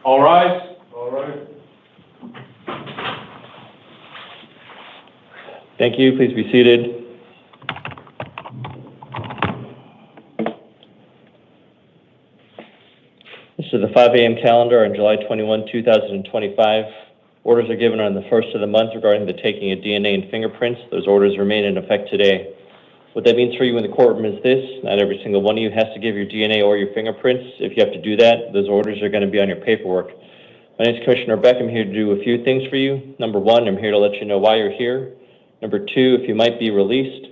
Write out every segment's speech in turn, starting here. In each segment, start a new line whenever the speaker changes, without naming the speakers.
All right. All right.
Thank you. Please be seated. This is the 5 a.m. calendar on July 21, 2025. Orders are given on the first of the month regarding the taking of DNA and fingerprints. Those orders remain in effect today. What that means for you in the courtroom is this: not every single one of you has to give your DNA or your fingerprints. If you have to do that, those orders are going to be on your paperwork. My name is Commissioner Beck. I'm here to do a few things for you. Number one, I'm here to let you know why you're here. Number two, if you might be released.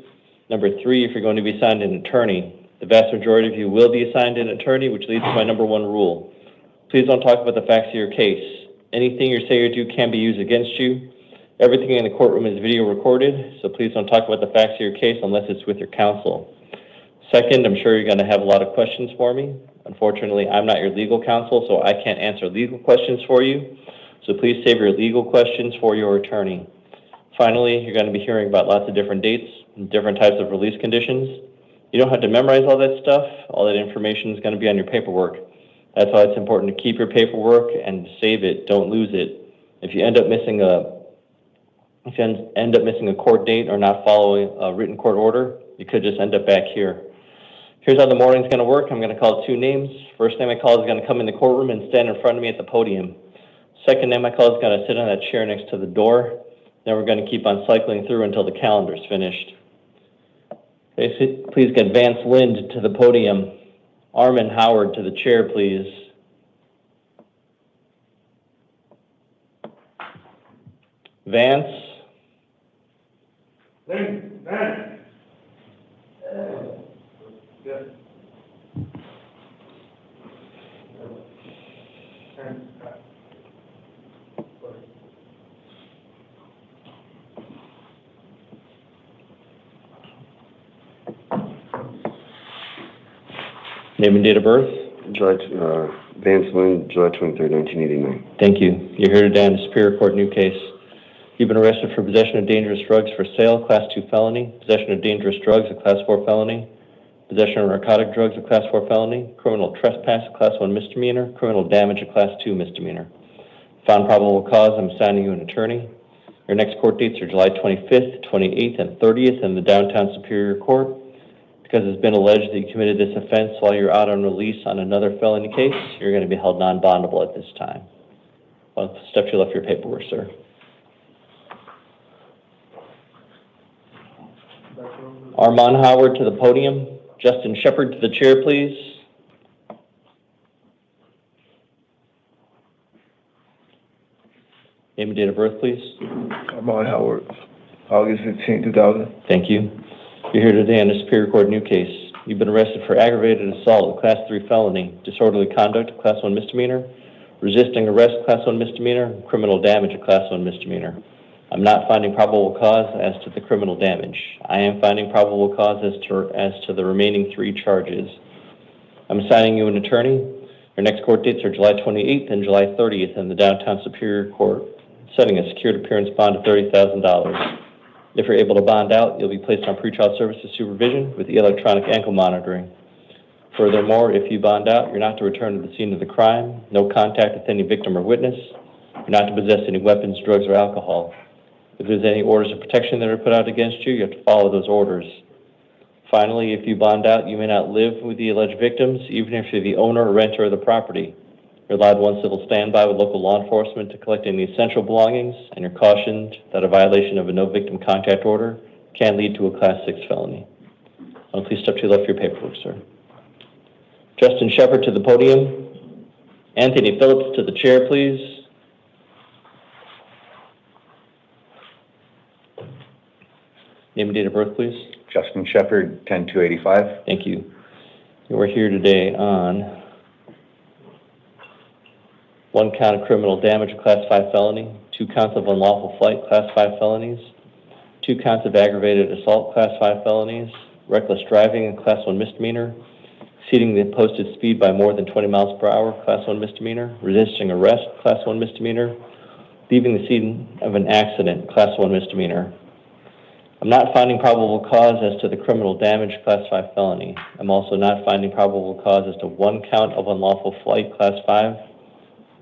Number three, if you're going to be assigned an attorney. The vast majority of you will be assigned an attorney, which leads to my number one rule. Please don't talk about the facts of your case. Anything you say or do can be used against you. Everything in the courtroom is video recorded, so please don't talk about the facts of your case unless it's with your counsel. Second, I'm sure you're going to have a lot of questions for me. Unfortunately, I'm not your legal counsel, so I can't answer legal questions for you. So please save your legal questions for your attorney. Finally, you're going to be hearing about lots of different dates and different types of release conditions. You don't have to memorize all that stuff. All that information is going to be on your paperwork. That's why it's important to keep your paperwork and save it. Don't lose it. If you end up missing a court date or not following a written court order, you could just end up back here. Here's how the morning's going to work. I'm going to call two names. First name I call is going to come in the courtroom and stand in front of me at the podium. Second name I call is going to sit on that chair next to the door. Then we're going to keep on cycling through until the calendar's finished. Okay, please get Vance Lind to the podium. Armin Howard to the chair, please. Vance.
Lind, Vance. Yes.
Name and date of birth?
Vance Lind, July 23rd, 1989.
Thank you. You're here today on the Superior Court new case. You've been arrested for possession of dangerous drugs for sale, Class 2 felony, possession of dangerous drugs, a Class 4 felony, possession of narcotic drugs, a Class 4 felony, criminal trespass, a Class 1 misdemeanor, criminal damage, a Class 2 misdemeanor. Found probable cause, I'm assigning you an attorney. Your next court dates are July 25th, 28th, and 30th in the downtown Superior Court. Because it's been alleged that you committed this offense while you're out on release on another felony case, you're going to be held non-bondable at this time. Well, step to your left for your paperwork, sir. Armand Howard to the podium. Justin Shepard to the chair, please. Name and date of birth, please.
Armand Howard, August 15, 2000.
Thank you. You're here today on the Superior Court new case. You've been arrested for aggravated assault, a Class 3 felony, disorderly conduct, a Class 1 misdemeanor, resisting arrest, Class 1 misdemeanor, criminal damage, a Class 1 misdemeanor. I'm not finding probable cause as to the criminal damage. I am finding probable cause as to the remaining 3 charges. I'm assigning you an attorney. Your next court dates are July 28th and July 30th in the downtown Superior Court, setting a secured appearance bond of $30,000. If you're able to bond out, you'll be placed on pretrial services supervision with the electronic ankle monitoring. Furthermore, if you bond out, you're not to return to the scene of the crime, no contact with any victim or witness, you're not to possess any weapons, drugs, or alcohol. If there's any orders of protection that are put out against you, you have to follow those orders. Finally, if you bond out, you may not live with the alleged victims, even if you're the owner or renter of the property. You're allowed one civil standby with local law enforcement to collect any essential belongings, and you're cautioned that a violation of a no victim contact order can lead to a Class 6 felony. Please step to your left for your paperwork, sir. Justin Shepard to the podium. Anthony Phillips to the chair, please. Name and date of birth, please.
Justin Shepherd, 10-285.
Thank you. We're here today on 1 count of criminal damage, Class 5 felony, 2 counts of unlawful flight, Class 5 felonies, 2 counts of aggravated assault, Class 5 felonies, reckless driving, a Class 1 misdemeanor, exceeding the posted speed by more than 20 miles per hour, Class 1 misdemeanor, resisting arrest, Class 1 misdemeanor, leaving the scene of an accident, Class 1 misdemeanor. I'm not finding probable cause as to the criminal damage, Class 5 felony. I'm also not finding probable cause as to 1 count of unlawful flight, Class 5,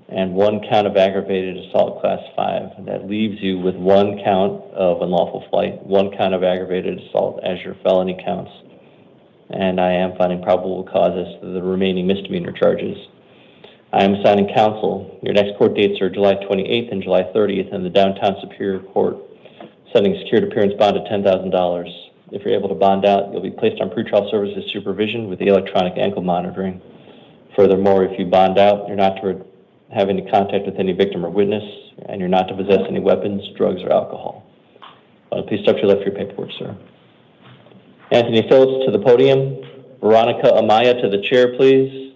and 1 count of aggravated assault, Class 5. That leaves you with 1 count of unlawful flight, 1 count of aggravated assault as your felony counts. And I am finding probable cause as to the remaining misdemeanor charges. I am assigning counsel. Your next court dates are July 28th and July 30th in the Downtown Superior Court, setting secured appearance bond at $10,000. If you're able to bond out, you'll be placed on pretrial services supervision with the electronic ankle monitoring. Furthermore, if you bond out, you're not to have any contact with any victim or witness, and you're not to possess any weapons, drugs, or alcohol. Please step to your left for your paperwork, sir. Anthony Phillips to the podium. Veronica Amaya to the chair, please.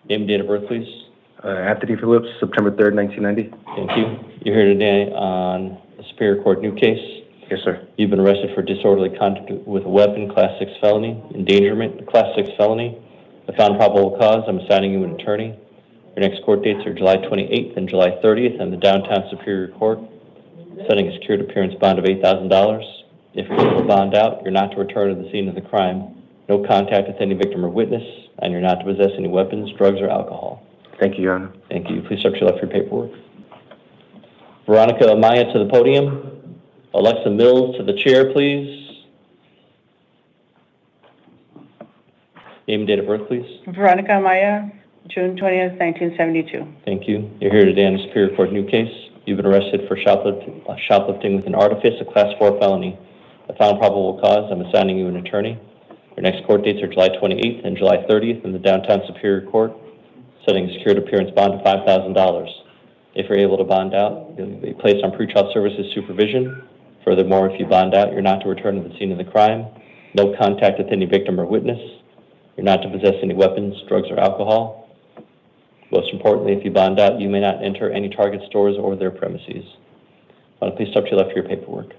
Name and date of birth, please.
Anthony Phillips, September 3rd, 1990.
Thank you. You're here today on the Superior Court new case.
Yes, sir.
You've been arrested for disorderly conduct with a weapon, Class 6 felony, endangerment, Class 6 felony. I found probable cause. I'm assigning you an attorney. Your next court dates are July 28th and July 30th in the Downtown Superior Court, setting a secured appearance bond of $8,000. If you're able to bond out, you're not to return to the scene of the crime, no contact with any victim or witness, and you're not to possess any weapons, drugs, or alcohol.
Thank you, Your Honor.
Thank you. Please step to your left for your paperwork. Veronica Amaya to the podium. Alexa Mills to the chair, please. Name and date of birth, please.
Veronica Amaya, June 20th, 1972.
Thank you. You're here today on the Superior Court new case. You've been arrested for shoplifting with an artifice, a Class 4 felony. I found probable cause. I'm assigning you an attorney. Your next court dates are July 28th and July 30th in the Downtown Superior Court, setting a secured appearance bond of $5,000. If you're able to bond out, you'll be placed on pretrial services supervision. Furthermore, if you bond out, you're not to return to the scene of the crime, no contact with any victim or witness. You're not to possess any weapons, drugs, or alcohol. Most importantly, if you bond out, you may not enter any Target stores or their premises. Please step to your left for your paperwork.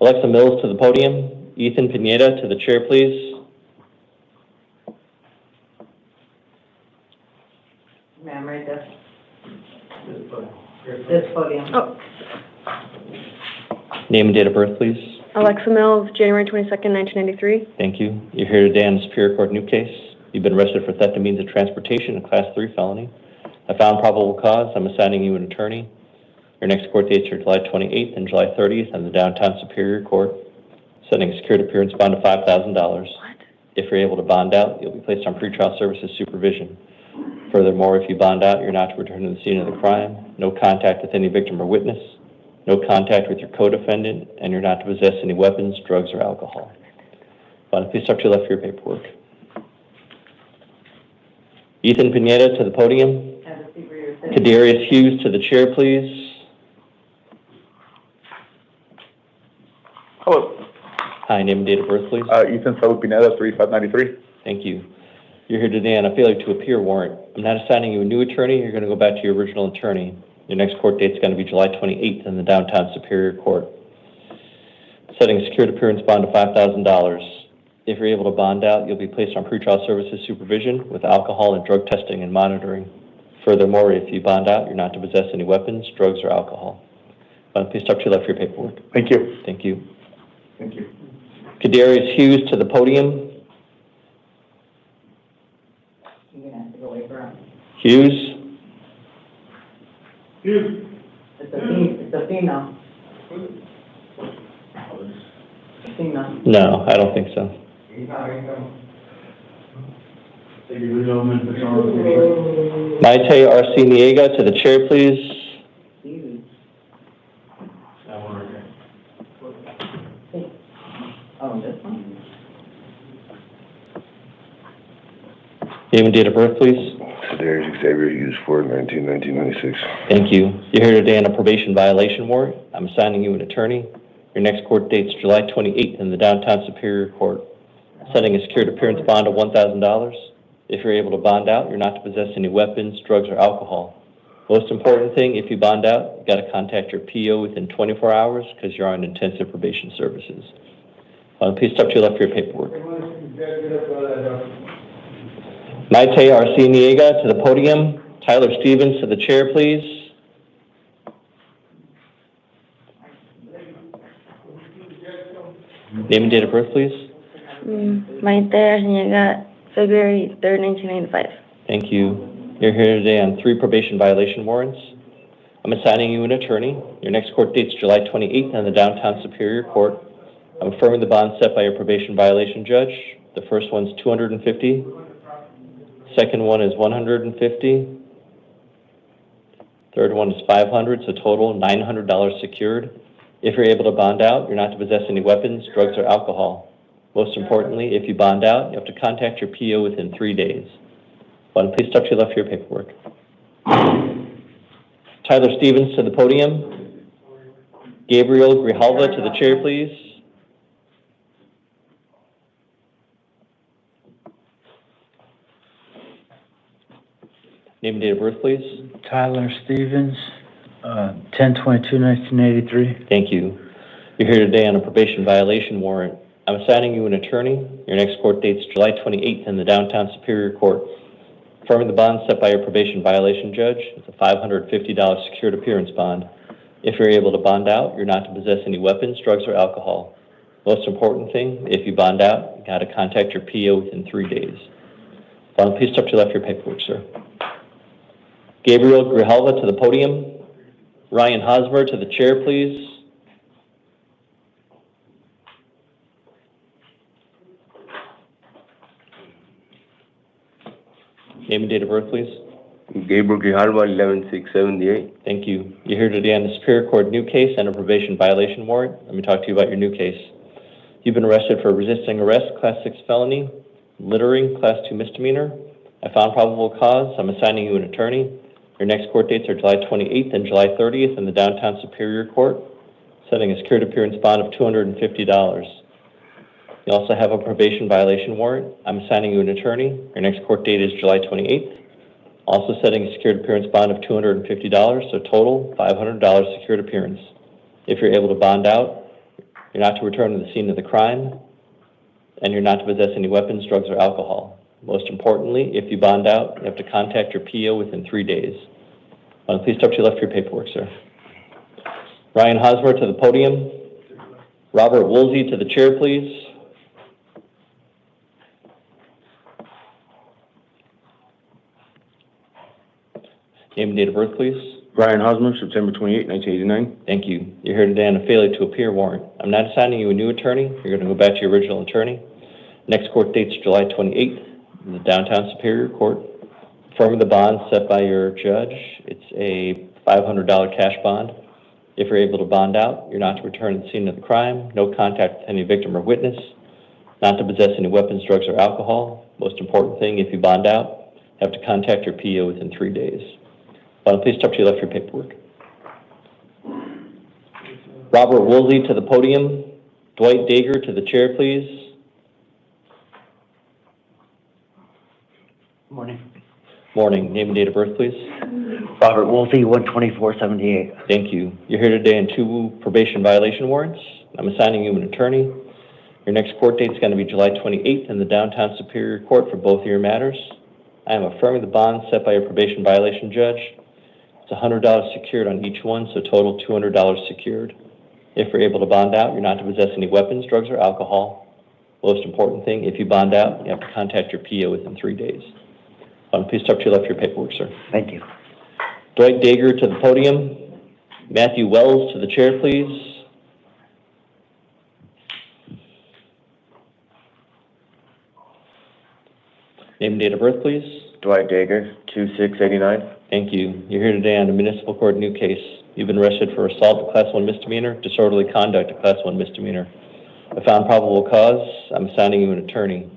Alexa Mills to the podium. Ethan Pineda to the chair, please.
Ma'am, right there. This podium.
Oh,
Name and date of birth, please.
Alexa Mills, January 22nd, 1993.
Thank you. You're here today on the Superior Court new case. You've been arrested for theft of means of transportation, a Class 3 felony. I found probable cause. I'm assigning you an attorney. Your next court dates are July 28th and July 30th in the Downtown Superior Court, setting a secured appearance bond of $5,000. If you're able to bond out, you'll be placed on pretrial services supervision. Furthermore, if you bond out, you're not to return to the scene of the crime, no contact with any victim or witness, no contact with your co-defendant, and you're not to possess any weapons, drugs, or alcohol. Please step to your left for your paperwork. Ethan Pineda to the podium. Kadarius Hughes to the chair, please.
Hello.
Hi, name and date of birth, please.
Ethan Saul Pineda, 3593.
Thank you. You're here today on a failure to appear warrant. I'm not assigning you a new attorney. You're going to go back to your original attorney. Your next court date is going to be July 28th in the Downtown Superior Court, setting a secured appearance bond of $5,000. If you're able to bond out, you'll be placed on pretrial services supervision with alcohol and drug testing and monitoring. Furthermore, if you bond out, you're not to possess any weapons, drugs, or alcohol. Please step to your left for your paperwork.
Thank you.
Thank you.
Thank you.
Kadarius Hughes to the podium.
You're gonna have to go away from.
Hughes.
Hughes.
It's a female. Female.
No, I don't think so. Maite Arciniega to the chair, please.
Easy. Oh, this one?
Name and date of birth, please.
Darius Xavier Hughes, 4/19/1996.
Thank you. You're here today on a probation violation warrant. I'm assigning you an attorney. Your next court date's July 28th in the Downtown Superior Court. Setting a secured appearance bond of $1,000. If you're able to bond out, you're not to possess any weapons, drugs, or alcohol. Most important thing, if you bond out, you gotta contact your PO within 24 hours because you're on intensive probation services. Please step to your left for your paperwork. Maite Arciniega to the podium. Tyler Stevens to the chair, please. Name and date of birth, please.
Maite Arciniega, February 3rd, 1995.
Thank you. You're here today on 3 probation violation warrants. I'm assigning you an attorney. Your next court date's July 28th in the Downtown Superior Court. I'm affirming the bond set by your probation violation judge. The first one's $250. Second one is $150. Third one is $500, so total $900 secured. If you're able to bond out, you're not to possess any weapons, drugs, or alcohol. Most importantly, if you bond out, you have to contact your PO within 3 days. Please step to your left for your paperwork. Tyler Stevens to the podium. Gabriel Grijalva to the chair, please. Name and date of birth, please.
Tyler Stevens, 10/22/1983.
Thank you. You're here today on a probation violation warrant. I'm assigning you an attorney. Your next court date's July 28th in the Downtown Superior Court. Affirming the bond set by your probation violation judge. It's a $550 secured appearance bond. If you're able to bond out, you're not to possess any weapons, drugs, or alcohol. Most important thing, if you bond out, you gotta contact your PO within 3 days. Please step to your left for your paperwork, sir. Gabriel Grijalva to the podium. Ryan Hosmer to the chair, please. Name and date of birth, please.
Gabriel Grijalva, 11/6/78.
Thank you. You're here today on the Superior Court new case and a probation violation warrant. Let me talk to you about your new case. You've been arrested for resisting arrest, Class 6 felony, littering, Class 2 misdemeanor. I found probable cause. I'm assigning you an attorney. Your next court dates are July 28th and July 30th in the Downtown Superior Court, setting a secured appearance bond of $250. You also have a probation violation warrant. I'm assigning you an attorney. Your next court date is July 28th. Also setting a secured appearance bond of $250, so total $500 secured appearance. If you're able to bond out, you're not to return to the scene of the crime, and you're not to possess any weapons, drugs, or alcohol. Most importantly, if you bond out, you have to contact your PO within 3 days. Please step to your left for your paperwork, sir. Ryan Hosmer to the podium. Robert Woolsey to the chair, please. Name and date of birth, please.
Brian Hosmer, September 28, 1989.
Thank you. You're here today on a failure to appear warrant. I'm not assigning you a new attorney. You're going to go back to your original attorney. Next court date's July 28th in the Downtown Superior Court. Affirming the bond set by your judge. It's a $500 cash bond. If you're able to bond out, you're not to return to the scene of the crime, no contact with any victim or witness, not to possess any weapons, drugs, or alcohol. Most important thing, if you bond out, you have to contact your PO within 3 days. Please step to your left for your paperwork. Robert Woolsey to the podium. Dwight Dager to the chair, please.
Morning.
Morning. Name and date of birth, please.
Robert Wolfe, 124/78.
Thank you. You're here today on 2 probation violation warrants. I'm assigning you an attorney. Your next court date is going to be July 28th in the Downtown Superior Court for both of your matters. I am affirming the bond set by your probation violation judge. It's $100 secured on each one, so total $200 secured. If you're able to bond out, you're not to possess any weapons, drugs, or alcohol. Most important thing, if you bond out, you have to contact your PO within 3 days. Please step to your left for your paperwork, sir.
Thank you.
Dwight Dager to the podium. Matthew Wells to the chair, please. Name and date of birth, please.
Dwight Dager, 26/89.
Thank you. You're here today on a municipal court new case. You've been arrested for assault, a Class 1 misdemeanor, disorderly conduct, a Class 1 misdemeanor. I found probable cause. I'm assigning you an attorney.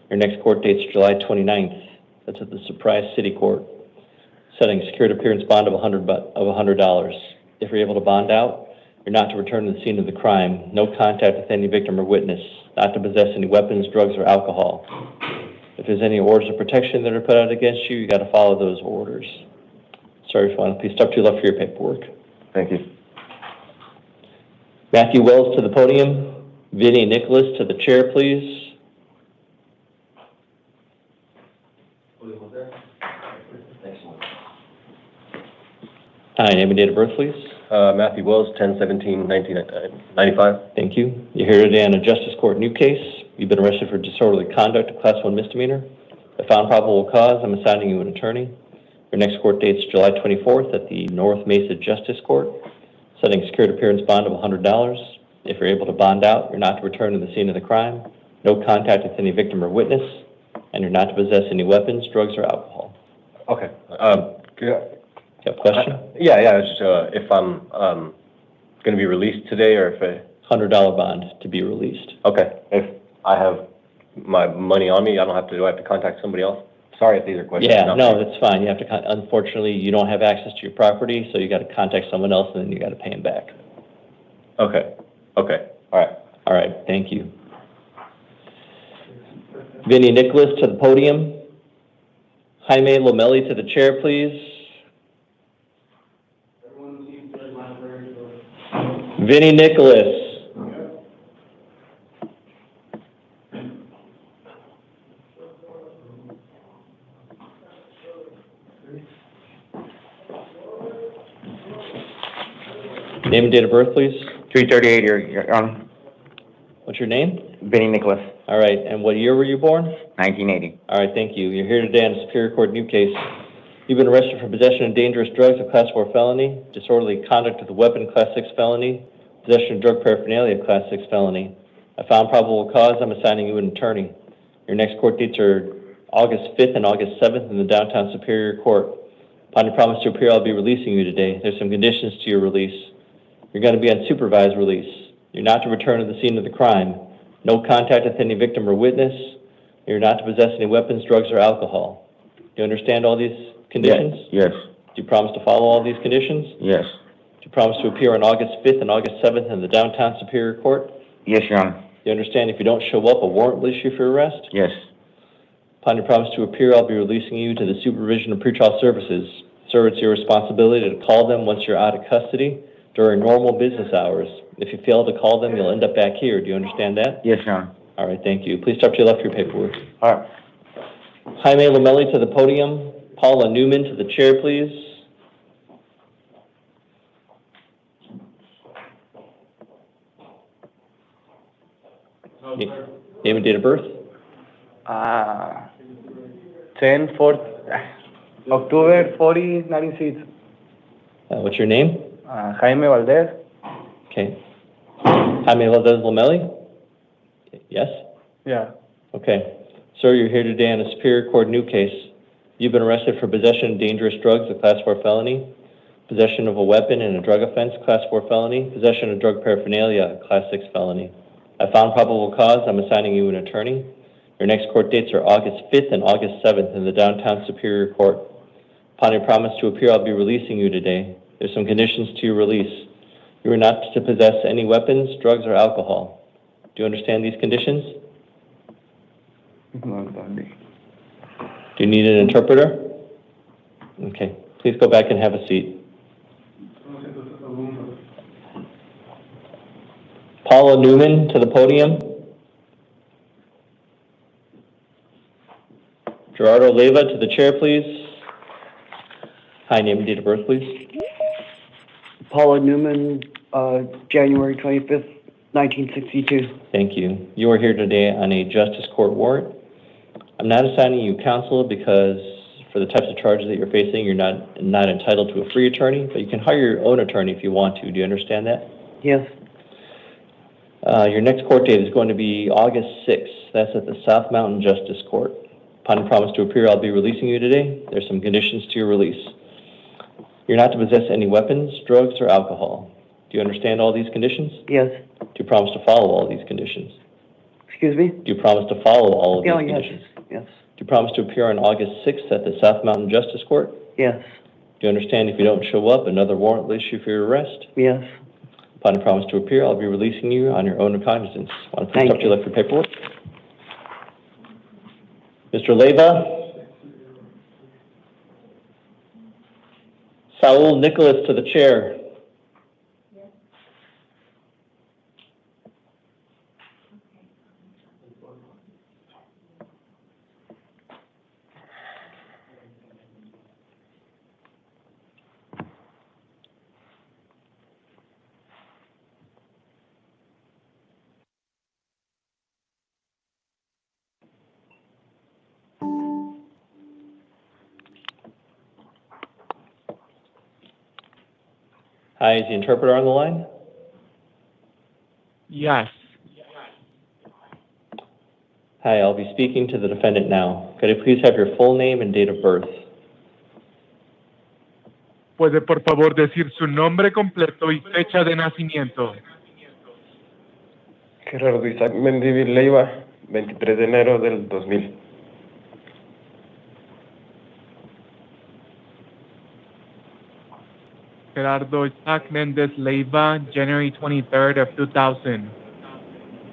Your next court date's July 29th That's at the Surprise City Court, setting a secured appearance bond of $100. If you're able to bond out, you're not to return to the scene of the crime, no contact with any victim or witness, not to possess any weapons, drugs, or alcohol. If there's any orders of protection that are put out against you, you got to follow those orders. Sorry, if you want to please step to your left for your paperwork.
Thank you.
Matthew Wells to the podium. Vinnie Nicholas to the chair, please. Hi, name and date of birth, please.
Matthew Wells, 10/17/1995.
Thank you. You're here today on a Justice Court new case. You've been arrested for disorderly conduct, a Class 1 misdemeanor. If found probable cause, I'm assigning you an attorney. Your next court date's July 24th at the North Mesa Justice Court, setting a secured appearance bond of $100. If you're able to bond out, you're not to return to the scene of the crime, no contact with any victim or witness, and you're not to possess any weapons, drugs, or alcohol.
Okay.
You have a question?
Yeah, it's just, if I'm, gonna be released today, or if
$100 bond to be released.
okay, if I have my money on me, do I have to contact somebody else? Sorry if these are questions.
Yeah, no, that's fine. You have to, unfortunately, you don't have access to your property, so you got to contact someone else, and then you got to pay them back.
Okay, all right.
All right, thank you. Vinnie Nicholas to the podium. Jaime Lomelli to the chair, please. Vinnie Nicholas. Name and date of birth, please.
338, Your Honor.
What's your name?
Vinnie Nicholas,
All right, and what year were you born?
1980.
All right, thank you. You're here today on a Superior Court new case. You've been arrested for possession of dangerous drugs, a Class 4 felony, disorderly conduct with a weapon, Class 6 felony, possession of drug paraphernalia, Class 6 felony. I found probable cause. I'm assigning you an attorney. Your next court dates are August 5th and August 7th in the downtown Superior Court. Upon your promise to appear, I'll be releasing you today. There's some conditions to your release. You're going to be on supervised release. You're not to return to the scene of the crime. No contact with any victim or witness. You're not to possess any weapons, drugs, or alcohol. Do you understand all these conditions?
Yes,
Do you promise to follow all these conditions?
yes,
Do you promise to appear on August 5th and August 7th in the downtown Superior Court?
Yes, Your Honor.
Do you understand if you don't show up, a warrant will issue for your arrest?
yes,
Upon your promise to appear, I'll be releasing you to the supervision of pretrial services. Sir, it's your responsibility to call them once you're out of custody during normal business hours. If you fail to call them, you'll end up back here. Do you understand that?
Yes, Your Honor.
All right, thank you. Please step to your left for your paperwork.
All right.
Jaime Lomelli to the podium. Paula Newman to the chair, please. Name and date of birth.
10/4, October 40, 96.
What's your name?
Jaime Valdez.
Okay. Jaime Valdez Lomelli? Yes?
Yeah.
Okay. Sir, you're here today on a Superior Court new case. You've been arrested for possession of dangerous drugs, a Class 4 felony, possession of a weapon and a drug offense, Class 4 felony, possession of drug paraphernalia, a Class 6 felony. I found probable cause. I'm assigning you an attorney. Your next court dates are August 5th and August 7th in the downtown Superior Court. Upon your promise to appear, I'll be releasing you today. There's some conditions to your release. You are not to possess any weapons, drugs, or alcohol. Do you understand these conditions? Do you need an interpreter? Okay, please go back and have a seat. Paula Newman to the podium. Gerardo Leyva to the chair, please. Hi, name and date of birth, please.
Paula Newman, January 25th, 1962.
Thank you. You are here today on a Justice Court warrant. I'm not assigning you counsel because for the types of charges that you're facing, you're not entitled to a free attorney, but you can hire your own attorney if you want to. Do you understand that?
Yes.
Your next court date is going to be August 6th. That's at the South Mountain Justice Court. Upon promise to appear, I'll be releasing you today. There's some conditions to your release. You're not to possess any weapons, drugs, or alcohol. Do you understand all these conditions?
Yes.
Do you promise to follow all these conditions?
Excuse me?
Do you promise to follow all of these
Oh, yes.
conditions?
Yes.
Do you promise to appear on August 6th at the South Mountain Justice Court?
Yes.
Do you understand if you don't show up, another warrant will issue for your arrest?
Yes.
Upon a promise to appear, I'll be releasing you on your own recognizance. Want to please
Thank
step to your left for paperwork? Mr. Leyva? Saul Nicholas to the chair. Hi, is the interpreter on the line?
Yes.
Hi, I'll be speaking to the defendant now. Could I please have your full name and date of birth?
¿Puede por favor decir su nombre completo y fecha de nacimiento?
Gerardo Isaac Mendivil Leiva, 23 de enero del 2000.
Gerardo Isaac Mendez Leiva, January 23rd of 2000.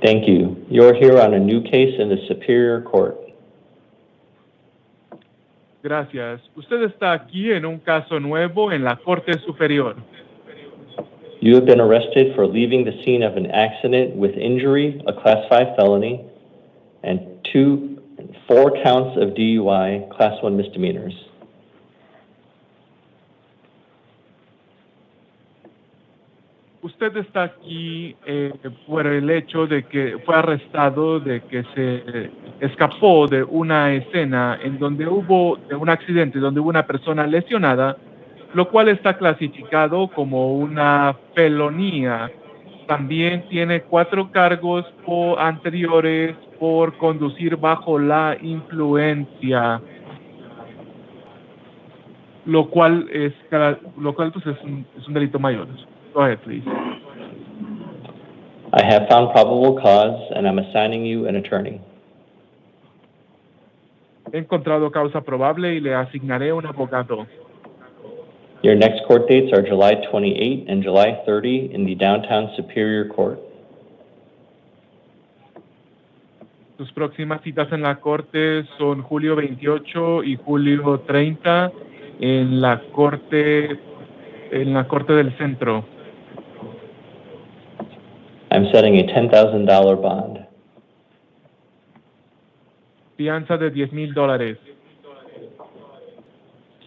Thank you. You're here on a new case in the Superior Court.
Gracias. Usted está aquí en un caso nuevo en la Corte Superior.
You have been arrested for leaving the scene of an accident with injury, a Class 5 felony, and 4 counts of DUI, Class 1 misdemeanors.
Usted está aquí por el hecho de que fue arrestado, de que se escapó de una escena en donde hubo de un accidente, donde hubo una persona lesionada, lo cual está clasificado como una felonía. También tiene 4 cargos anteriores por conducir bajo la influencia, lo cual pues es un delito mayor. Go ahead, please.
I have found probable cause, and I'm assigning you an attorney.
He encontrado causa probable y le asignaré un abogado.
Your next court dates are July 28 and July 30 in the Downtown Superior Court.
Sus próximas citas en la corte son julio 28 y julio 30 en la corte del centro.
I'm setting a $10,000 bond.
Fianza de $10,000.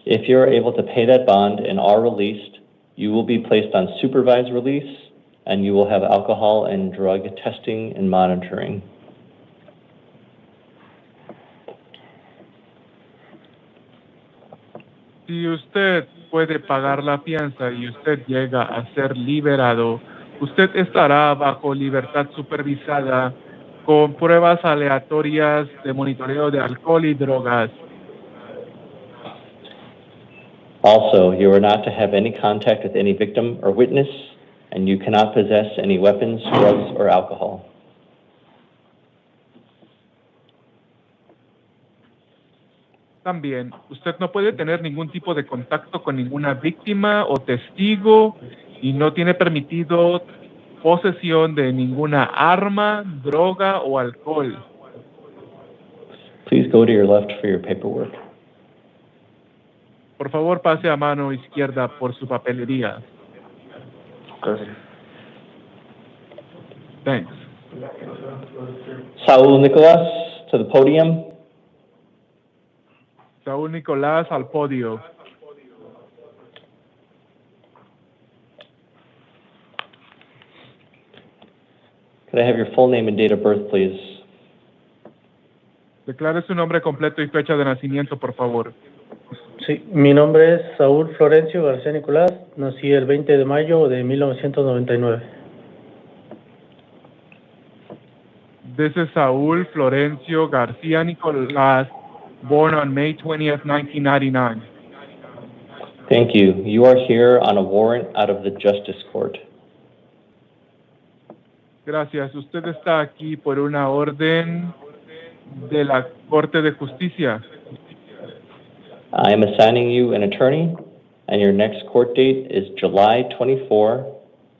If you're able to pay that bond and are released, you will be placed on supervised release, and you will have alcohol and drug testing and monitoring.
Si usted puede pagar la fianza y usted llega a ser liberado, usted estará bajo libertad supervisada con pruebas aleatorias de monitoreo de alcohol y drogas.
Also, you are not to have any contact with any victim or witness, and you cannot possess any weapons, drugs, or alcohol.
También, usted no puede tener ningún tipo de contacto con ninguna víctima o testigo y no tiene permitido posesión de ninguna arma, droga o alcohol.
Please go to your left for your paperwork.
Por favor, pase a mano izquierda por su papelería.
Gracias.
Thanks.
Saul Nicholas to the podium.
Saúl Nicolás al podio.
Could I have your full name and date of birth, please?
Declare su nombre completo y fecha de nacimiento, por favor.
Sí, mi nombre es Saúl Florencio García Nicolás, nací el 20 de mayo de 1999.
This is Saúl Florencio García Nicolás, born on May 20th, 1999.
Thank you. You are here on a warrant out of the Justice Court.
Gracias. Usted está aquí por una orden de la Corte de Justicia.
I am assigning you an attorney, and your next court date is July 24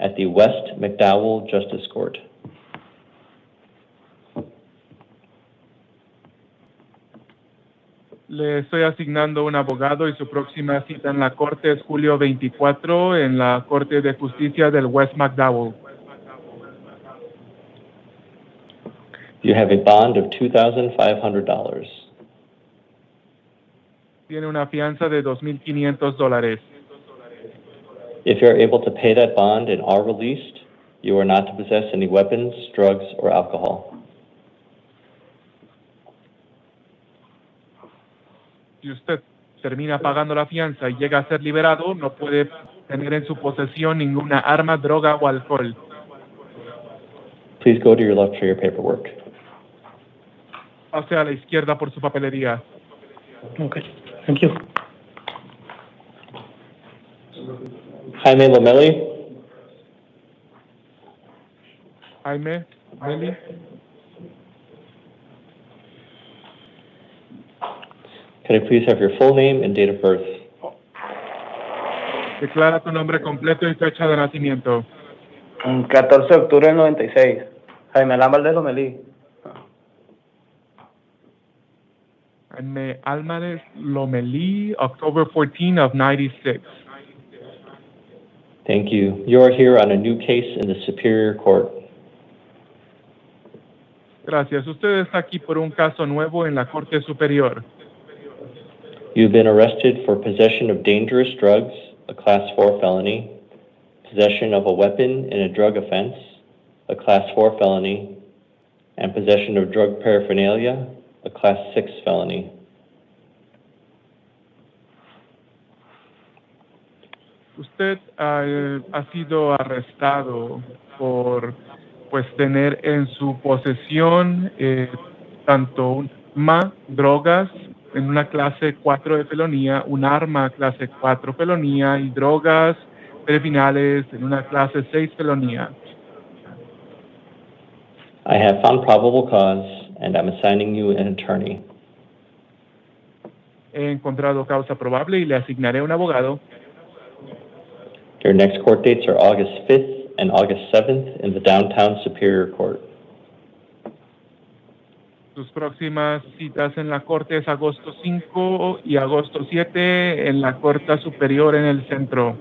at the West McDowell Justice Court.
Le estoy asignando un abogado y su próxima cita en la corte es julio 24 en la Corte de Justicia del West McDowell.
You have a bond of $2,500.
Tiene una fianza de $2,500.
If you are able to pay that bond and are released, you are not to possess any weapons, drugs, or alcohol.
Si usted termina pagando la fianza y llega a ser liberado, no puede tener en su posesión ninguna arma, droga o alcohol.
Please go to your left for your paperwork.
Pase a la izquierda por su papelería.
Okay, thank you.
Jaime Lomelli,
Jaime, Meli,
can I please have your full name and date of birth?
declara tu nombre completo y fecha de nacimiento.
14 de octubre del 96. Jaime Álvarez Lomelí.
Jaime Álvarez Lomelí, October 14 of 96.
Thank you. You are here on a new case in the Superior Court.
Gracias. Usted está aquí por un caso nuevo en la Corte Superior.
You've been arrested for possession of dangerous drugs, a Class 4 felony, possession of a weapon in a drug offense, a Class 4 felony, and possession of drug paraphernalia, a Class 6 felony.
Usted ha sido arrestado por tener en su posesión tanto drogas en una clase 4 de felonía, un arma clase 4 felonía y drogas terminales en una clase 6 felonía.
I have found probable cause, and I'm assigning you an attorney.
He encontrado causa probable y le asignaré un abogado.
Your next court dates are August 5th and August 7th in the Downtown Superior Court.
Sus próximas citas en la corte es agosto 5 y agosto 7 en la Corte Superior en el centro.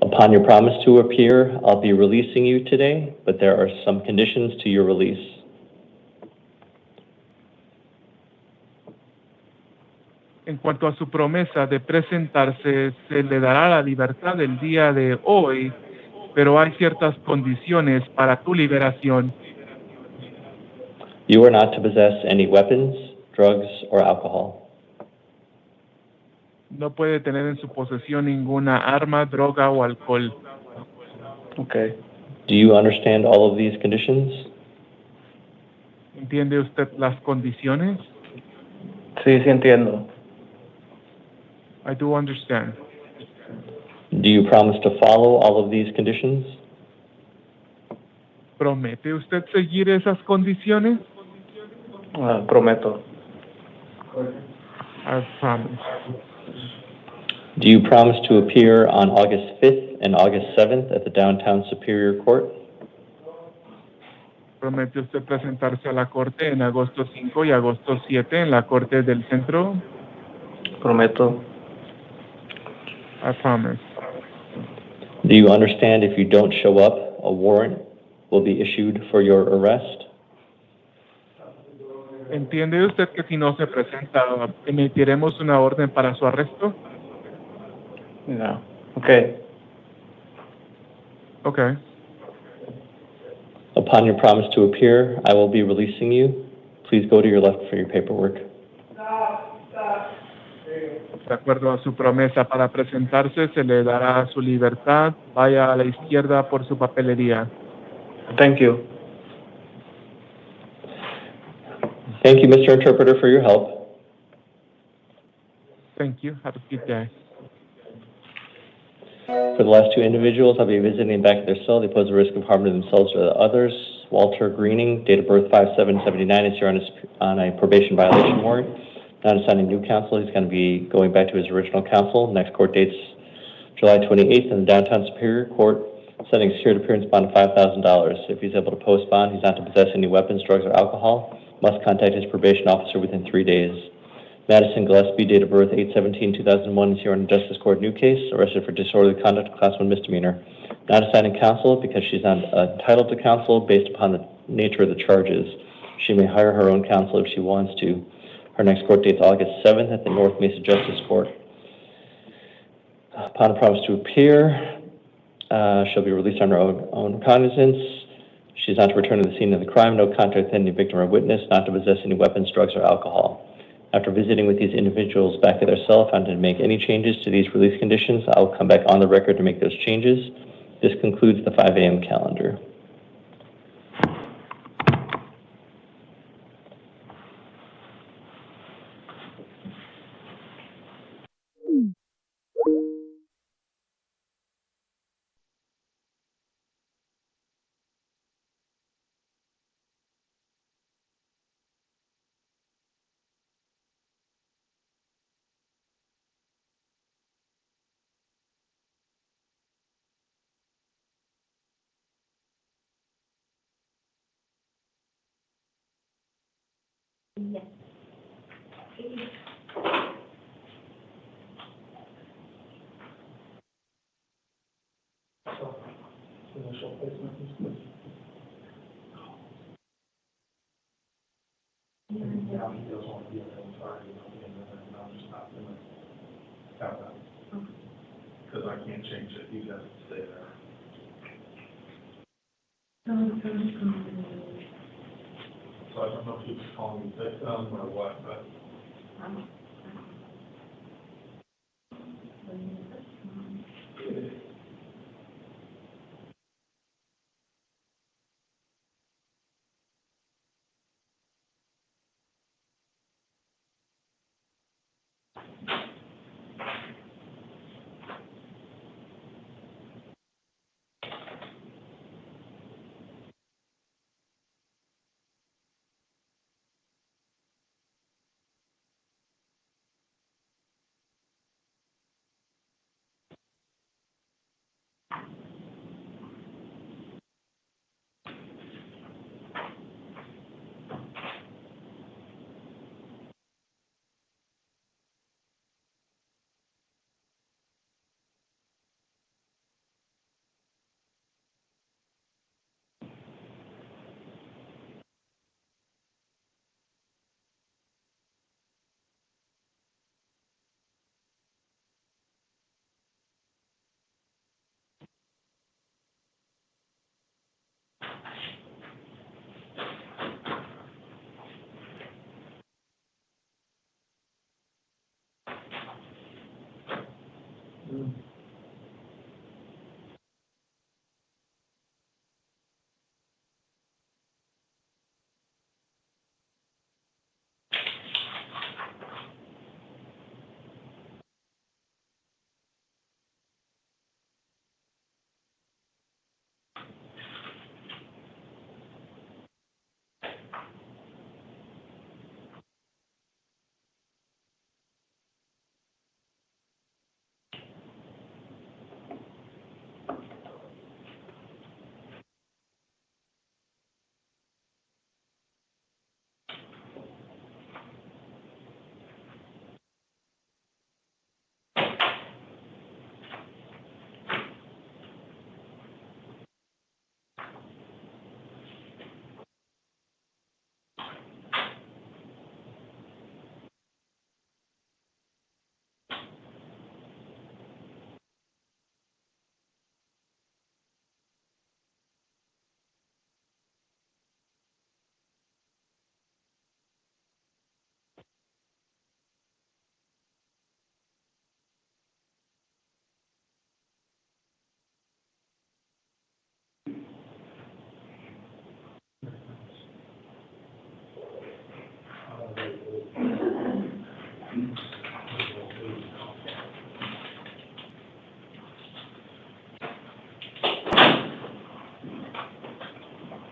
Upon your promise to appear, I'll be releasing you today, but there are some conditions to your release.
En cuanto a su promesa de presentarse, se le dará la libertad el día de hoy, pero hay ciertas condiciones para tu liberación.
You are not to possess any weapons, drugs, or alcohol.
No puede tener en su posesión ninguna arma, droga o alcohol.
Okay.
Do you understand all of these conditions?
¿Entiende usted las condiciones?
Sí, sí entiendo.
I do understand.
Do you promise to follow all of these conditions?
¿Promete usted seguir esas condiciones?
Prometo.
I promise.
Do you promise to appear on August 5th and August 7th at the Downtown Superior Court?
¿Promete usted presentarse a la corte en agosto 5 y agosto 7 en la Corte del Centro?
Prometo.
I promise.
Do you understand if you don't show up, a warrant will be issued for your arrest?
¿Entiende usted que si no se presenta, emitiremos una orden para su arresto?
No. Okay.
Okay.
Upon your promise to appear, I will be releasing you. Please go to your left for your paperwork.
De acuerdo a su promesa para presentarse, se le dará su libertad. Vaya a la izquierda por su papelería.
Thank you.
Thank you, Mr. Interpreter, for your help.
Thank you. Have a good day.
For the last two individuals, I'll be visiting back at their cell. They pose a risk of harm to themselves or others. Walter Greening, date of birth 5/7/79, is here on a probation violation warrant. Not assigning new counsel, he's going to be going back to his original counsel. Next court date's July 28th in the downtown Superior Court, setting secured appearance bond of $5,000. If he's able to post bond, he's not to possess any weapons, drugs, or alcohol. Must contact his probation officer within 3 days. Madison Gillespie, date of birth 8/17/2001, is here on a Justice Court new case, arrested for disorderly conduct, class 1 misdemeanor. Not assigning counsel because she's not entitled to counsel based upon the nature of the charges. She may hire her own counsel if she wants to. Her next court date is August 7th at the North Mesa Justice Court. Upon a promise to appear, she'll be released on her own cognizance. She's not to return to the scene of the crime, no contact with any victim or witness, not to possess any weapons, drugs, or alcohol. After visiting with these individuals back at their cell, if I'm to make any changes to these release conditions, I'll come back on the record to make those changes. This concludes the 5 a.m. calendar.
Because I can't change it, you guys stay there. So I don't know if he was calling me victim or what, but.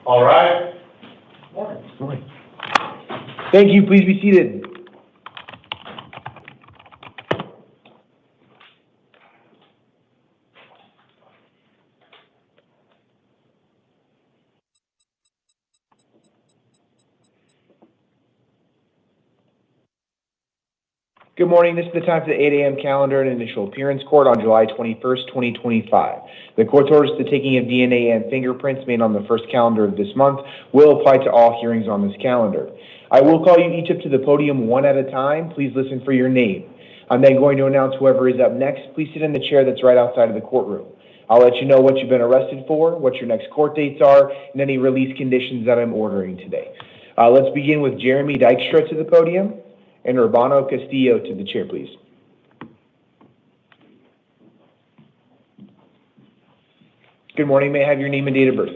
All right.
Thank you. Please be seated. Good morning. This is the time for the 8 a.m. calendar and initial appearance court on July 21st, 2025. The court's orders to the taking of DNA and fingerprints made on the first calendar of this month will apply to all hearings on this calendar. I will call you each up to the podium one at a time. Please listen for your name. I'm then going to announce whoever is up next. Please sit in the chair that's right outside of the courtroom. I'll let you know what you've been arrested for, what your next court dates are, and any release conditions that I'm ordering today. Let's begin with Jeremy Dykstra to the podium and Urbano Castillo to the chair, please. Good morning. May I have your name and date of birth?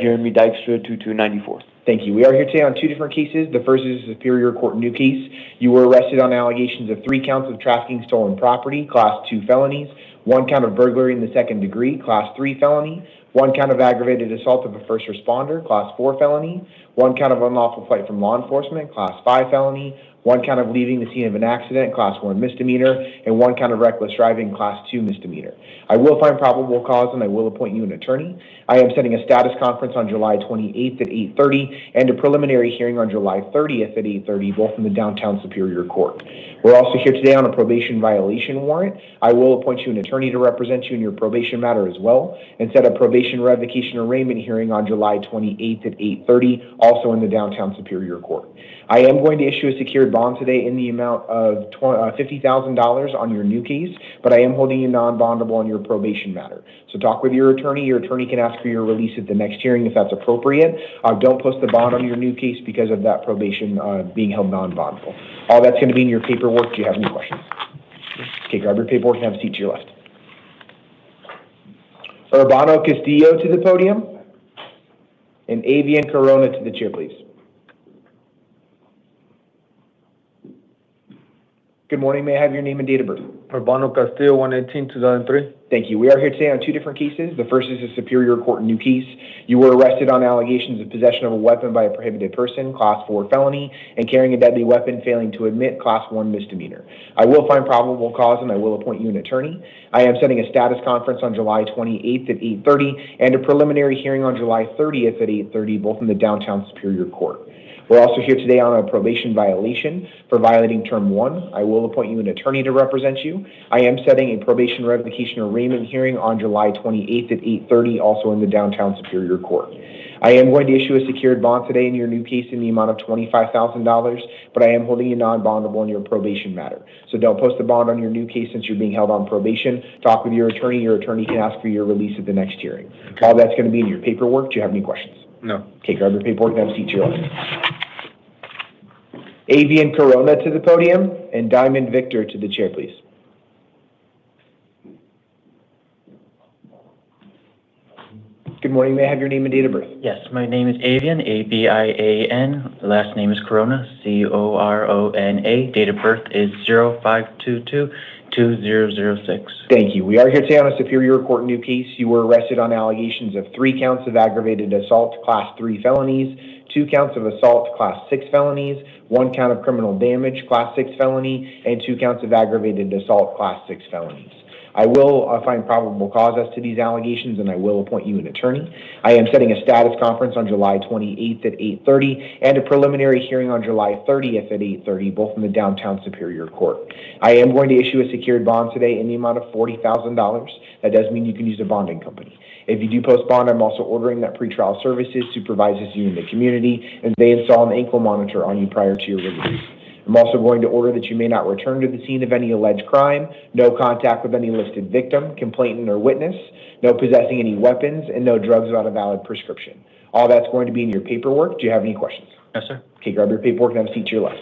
Jeremy Dykstra, 2294.
Thank you. We are here today on two different cases. The first is a Superior Court new case. You were arrested on allegations of 3 counts of trafficking stolen property, Class 2 felonies, 1 count of burglary in the second degree, Class 3 felony, 1 count of aggravated assault of a first responder, Class 4 felony, 1 count of unlawful flight from law enforcement, Class 5 felony, 1 count of leaving the scene of an accident, Class 1 misdemeanor, and 1 count of reckless driving, Class 2 misdemeanor. I will find probable cause and I will appoint you an attorney. I am setting a status conference on July 28th at 8:30 and a preliminary hearing on July 30th at 8:30, both in the downtown Superior Court. We're also here today on a probation violation warrant. I will appoint you an attorney to represent you in your probation matter as well, and set a probation revocation arraignment hearing on July 28th at 8:30, also in the downtown Superior Court. I am going to issue a secured bond today in the amount of $50,000 on your new case, but I am holding you non-bondable on your probation matter. So talk with your attorney. Your attorney can ask for your release at the next hearing if that's appropriate. Don't post the bond on your new case because of that probation being held non-bondable. All that's going to be in your paperwork. Do you have any questions? Okay, grab your paperwork and have a seat to your left. Urbano Castillo to the podium, and Avian Corona to the chair, please. Good morning. May I have your name and date of birth?
Urbano Castillo, 118-2003.
Thank you. We are here today on two different cases. The first is a Superior Court new case. You were arrested on allegations of possession of a weapon by a prohibited person, Class 4 felony, and carrying a deadly weapon, failing to admit, Class 1 misdemeanor. I will find probable cause and I will appoint you an attorney. I am setting a status conference on July 28th at 8:30 and a preliminary hearing on July 30th at 8:30, both in the downtown Superior Court. We're also here today on a probation violation for violating Term 1. I will appoint you an attorney to represent you. I am setting a probation revocation arraignment hearing on July 28th at 8:30, also in the downtown Superior Court. I am going to issue a secured bond today in your new case in the amount of $25,000, but I am holding you non-bondable in your probation matter. So don't post the bond on your new case since you're being held on probation. Talk with your attorney. Your attorney can ask for your release at the next hearing. Okay. All that's going to be in your paperwork. Do you have any questions?
No.
Okay, grab your paperwork and have a seat to your left. Avian Corona to the podium, and Diamond Victor to the chair, please. Good morning. May I have your name and date of birth?
Yes, my name is Avian, A-B-I-A-N. Last name is Corona, C-O-R-O-N-A. Date of birth is 0522-2006.
Thank you. We are here today on a Superior Court new case. You were arrested on allegations of 3 counts of aggravated assault, Class 3 felonies, 2 counts of assault, Class 6 felonies, 1 count of criminal damage, Class 6 felony, and 2 counts of aggravated assault, Class 6 felonies. I will find probable cause as to these allegations, and I will appoint you an attorney. I am setting a status conference on July 28th at 8:30 and a preliminary hearing on July 30th at 8:30, both in the downtown Superior Court. I am going to issue a secured bond today in the amount of $40,000. That does mean you can use a bonding company. If you do post bond, I'm also ordering that pretrial services supervises you in the community, and they install an ankle monitor on you prior to your release. I'm also going to order that you may not return to the scene of any alleged crime, no contact with any listed victim, complainant, or witness, no possessing any weapons, and no drugs without a valid prescription. All that's going to be in your paperwork. Do you have any questions?
Yes, sir.
Okay, grab your paperwork and have a seat to your left.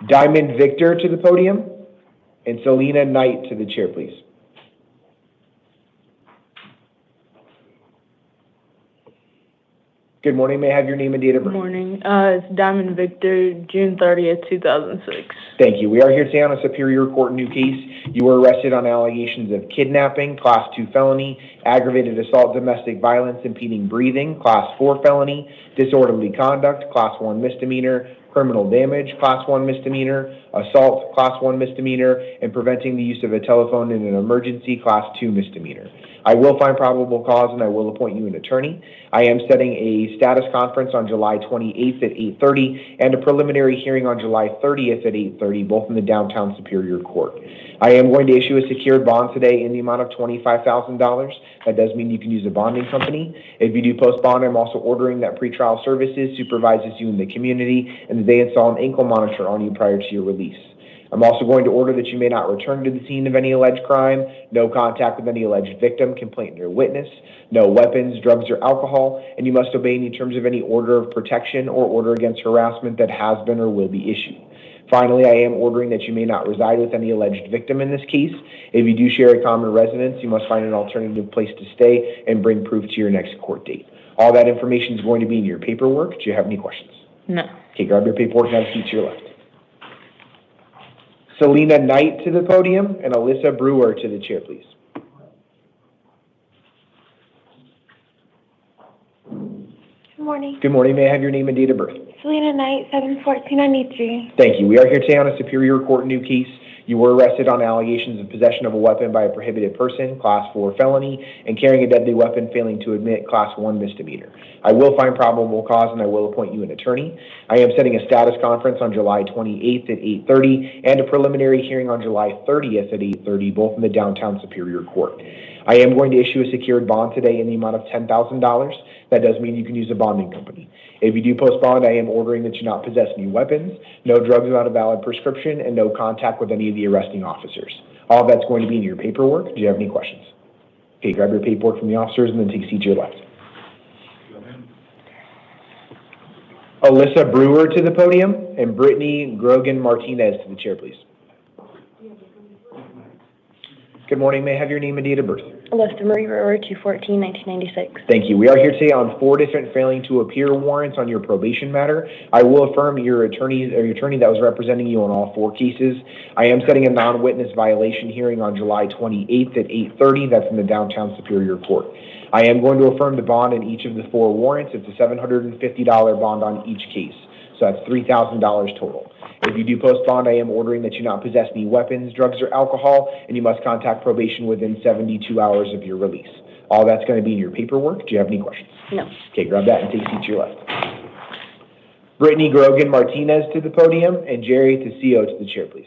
Diamond Victor to the podium, and Selena Knight to the chair, please. Good morning. May I have your name and date of birth?
Morning. It's Diamond Victor, June 30th, 2006.
Thank you. We are here today on a Superior Court new case. You were arrested on allegations of kidnapping, Class 2 felony, aggravated assault, domestic violence, impeding breathing, Class 4 felony, disorderly conduct, Class 1 misdemeanor, criminal damage, Class 1 misdemeanor, assault, Class 1 misdemeanor, and preventing the use of a telephone in an emergency, Class 2 misdemeanor. I will find probable cause and I will appoint you an attorney. I am setting a status conference on July 28th at 8:30 and a preliminary hearing on July 30th at 8:30, both in the downtown Superior Court. I am going to issue a secured bond today in the amount of $25,000. That does mean you can use a bonding company. If you do post bond, I'm also ordering that pretrial services supervises you in the community and that they install an ankle monitor on you prior to your release. I'm also going to order that you may not return to the scene of any alleged crime, no contact with any alleged victim, complainant, or witness, no weapons, drugs, or alcohol, and you must obey any terms of any order of protection or order against harassment that has been or will be issued. Finally, I am ordering that you may not reside with any alleged victim in this case. If you do share a common residence, you must find an alternative place to stay and bring proof to your next court date. All that information is going to be in your paperwork. Do you have any questions?
No.
Okay, grab your paperwork and have a seat to your left. Selena Knight to the podium and Alyssa Brewer to the chair, please.
Good morning.
Good morning. May I have your name and date of birth?
Selena Knight, 7/14/93.
Thank you. We are here today on a Superior Court new case. You were arrested on allegations of possession of a weapon by a prohibited person, Class 4 felony, and carrying a deadly weapon, failing to admit, Class 1 misdemeanor. I will find probable cause and I will appoint you an attorney. I am setting a status conference on July 28th at 8:30 and a preliminary hearing on July 30th at 8:30, both in the downtown Superior Court. I am going to issue a secured bond today in the amount of $10,000. That does mean you can use a bonding company. If you do post bond, I am ordering that you not possess any weapons, no drugs without a valid prescription, and no contact with any of the arresting officers. All of that's going to be in your paperwork. Do you have any questions? Okay, grab your paperwork from the officers and then take a seat to your left. Alyssa Brewer to the podium and Brittany Grogan Martinez to the chair, please. Good morning. May I have your name and date of birth?
Alyssa Marie Brewer, 2/14/1996.
Thank you. We are here today on 4 different failing to appear warrants on your probation matter. I will affirm your attorney that was representing you on all 4 cases. I am setting a non-witness violation hearing on July 28th at 8:30. That's in the downtown Superior Court. I am going to affirm the bond in each of the 4 warrants. It's a $750 bond on each case. So that's $3,000 total. If you do post bond, I am ordering that you not possess any weapons, drugs, or alcohol, and you must contact probation within 72 hours of your release. All that's going to be in your paperwork. Do you have any questions?
No.
Okay, grab that and take a seat to your left. Brittany Grogan Martinez to the podium and Jerry Tessio to the chair, please.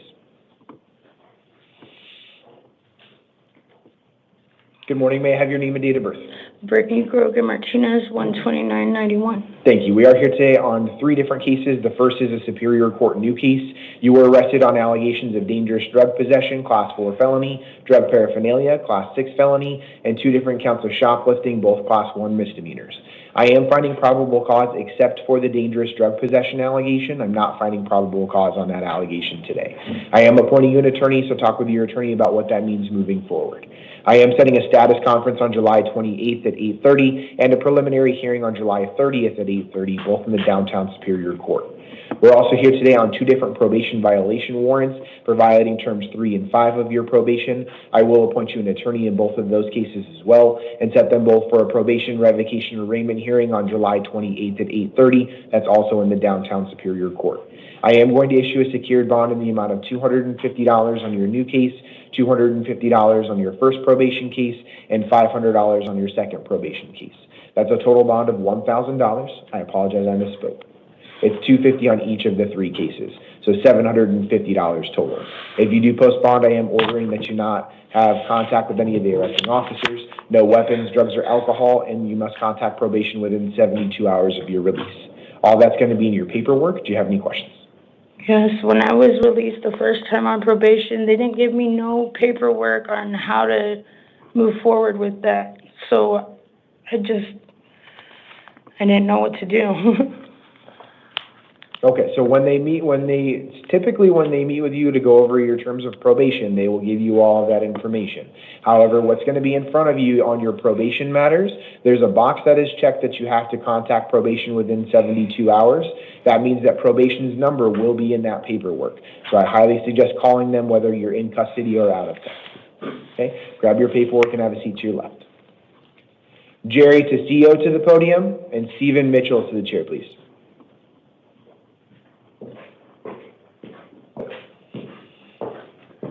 Good morning. May I have your name and date of birth?
Brittany Grogan Martinez, 1/29/91.
Thank you. We are here today on 3 different cases. The first is a Superior Court new case. You were arrested on allegations of dangerous drug possession, Class 4 felony, drug paraphernalia, Class 6 felony, and 2 different counts of shoplifting, both Class 1 misdemeanors. I am finding probable cause except for the dangerous drug possession allegation. I'm not finding probable cause on that allegation today. I am appointing you an attorney, so talk with your attorney about what that means moving forward. I am setting a status conference on July 28th at 8:30 and a preliminary hearing on July 30th at 8:30, both in the downtown Superior Court. We're also here today on 2 different probation violation warrants for violating terms 3 and 5 of your probation. I will appoint you an attorney in both of those cases as well and set them both for a probation revocation arraignment hearing on July 28th at 8:30. That's also in the downtown Superior Court. I am going to issue a secured bond in the amount of $250 on your new case, $250 on your first probation case, and $500 on your second probation case. That's a total bond of $1,000. I apologize, I misspoke. It's $250 on each of the 3 cases, so $750 total. If you do post bond, I am ordering that you not have contact with any of the arresting officers, no weapons, drugs, or alcohol, and you must contact probation within 72 hours of your release. All that's going to be in your paperwork. Do you have any questions?
Yes, when I was released the first time on probation, they didn't give me no paperwork on how to move forward with that. So I didn't know what to do.
Okay, so typically when they meet with you to go over your terms of probation, they will give you all of that information. However, what's going to be in front of you on your probation matters, there's a box that is checked that you have to contact probation within 72 hours. That means that probation's number will be in that paperwork. So I highly suggest calling them whether you're in custody or out of custody. Okay, grab your paperwork and have a seat to your left. Jerry Tessio to the podium and Stephen Mitchell to the chair, please.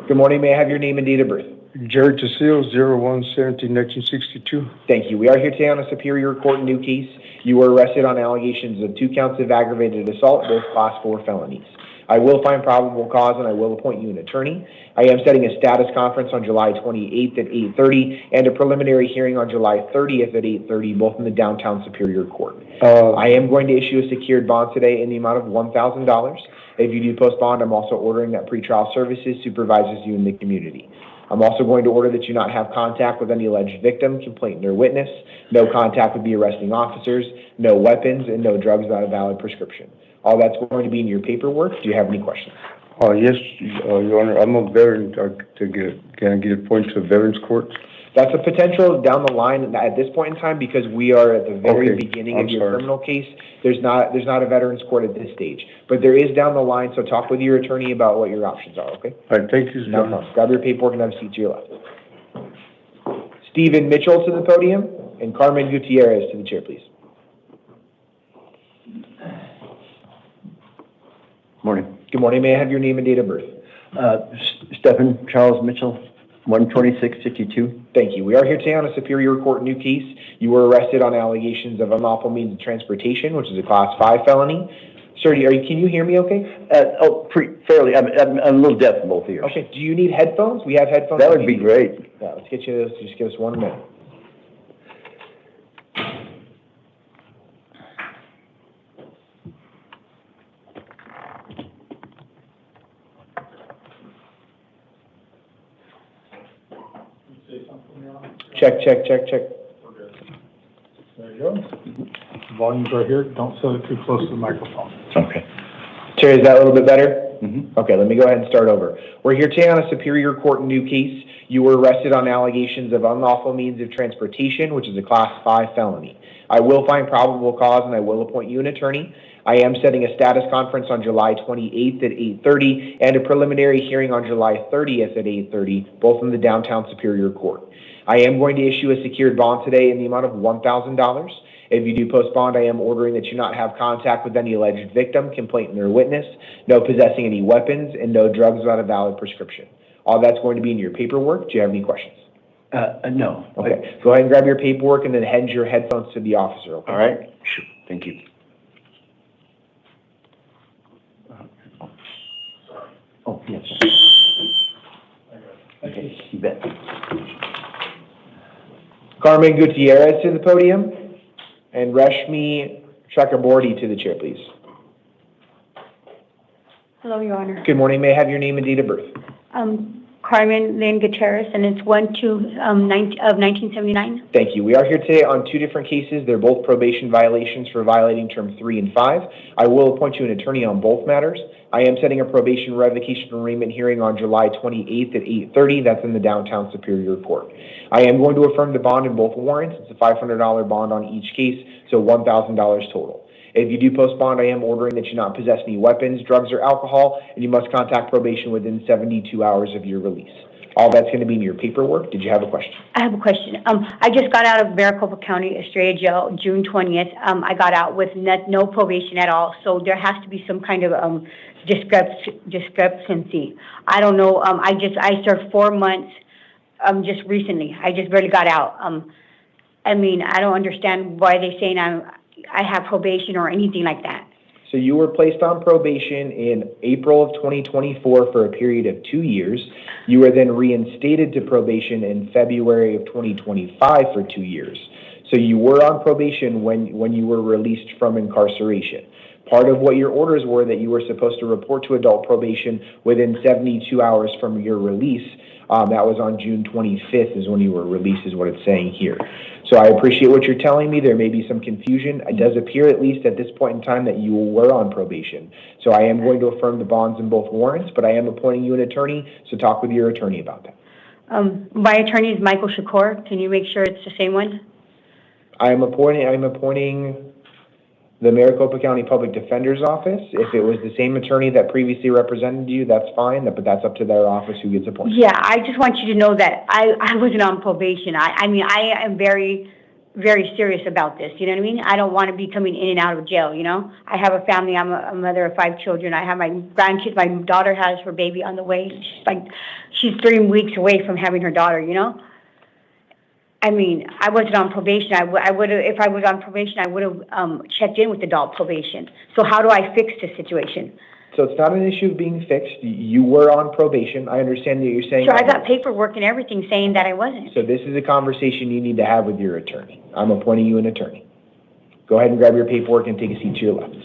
Good morning. May I have your name and date of birth?
Jerry Tessio, 01/17/1962.
Thank you. We are here today on a Superior Court new case. You were arrested on allegations of 2 counts of aggravated assault, both Class 4 felonies. I will find probable cause and I will appoint you an attorney. I am setting a status conference on July 28th at 8:30 and a preliminary hearing on July 30th at 8:30, both in the downtown Superior Court. I am going to issue a secured bond today in the amount of $1,000. If you do post bond, I'm also ordering that pretrial services supervises you in the community. I'm also going to order that you not have contact with any alleged victim, complainant, or witness, no contact with the arresting officers, no weapons, and no drugs without a valid prescription. All that's going to be in your paperwork. Do you have any questions?
Yes, Your Honor, I'm a veteran. Can I get appointed to Veterans Court?
That's a potential down the line at this point in time because we are at the very beginning of your criminal case. There's not a Veterans Court at this stage, but there is down the line. So talk with your attorney about what your options are. Okay.
All right. Thank you,
No problem. Grab your paperwork and have a seat to your left. Stephen Mitchell to the podium and Carmen Gutierrez to the chair, please.
Morning.
Good morning. May I have your name and date of birth?
Stephen Charles Mitchell, 1/26/52.
Thank you. We are here today on a Superior Court new case. You were arrested on allegations of unlawful means of transportation, which is a Class 5 felony. Sir, can you hear me okay?
Fairly. I'm a little deaf in both ears.
Okay. Do you need headphones? We have headphones.
That would be great.
Yeah, let's get you this. Just give us 1 minute. Check.
There you go. Volume's right here. Don't set it too close to the microphone.
Okay.
Terry, is that a little bit better?
Mm-hmm.
Okay, let me go ahead and start over. We're here today on a Superior Court new case. You were arrested on allegations of unlawful means of transportation, which is a Class 5 felony. I will find probable cause and I will appoint you an attorney. I am setting a status conference on July 28th at 8:30 and a preliminary hearing on July 30th at 8:30, both in the downtown Superior Court. I am going to issue a secured bond today in the amount of $1,000. If you do post bond, I am ordering that you not have contact with any alleged victim, complainant, or witness, no possessing any weapons, and no drugs without a valid prescription. All that's going to be in your paperwork. Do you have any questions?
No.
Okay. Go ahead and grab your paperwork and then hand your headphones to the officer. Okay?
All right. Sure. Thank you. Oh, yes. Okay, you bet.
Carmen Gutierrez to the podium and Rashmi Chakraborty to the chair, please.
Hello, Your Honor.
Good morning. May I have your name and date of birth?
Carmen Lynn Gutierrez, and it's 1/2/1979.
Thank you. We are here today on 2 different cases. They're both probation violations for violating term 3 and 5. I will appoint you an attorney on both matters. I am setting a probation revocation arraignment hearing on July 28th at 8:30. That's in the downtown Superior Court. I am going to affirm the bond in both warrants. It's a $500 bond on each case, so $1,000 total. If you do post bond, I am ordering that you not possess any weapons, drugs, or alcohol, and you must contact probation within 72 hours of your release. All that's going to be in your paperwork. Did you have a question?
I have a question. I just got out of Maricopa County Superior Jail June 20th. I got out with no probation at all, so there has to be some kind of discrepancy. I don't know. I served 4 months just recently. I just barely got out. I mean, I don't understand why they're saying I have probation or anything like that.
So you were placed on probation in April of 2024 for a period of 2 years. You were then reinstated to probation in February of 2025 for 2 years. So you were on probation when you were released from incarceration. Part of what your orders were that you were supposed to report to adult probation within 72 hours from your release. That was on June 25th is when you were released is what it's saying here. So I appreciate what you're telling me. There may be some confusion. It does appear, at least at this point in time, that you were on probation. So I am going to affirm the bonds in both warrants, but I am appointing you an attorney, so talk with your attorney about that.
My attorney is Michael Shakur. Can you make sure it's the same one?
I'm appointing the Maricopa County Public Defender's Office. If it was the same attorney that previously represented you, that's fine, but that's up to their office who gets appointed.
Yeah, I just want you to know that I wasn't on probation. I mean, I am very, very serious about this, you know what I mean? I don't want to be coming in and out of jail, you know? I have a family. I'm a mother of 5 children. I have my grandkids. My daughter has her baby on the way. She's 3 weeks away from having her daughter, you know? I mean, I wasn't on probation. I would have, if I was on probation, I would have checked in with adult probation. So how do I fix this situation?
So it's not an issue of being fixed. You were on probation. I understand that you're saying.
So I got paperwork and everything saying that I wasn't.
So this is a conversation you need to have with your attorney. I'm appointing you an attorney. Go ahead and grab your paperwork and take a seat to your left.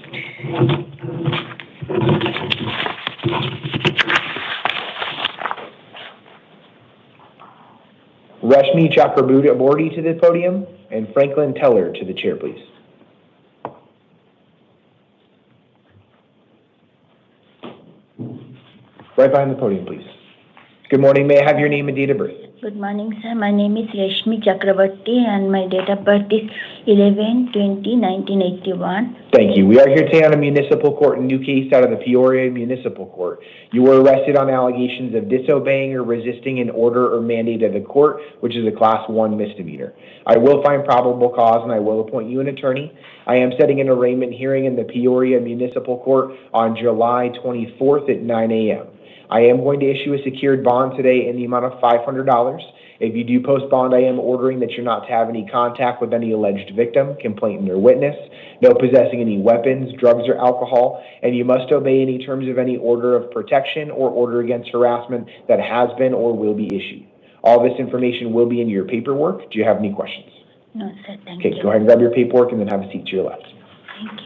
Rashmi Chakraborty to the podium, and Franklin Teller to the chair, please. Right behind the podium, please. Good morning. May I have your name and date of birth?
Good morning, sir. My name is Rashmi Chakraborty and my date of birth is 11/20/1981.
Thank you. We are here today on a municipal court, a new case out of the Peoria Municipal Court. You were arrested on allegations of disobeying or resisting an order or mandate of the court, which is a Class 1 misdemeanor. I will find probable cause and I will appoint you an attorney. I am setting an arraignment hearing in the Peoria Municipal Court on July 24th at 9 a.m. I am going to issue a secured bond today in the amount of $500. If you do post bond, I am ordering that you're not to have any contact with any alleged victim, complainant, or witness, no possessing any weapons, drugs, or alcohol, and you must obey any terms of any order of protection or order against harassment that has been or will be issued. All this information will be in your paperwork. Do you have any questions?
No, sir. Thank you.
Okay, go ahead and grab your paperwork and then have a seat to your left.
Thank you.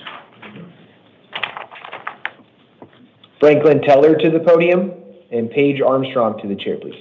Franklin Teller to the podium, and Paige Armstrong to the chair, please.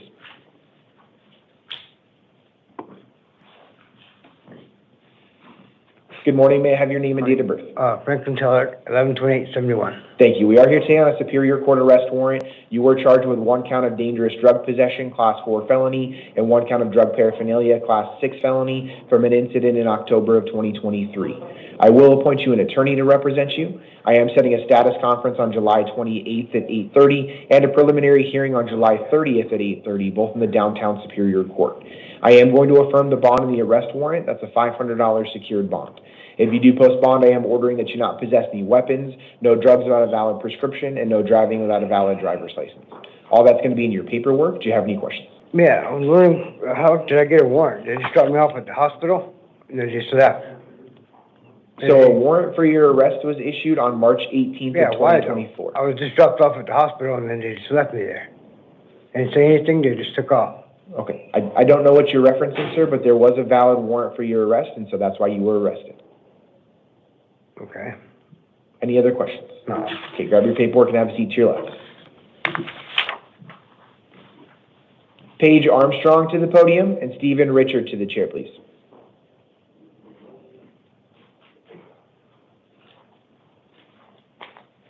Good morning. May I have your name and date of birth?
Franklin Teller, 11/28/71.
Thank you. We are here today on a Superior Court arrest warrant. You were charged with 1 count of dangerous drug possession, Class 4 felony, and 1 count of drug paraphernalia, Class 6 felony, from an incident in October of 2023. I will appoint you an attorney to represent you. I am setting a status conference on July 28th at 8:30 and a preliminary hearing on July 30th at 8:30, both in the downtown Superior Court. I am going to affirm the bond in the arrest warrant. That's a $500 secured bond. If you do post bond, I am ordering that you not possess any weapons, no drugs without a valid prescription, and no driving without a valid driver's license. All that's going to be in your paperwork. Do you have any questions?
Yeah, I was wondering, how did I get a warrant? They just dropped me off at the hospital, and they just left.
So a warrant for your arrest was issued on March 18th of 2024.
I was just dropped off at the hospital, and then they just left me there. They didn't say anything, they just took off.
Okay. I don't know what you're referencing, sir, but there was a valid warrant for your arrest, and so that's why you were arrested.
Okay.
Any other questions?
No.
Okay, grab your paperwork and have a seat to your left. Paige Armstrong to the podium, and Stephen Richard to the chair, please.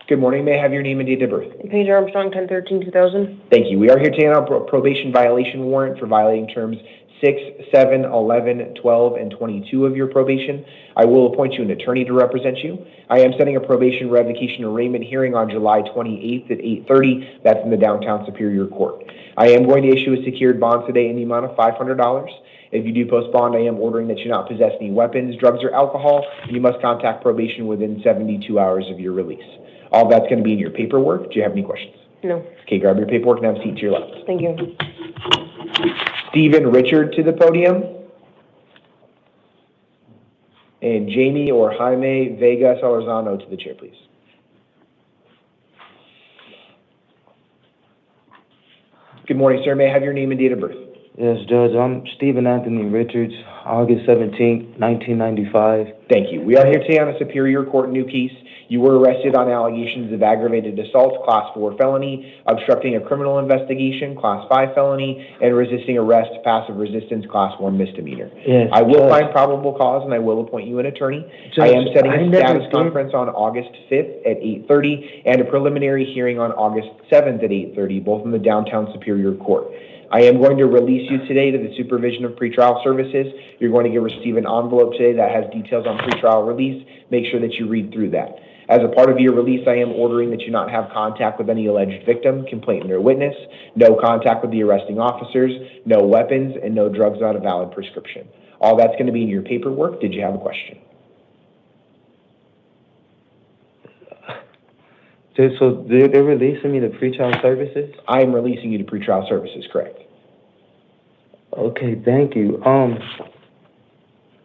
Good morning. May I have your name and date of birth?
Paige Armstrong, 10/13/2000.
Thank you. We are here today on a probation violation warrant for violating terms 6, 7, 11, 12, and 22 of your probation. I will appoint you an attorney to represent you. I am setting a probation revocation arraignment hearing on July 28th at 8:30. That's in the downtown Superior Court. I am going to issue a secured bond today in the amount of $500. If you do post bond, I am ordering that you not possess any weapons, drugs, or alcohol. You must contact probation within 72 hours of your release. All that's going to be in your paperwork. Do you have any questions?
No.
Okay, grab your paperwork and have a seat to your left.
Thank you.
Stephen Richard to the podium. And Jamie or Jaime Vega Solorzano to the chair, please. Good morning, sir. May I have your name and date of birth?
Yes, Judge, I'm Stephen Anthony Richards, August 17th, 1995.
Thank you. We are here today on a Superior Court new case. You were arrested on allegations of aggravated assault, Class 4 felony, obstructing a criminal investigation, Class 5 felony, and resisting arrest, passive resistance, Class 1 misdemeanor.
Yes,
I will
Judge.
find probable cause, and I will appoint you an attorney.
Judge,
I am setting
I
a
never
status
did-
conference on August 5th at 8:30 and a preliminary hearing on August 7th at 8:30, both in the downtown Superior Court. I am going to release you today to the supervision of pretrial services. You're going to receive an envelope today that has details on pretrial release. Make sure that you read through that. As a part of your release, I am ordering that you not have contact with any alleged victim, complainant, or witness, no contact with the arresting officers, no weapons, and no drugs without a valid prescription. All that's going to be in your paperwork. Did you have a question?
So they're releasing me to pretrial services?
I am releasing you to pretrial services, correct?
Okay, thank you.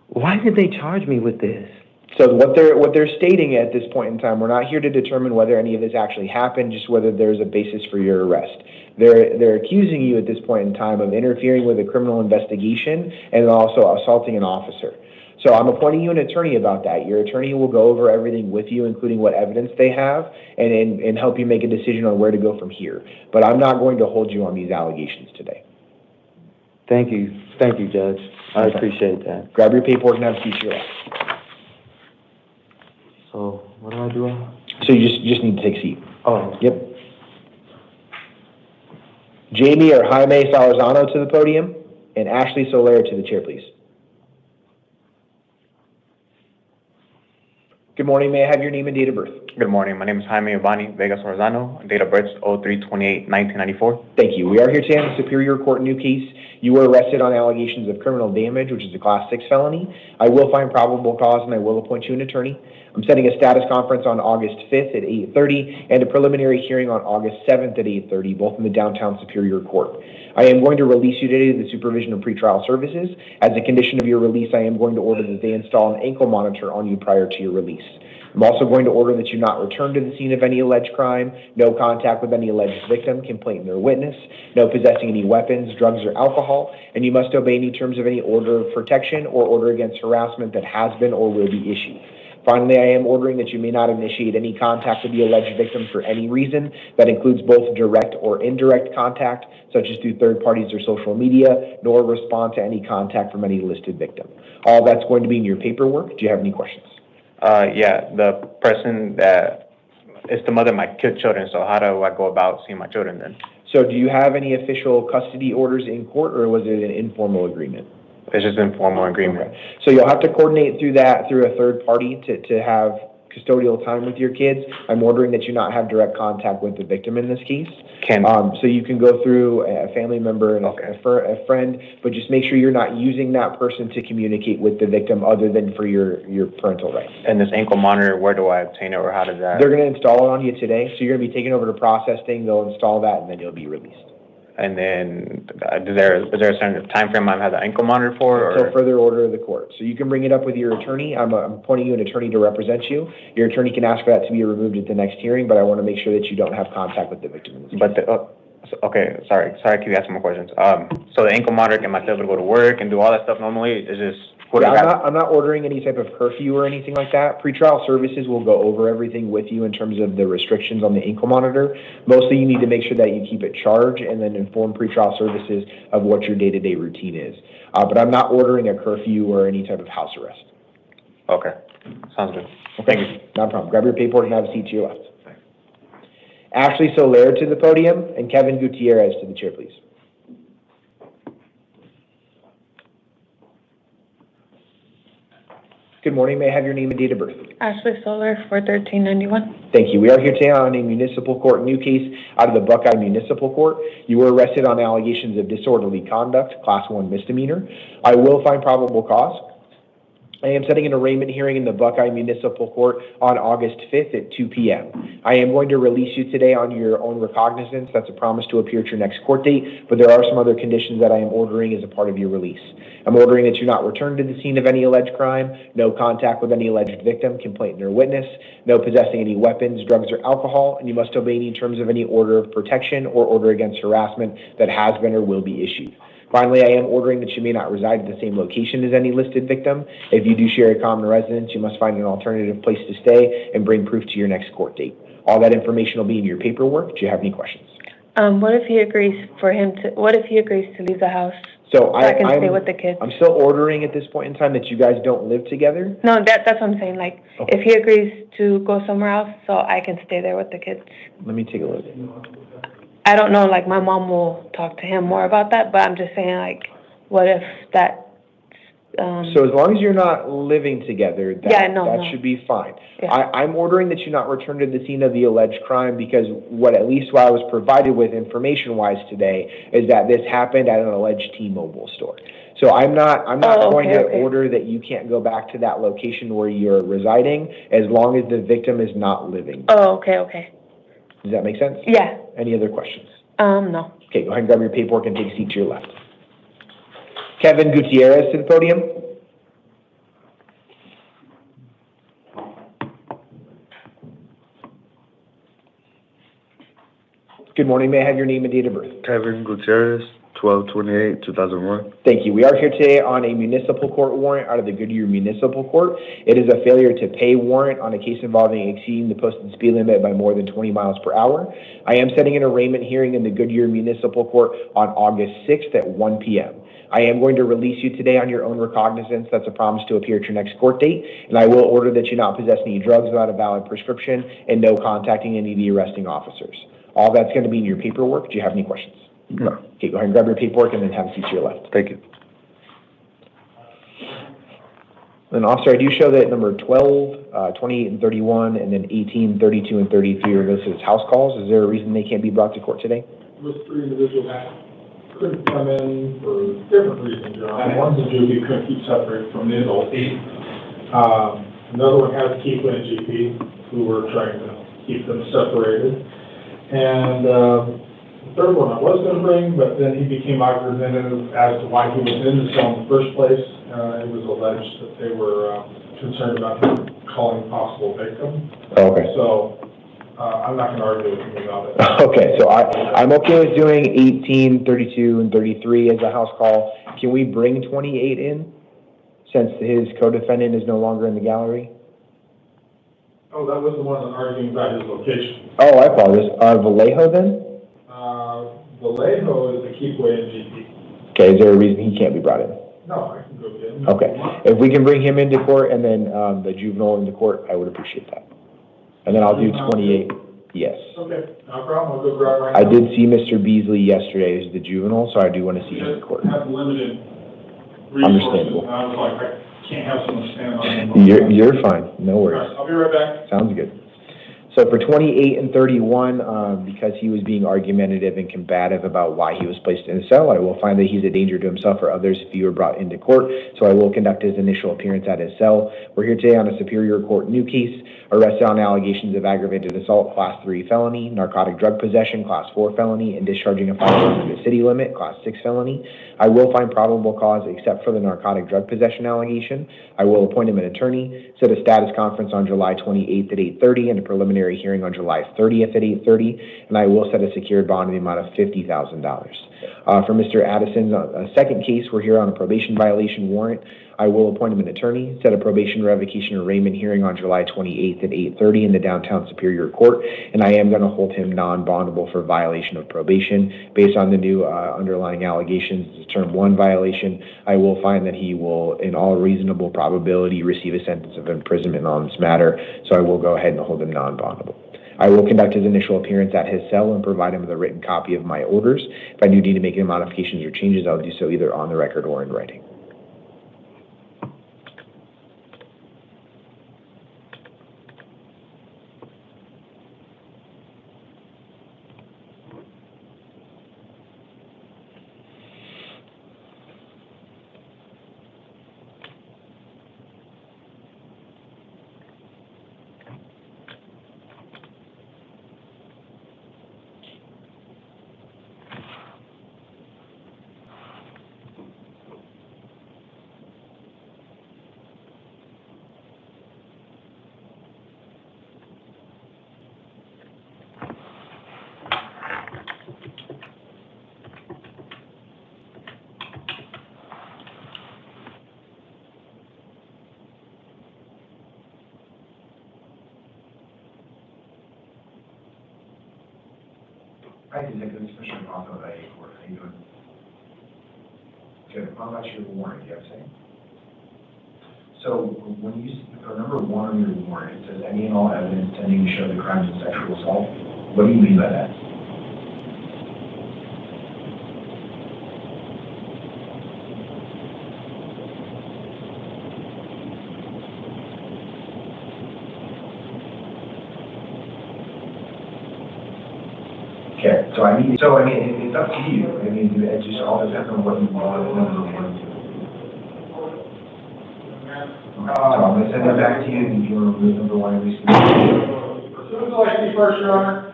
Why did they charge me with this?
So what they're stating at this point in time, we're not here to determine whether any of this actually happened, just whether there's a basis for your arrest. They're accusing you at this point in time of interfering with a criminal investigation and also assaulting an officer. So I'm appointing you an attorney about that. Your attorney will go over everything with you, including what evidence they have, and help you make a decision on where to go from here. But I'm not going to hold you on these allegations today.
Thank you, Judge. I appreciate that.
Grab your paperwork and have a seat to your left.
So what do I do?
So you just need to take a seat.
Oh.
Yep. Jamie or Jaime Salarzano to the podium, and Ashley Soler to the chair, please. Good morning. May I have your name and date of birth?
Good morning. My name is Jaime Obani Vega Sorzano. Date of birth is 03/28/1994.
Thank you. We are here today on the Superior Court new case. You were arrested on allegations of criminal damage, which is a Class 6 felony. I will find probable cause, and I will appoint you an attorney. I'm setting a status conference on August 5th at 8:30 and a preliminary hearing on August 7th at 8:30, both in the downtown Superior Court. I am going to release you today to the supervision of pretrial services. As a condition of your release, I am going to order that they install an ankle monitor on you prior to your release. I'm also going to order that you not return to the scene of any alleged crime, no contact with any alleged victim, complainant, or witness, no possessing any weapons, drugs, or alcohol, and you must obey any terms of any order of protection or order against harassment that has been or will be issued. Finally, I am ordering that you may not initiate any contact with the alleged victim for any reason. That includes both direct or indirect contact, such as through third parties or social media, nor respond to any contact from any listed victim. All that's going to be in your paperwork. Do you have any questions?
Yeah, the person that is the mother of my children, so how do I go about seeing my children then?
So do you have any official custody orders in court, or was it an informal agreement?
It's just an informal agreement.
Okay. So you'll have to coordinate through a third party to have custodial time with your kids. I'm ordering that you not have direct contact with the victim in this case. So you can go through a family member and a friend, but just make sure you're not using that person to communicate with the victim other than for your parental rights.
And this ankle monitor, where do I obtain it, or how does that?
They're going to install it on you today, so you're going to be taken over to processing. They'll install that, and then you'll be released.
And then, is there a certain time frame I have the ankle monitor for?
Until further order of the court. So you can bring it up with your attorney. I'm appointing you an attorney to represent you. Your attorney can ask for that to be removed at the next hearing, but I want to make sure that you don't have contact with the victim in this case.
Okay, sorry, I keep asking more questions. So the ankle monitor, am I still able to go to work and do all that stuff normally? It's just...
I'm not ordering any type of curfew or anything like that. Pretrial services will go over everything with you in terms of the restrictions on the ankle monitor. Mostly you need to make sure that you keep it charged and then inform pretrial services of what your day-to-day routine is. But I'm not ordering a curfew or any type of house arrest.
Okay, sounds good.
Okay. Thank you. No problem. Grab your paperwork and have a seat to your left. Ashley Soler to the podium and Kevin Gutierrez to the chair, please. Good morning. May I have your name and date of birth?
Ashley Soler, 4/13/91.
Thank you. We are here today on a municipal court new case out of the Buckeye Municipal Court. You were arrested on allegations of disorderly conduct, Class 1 misdemeanor. I will find probable cause. I am setting an arraignment hearing in the Buckeye Municipal Court on August 5th at 2 p.m. I am going to release you today on your own recognizance. That's a promise to appear at your next court date, but there are some other conditions that I am ordering as a part of your release. I'm ordering that you not return to the scene of any alleged crime, no contact with any alleged victim, complainant, or witness, no possessing any weapons, drugs, or alcohol, and you must obey any terms of any order of protection or order against harassment that has been or will be issued. Finally, I am ordering that you may not reside at the same location as any listed victim. If you do share a common residence, you must find an alternative place to stay and bring proof to your next court date. All that information will be in your paperwork. Do you have any questions?
What if he agrees to leave the house?
So
I can stay with the kids?
I'm still ordering at this point in time that you guys don't live together.
No, that's what I'm saying, like, if he agrees to go somewhere else, so I can stay there with the kids.
Let me take a look.
I don't know, like, my mom will talk to him more about that, but I'm just saying, like, what if that,
So as long as you're not living together, that should be fine.
Yeah.
I'm ordering that you not return to the scene of the alleged crime because at least what I was provided with information-wise today is that this happened at an alleged T-Mobile store. So I'm not going to order that you can't go back to that location where you're residing as long as the victim is not living there.
Oh, okay.
Does that make sense?
Yeah.
Any other questions?
No.
Okay, go ahead and grab your paperwork and take a seat to your left. Kevin Gutierrez to the podium. Good morning. May I have your name and date of birth?
Kevin Gutierrez, 12/28/2001.
Thank you. We are here today on a municipal court warrant out of the Goodyear Municipal Court. It is a failure to pay warrant on a case involving exceeding the posted speed limit by more than 20 miles per hour. I am setting an arraignment hearing in the Goodyear Municipal Court on August 6th at 1 p.m. I am going to release you today on your own recognizance. That's a promise to appear at your next court date. And I will order that you not possess any drugs without a valid prescription and no contacting any of the arresting officers. All that's going to be in your paperwork. Do you have any questions?
No.
Okay, go ahead and grab your paperwork and then have a seat to your left.
Thank you.
And officer, I do show that number 12, 28 and 31, and then 18, 32, and 33 are listed as house calls. Is there a reason they can't be brought to court today?
Those three individuals couldn't come in for different reasons, Your Honor. One's a juvie, couldn't keep separate from the adult. Another one has a keep and GP, who were trying to keep them separated. And the third one I was going to bring, but then he became argumentative as to why he was in the cell in the first place. It was alleged that they were concerned about him calling possible victim.
Okay.
So I'm not going to argue with him about it.
Okay, so I'm okay with doing 18, 32, and 33 as a house call. Can we bring 28 in since his co-defendant is no longer in the gallery?
Oh, that was the one arguing about his location.
Oh, I apologize. Vallejo then?
Vallejo is the keepway and GP.
Okay, is there a reason he can't be brought in?
No, I can go get him.
Okay, if we can bring him into court and then the juvenile into court, I would appreciate that. And then I'll do 28, yes.
Okay, no problem, I'll go grab right
I
now.
did see Mr. Beasley yesterday as the juvenile, so I do want to see him in court.
Have limited resources.
Understandable.
And I was like, I can't have someone stand on him.
You're fine, no
All
worries.
right, I'll be right back.
Sounds good. So for 28 and 31, because he was being argumentative and combative about why he was placed in a cell, I will find that he's a danger to himself or others if he were brought into court. So I will conduct his initial appearance at his cell. We're here today on a Superior Court new case, arrested on allegations of aggravated assault, Class 3 felony, narcotic drug possession, Class 4 felony, and discharging a firearm under the city limit, Class 6 felony. I will find probable cause except for the narcotic drug possession allegation. I will appoint him an attorney, set a status conference on July 28th at 8:30 and a preliminary hearing on July 30th at 8:30, and I will set a secured bond in the amount of $50,000. For Mr. Addison's second case, we're here on a probation violation warrant. I will appoint him an attorney, set a probation revocation arraignment hearing on July 28th at 8:30 in the downtown Superior Court, and I am going to hold him non-bondable for violation of probation. Based on the new underlying allegations, it's a Term 1 violation. I will find that he will, in all reasonable probability, receive a sentence of imprisonment on this matter, so I will go ahead and hold him non-bondable. I will conduct his initial appearance at his cell and provide him with a written copy of my orders. If I do need to make any modifications or changes, I'll do so either on the record or in writing. Hi, Detective Special Counsel at IA Court. How you doing? Good. How about your warrant? You have to say? So when you, for number 1 on your warrant, it says any and all evidence tending to show the crimes of sexual assault. What do you mean by that? Okay, so I mean, it's up to you. I mean, it just all depends on what you want and number 1. So I'm gonna send it back to you, and if you want to remove number 1, at least.
Who's elected first, Your Honor?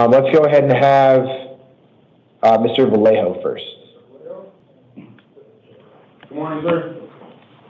Let's go ahead and have, Mr. Vallejo first.
Good morning, sir.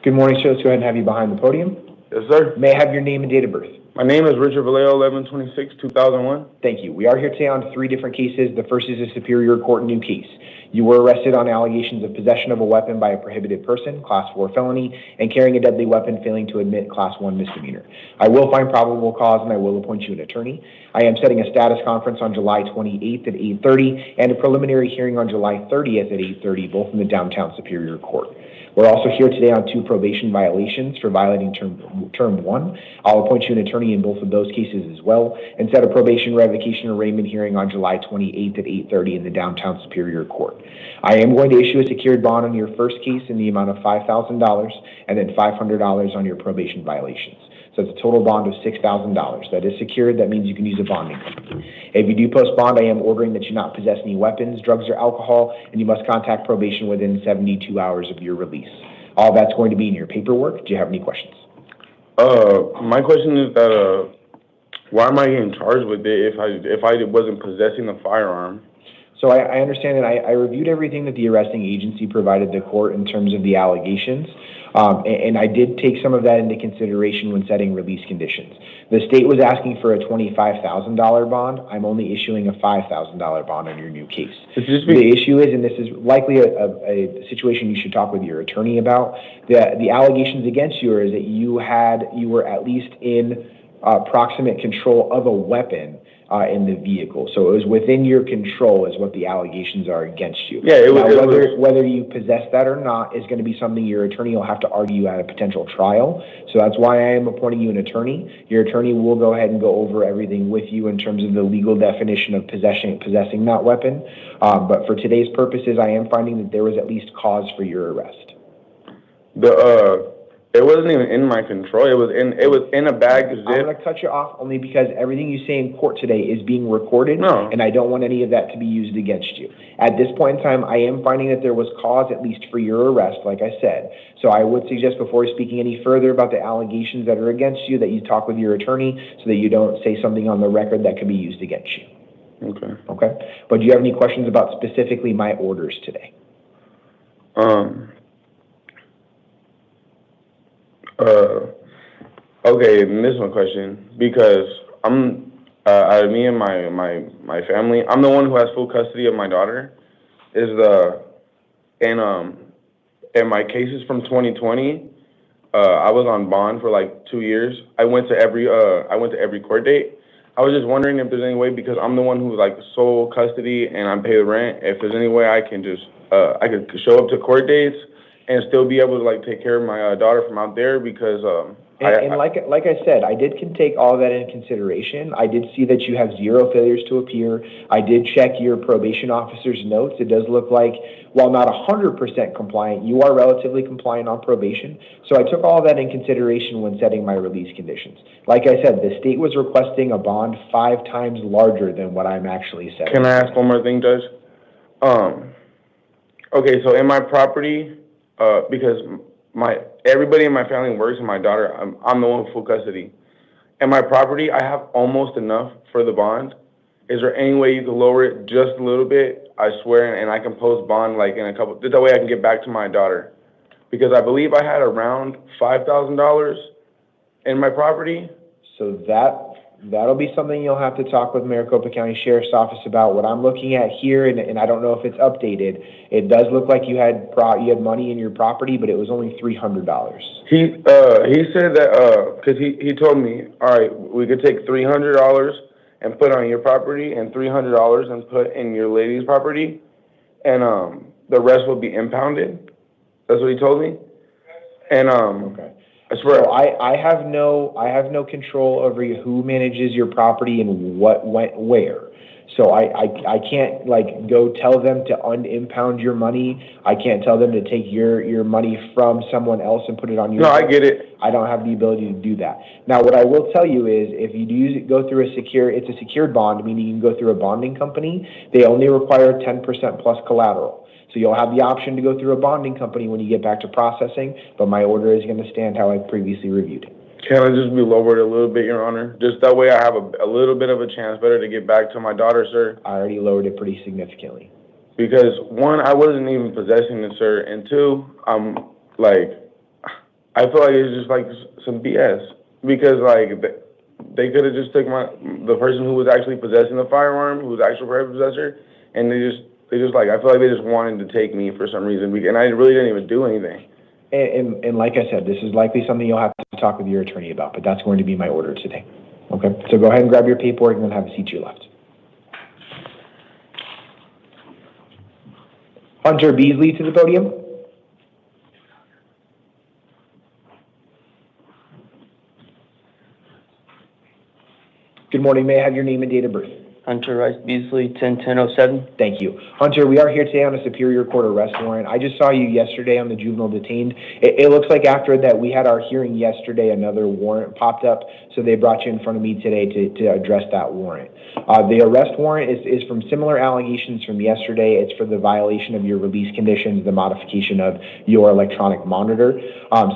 Good morning, sir. Let's go ahead and have you behind the podium.
Yes, sir.
May I have your name and date of birth?
My name is Richard Vallejo, 11/26/2001.
Thank you. We are here today on 3 different cases. The first is a Superior Court new case. You were arrested on allegations of possession of a weapon by a prohibited person, Class 4 felony, and carrying a deadly weapon, failing to admit Class 1 misdemeanor. I will find probable cause, and I will appoint you an attorney. I am setting a status conference on July 28th at 8:30 and a preliminary hearing on July 30th at 8:30, both in the downtown Superior Court. We're also here today on 2 probation violations for violating term 1. I'll appoint you an attorney in both of those cases as well, and set a probation revocation arraignment hearing on July 28th at 8:30 in the downtown Superior Court. I am going to issue a secured bond on your first case in the amount of $5,000 and then $500 on your probation violations. So it's a total bond of $6,000. That is secured. That means you can use a bonding company. If you do post bond, I am ordering that you not possess any weapons, drugs, or alcohol, and you must contact probation within 72 hours of your release. All that's going to be in your paperwork. Do you have any questions?
My question is that, why am I getting charged with it if I wasn't possessing a firearm?
So I understand that I reviewed everything that the arresting agency provided the court in terms of the allegations, and I did take some of that into consideration when setting release conditions. The state was asking for a $25,000 bond. I'm only issuing a $5,000 bond on your new case. The issue is, and this is likely a situation you should talk with your attorney about, the allegations against you is that you were at least in proximate control of a weapon in the vehicle. So it was within your control is what the allegations are against you.
Yeah,
whether you possess that or not is going to be something your attorney will have to argue at a potential trial. So that's why I am appointing you an attorney. Your attorney will go ahead and go over everything with you in terms of the legal definition of possessing that weapon. But for today's purposes, I am finding that there was at least cause for your arrest.
It wasn't even in my control. It was in a bag.
I'm going to cut you off only because everything you say in court today is being recorded, and I don't want any of that to be used against you. At this point in time, I am finding that there was cause, at least for your arrest, like I said. So I would suggest before speaking any further about the allegations that are against you, that you talk with your attorney so that you don't say something on the record that could be used against you.
Okay.
Okay? But do you have any questions about specifically my orders today?
Okay, this is my question, because I'm, me and my family, I'm the one who has full custody of my daughter, and my cases from 2020, I was on bond for like 2 years. I went to every court date. I was just wondering if there's any way, because I'm the one who's like sole custody and I pay the rent, if there's any way I can just, I could show up to court dates and still be able to like take care of my daughter from out there, because
like I said, I did take all of that into consideration. I did see that you have 0 failures to appear. I did check your probation officer's notes. It does look like, while not 100% compliant, you are relatively compliant on probation. So I took all of that in consideration when setting my release conditions. Like I said, the state was requesting a bond 5 times larger than what I'm actually setting.
Can I ask one more thing, Judge? Okay, so in my property, because everybody in my family works, and my daughter, I'm the one with full custody. In my property, I have almost enough for the bond. Is there any way you can lower it just a little bit? I swear, and I can post bond like in a couple. That way I can get back to my daughter, because I believe I had around $5,000 in my property.
So that'll be something you'll have to talk with Maricopa County Sheriff's Office about. What I'm looking at here, and I don't know if it's updated, it does look like you had money in your property, but it was only $300.
He said that, because he told me, all right, we could take $300 and put on your property, and $300 and put in your lady's property, and the rest will be impounded. That's what he told me. And
Okay.
I swear.
So I have no control over who manages your property and what went where. So I can't like go tell them to unimpound your money. I can't tell them to take your money from someone else and put it on your.
No, I get it.
I don't have the ability to do that. Now, what I will tell you is if you do go through it's a secured bond, meaning you can go through a bonding company. They only require 10% plus collateral. So you'll have the option to go through a bonding company when you get back to processing, but my order is going to stand how I previously reviewed it.
Can I just be lowered a little bit, Your Honor? Just that way I have a little bit of a chance better to get back to my daughter, sir.
I already lowered it pretty significantly.
Because one, I wasn't even possessing it, sir, and two, like, I feel like it's just like some BS. Because like they could have just took the person who was actually possessing the firearm, who was the actual private possessor, and they just like, I feel like they just wanted to take me for some reason, and I really didn't even do anything.
And like I said, this is likely something you'll have to talk with your attorney about, but that's going to be my order today. Okay? So go ahead and grab your paperwork and then have a seat to your left. Hunter Beasley to the podium. Good morning. May I have your name and date of birth?
Hunter Rice Beasley, 10-10-07.
Thank you. Hunter, we are here today on a Superior Court arrest warrant. I just saw you yesterday on the juvenile detained. It looks like after that we had our hearing yesterday, another warrant popped up, so they brought you in front of me today to address that warrant. The arrest warrant is from similar allegations from yesterday. It's for the violation of your release conditions, the modification of your electronic monitor.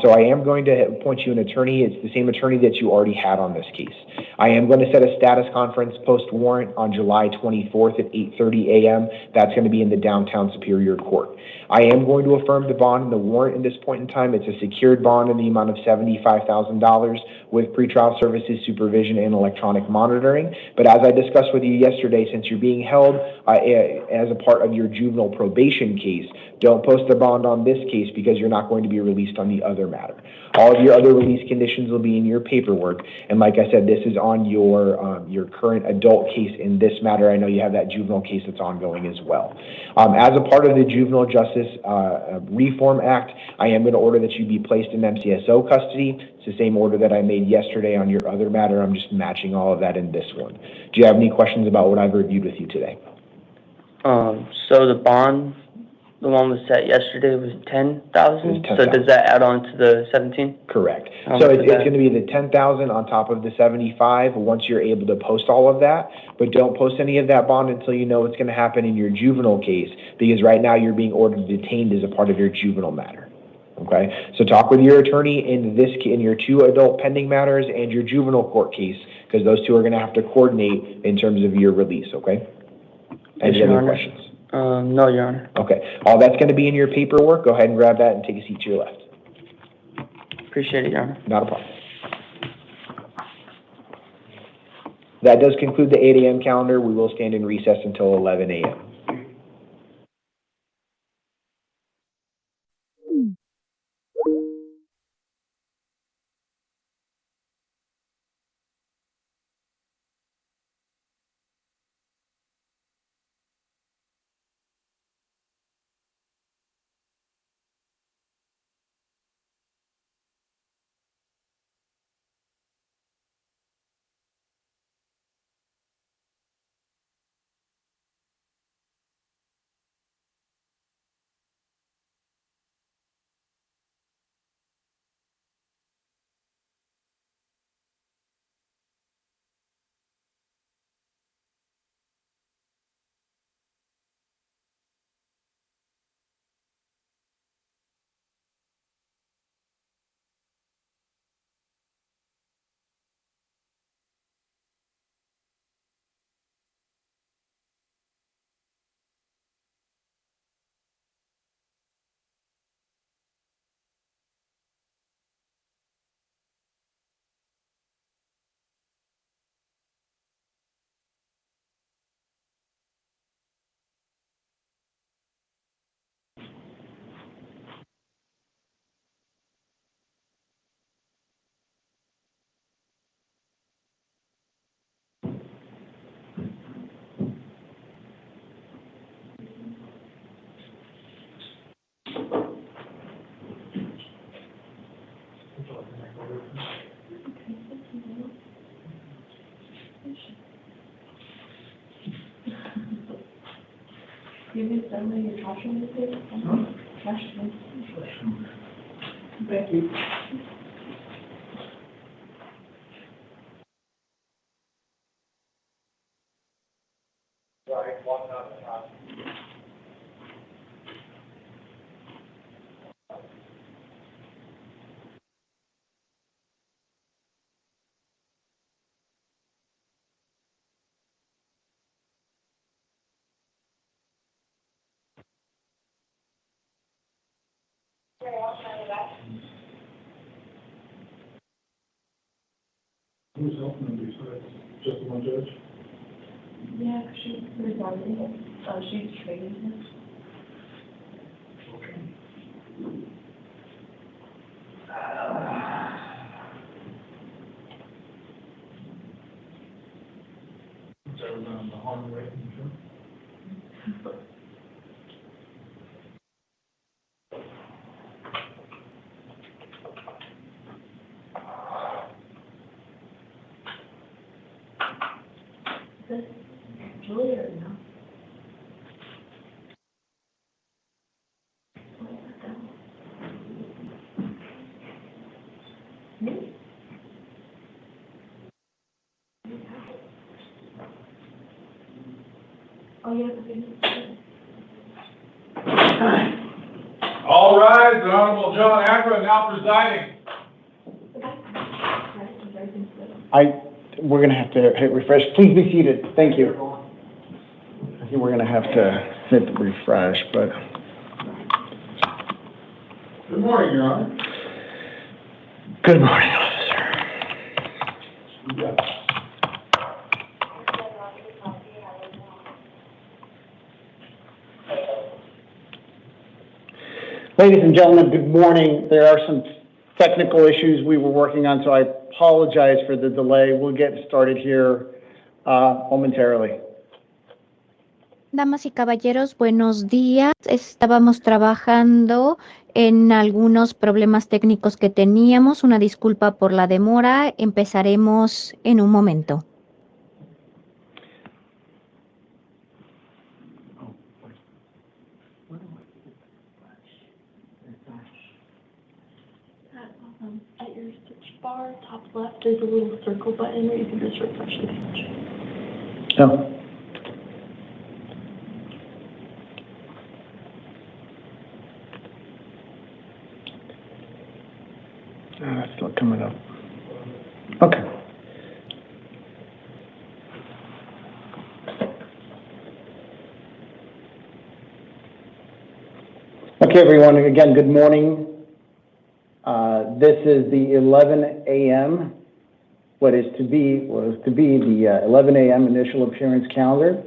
So I am going to appoint you an attorney. It's the same attorney that you already had on this case. I am going to set a status conference post-warrant on July 24th at 8:30 a.m. That's going to be in the downtown Superior Court. I am going to affirm the bond and the warrant in this point in time. It's a secured bond in the amount of $75,000 with pretrial services, supervision, and electronic monitoring. But as I discussed with you yesterday, since you're being held as a part of your juvenile probation case, don't post a bond on this case because you're not going to be released on the other matter. All of your other release conditions will be in your paperwork. And like I said, this is on your current adult case in this matter. I know you have that juvenile case that's ongoing as well. As a part of the Juvenile Justice Reform Act, I am going to order that you be placed in MCSO custody. It's the same order that I made yesterday on your other matter. I'm just matching all of that in this one. Do you have any questions about what I've reviewed with you today?
So the bond, the one was set yesterday, was 10,000. So does that add on to the 17?
Correct. So it's going to be the 10,000 on top of the 75 once you're able to post all of that. But don't post any of that bond until you know what's going to happen in your juvenile case, because right now you're being ordered detained as a part of your juvenile matter. Okay. So talk with your attorney in your two adult pending matters and your juvenile court case, because those two are going to have to coordinate in terms of your release. Okay. Any other questions?
No, Your Honor.
Okay. All that's going to be in your paperwork. Go ahead and grab that and take a seat to your left.
Appreciate it, Your Honor.
Not a problem. That does conclude the 8 a.m. calendar. We will stand in recess until 11 a.m.
give me some of your trash on this day? Trash. Thank you.
Who's helping them besides just the one judge?
Yeah, she's resigning. She's training him.
So we're on the home way.
Julia or no? Oh, yeah.
All rise, the Honorable John Ackroyd now presiding.
We're gonna have to hit refresh. Please be seated. Thank you. I think we're gonna have to hit the refresh, but.
Good morning, Your Honor.
Good morning, officer. Ladies and gentlemen, good morning. There are some technical issues we were working on, so I apologize for the delay. We'll get started here momentarily.
Damas y caballeros, buenos días. Estábamos trabajando en algunos problemas técnicos que teníamos. Una disculpa por la demora. Empezaremos en un momento.
At your search bar, top left, there's a little circle button where you can just refresh the page.
Oh. That's not coming up. Okay. Okay, everyone. Again, good morning. This is the 11 a.m. What is to be the 11 a.m. initial appearance calendar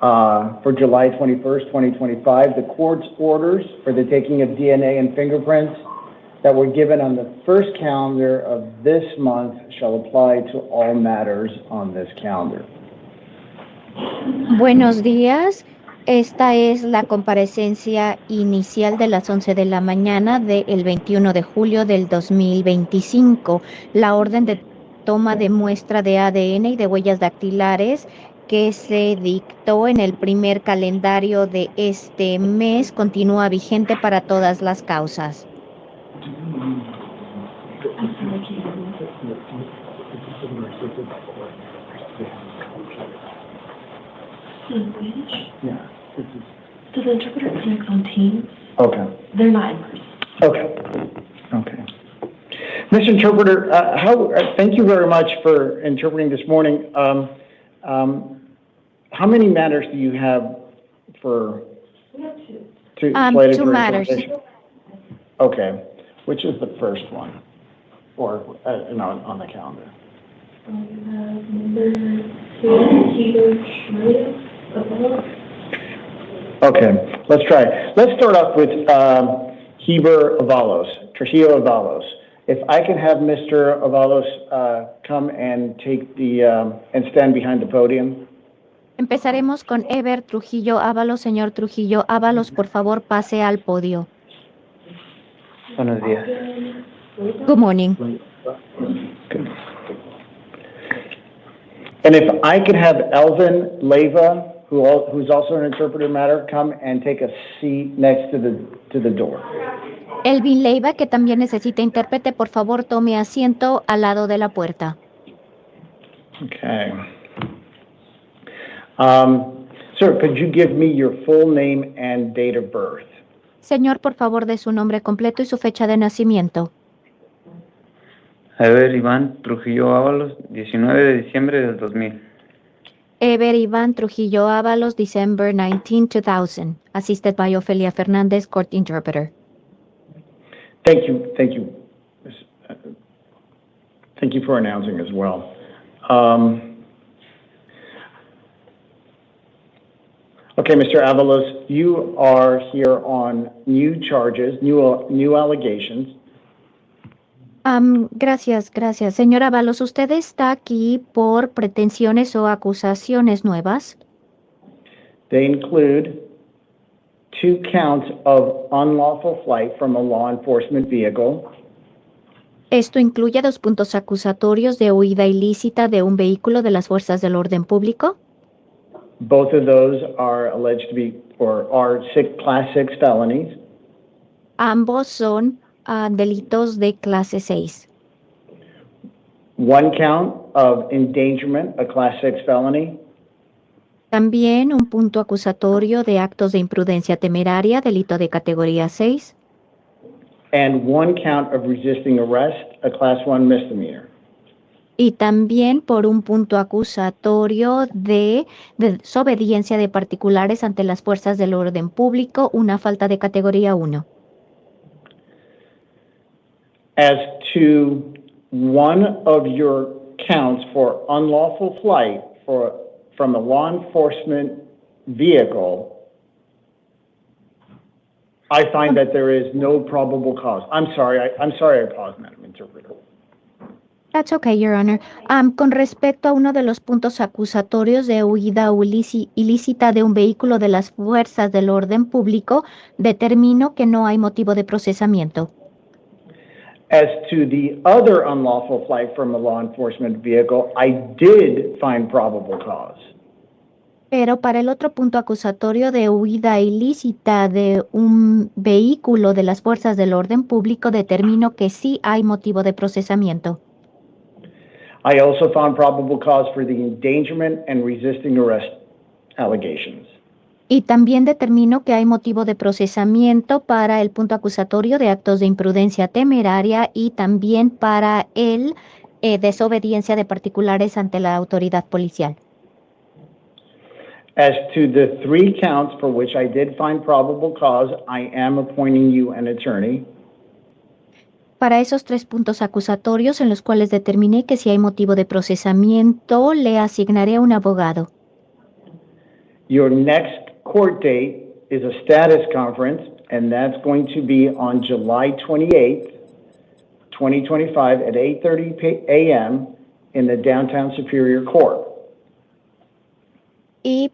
for July 21st, 2025. The court's orders for the taking of DNA and fingerprints that were given on the first calendar of this month shall apply to all matters on this calendar.
Buenos días. Esta es la comparecencia inicial de las 11 de la mañana del 21 de julio del 2025. La orden de toma de muestra de ADN y de huellas dactilares que se dictó en el primer calendario de este mes continúa vigente para todas las causas.
Yeah.
Does the interpreter connect on Teams?
Okay.
They're not in person.
Okay. Okay. Mr. Interpreter, thank you very much for interpreting this morning. How many matters do you have for?
We have
slated
Two
for
matters.
interpretation? Okay. Which is the first one? Or on the calendar? Okay, let's try. Let's start off with Heber Avalos, Trujillo Avalos. If I can have Mr. Avalos come and take and stand behind the podium.
Empezaremos con Eber Trujillo Ábalos. Señor Trujillo Ábalos, por favor, pase al podio.
Buenos días.
Good morning.
And if I could have Elvin Leyva, who's also an interpreter matter, come and take a seat next to the door.
Elvin Leiva, que también necesita intérprete, por favor tome asiento al lado de la puerta.
Okay. Sir, could you give me your full name and date of birth?
Señor, por favor, de su nombre completo y su fecha de nacimiento.
Ever Iván Trujillo Ábalos, 19 de diciembre del 2000.
Ever Iván Trujillo Ábalos, December 19, 2000. Assisted by Ofelia Fernández, Court Interpreter.
Thank you. Thank you for announcing as well. Okay, Mr. Avalos, you are here on new charges, new allegations.
Gracias. Señora Ábalos, ¿usted está aquí por pretensiones o acusaciones nuevas?
They include 2 counts of unlawful flight from a law enforcement vehicle.
Esto incluye 2 puntos acusatorios de huida ilícita de un vehículo de las fuerzas del orden público.
Both of those are alleged to be, or are Class 6 felonies.
Ambos son delitos de clase 6.
1 count of endangerment, a Class 6 felony.
También un punto acusatorio de actos de imprudencia temeraria, delito de categoría 6.
And 1 count of resisting arrest, a Class 1 misdemeanor.
Y también por un punto acusatorio de desobediencia de particulares ante las fuerzas del orden público, una falta de categoría 1.
As to one of your counts for unlawful flight from a law enforcement vehicle, I find that there is no probable cause. I'm sorry I paused, Madam Interpreter.
That's okay, Your Honor. Con respecto a uno de los puntos acusatorios de huida ilícita de un vehículo de las fuerzas del orden público, determino que no hay motivo de procesamiento.
As to the other unlawful flight from a law enforcement vehicle, I did find probable cause.
Pero para el otro punto acusatorio de huida ilícita de un vehículo de las fuerzas del orden público, determino que sí hay motivo de procesamiento.
I also found probable cause for the endangerment and resisting arrest allegations.
Y también determino que hay motivo de procesamiento para el punto acusatorio de actos de imprudencia temeraria y también para el desobediencia de particulares ante la autoridad policial.
As to the 3 counts for which I did find probable cause, I am appointing you an attorney.
Para esos 3 puntos acusatorios en los cuales determiné que si hay motivo de procesamiento, le asignaré a un abogado.
Your next court date is a status conference, and that's going to be on July 28th, 2025 at 8:30 a.m. in the Downtown Superior Court.
Y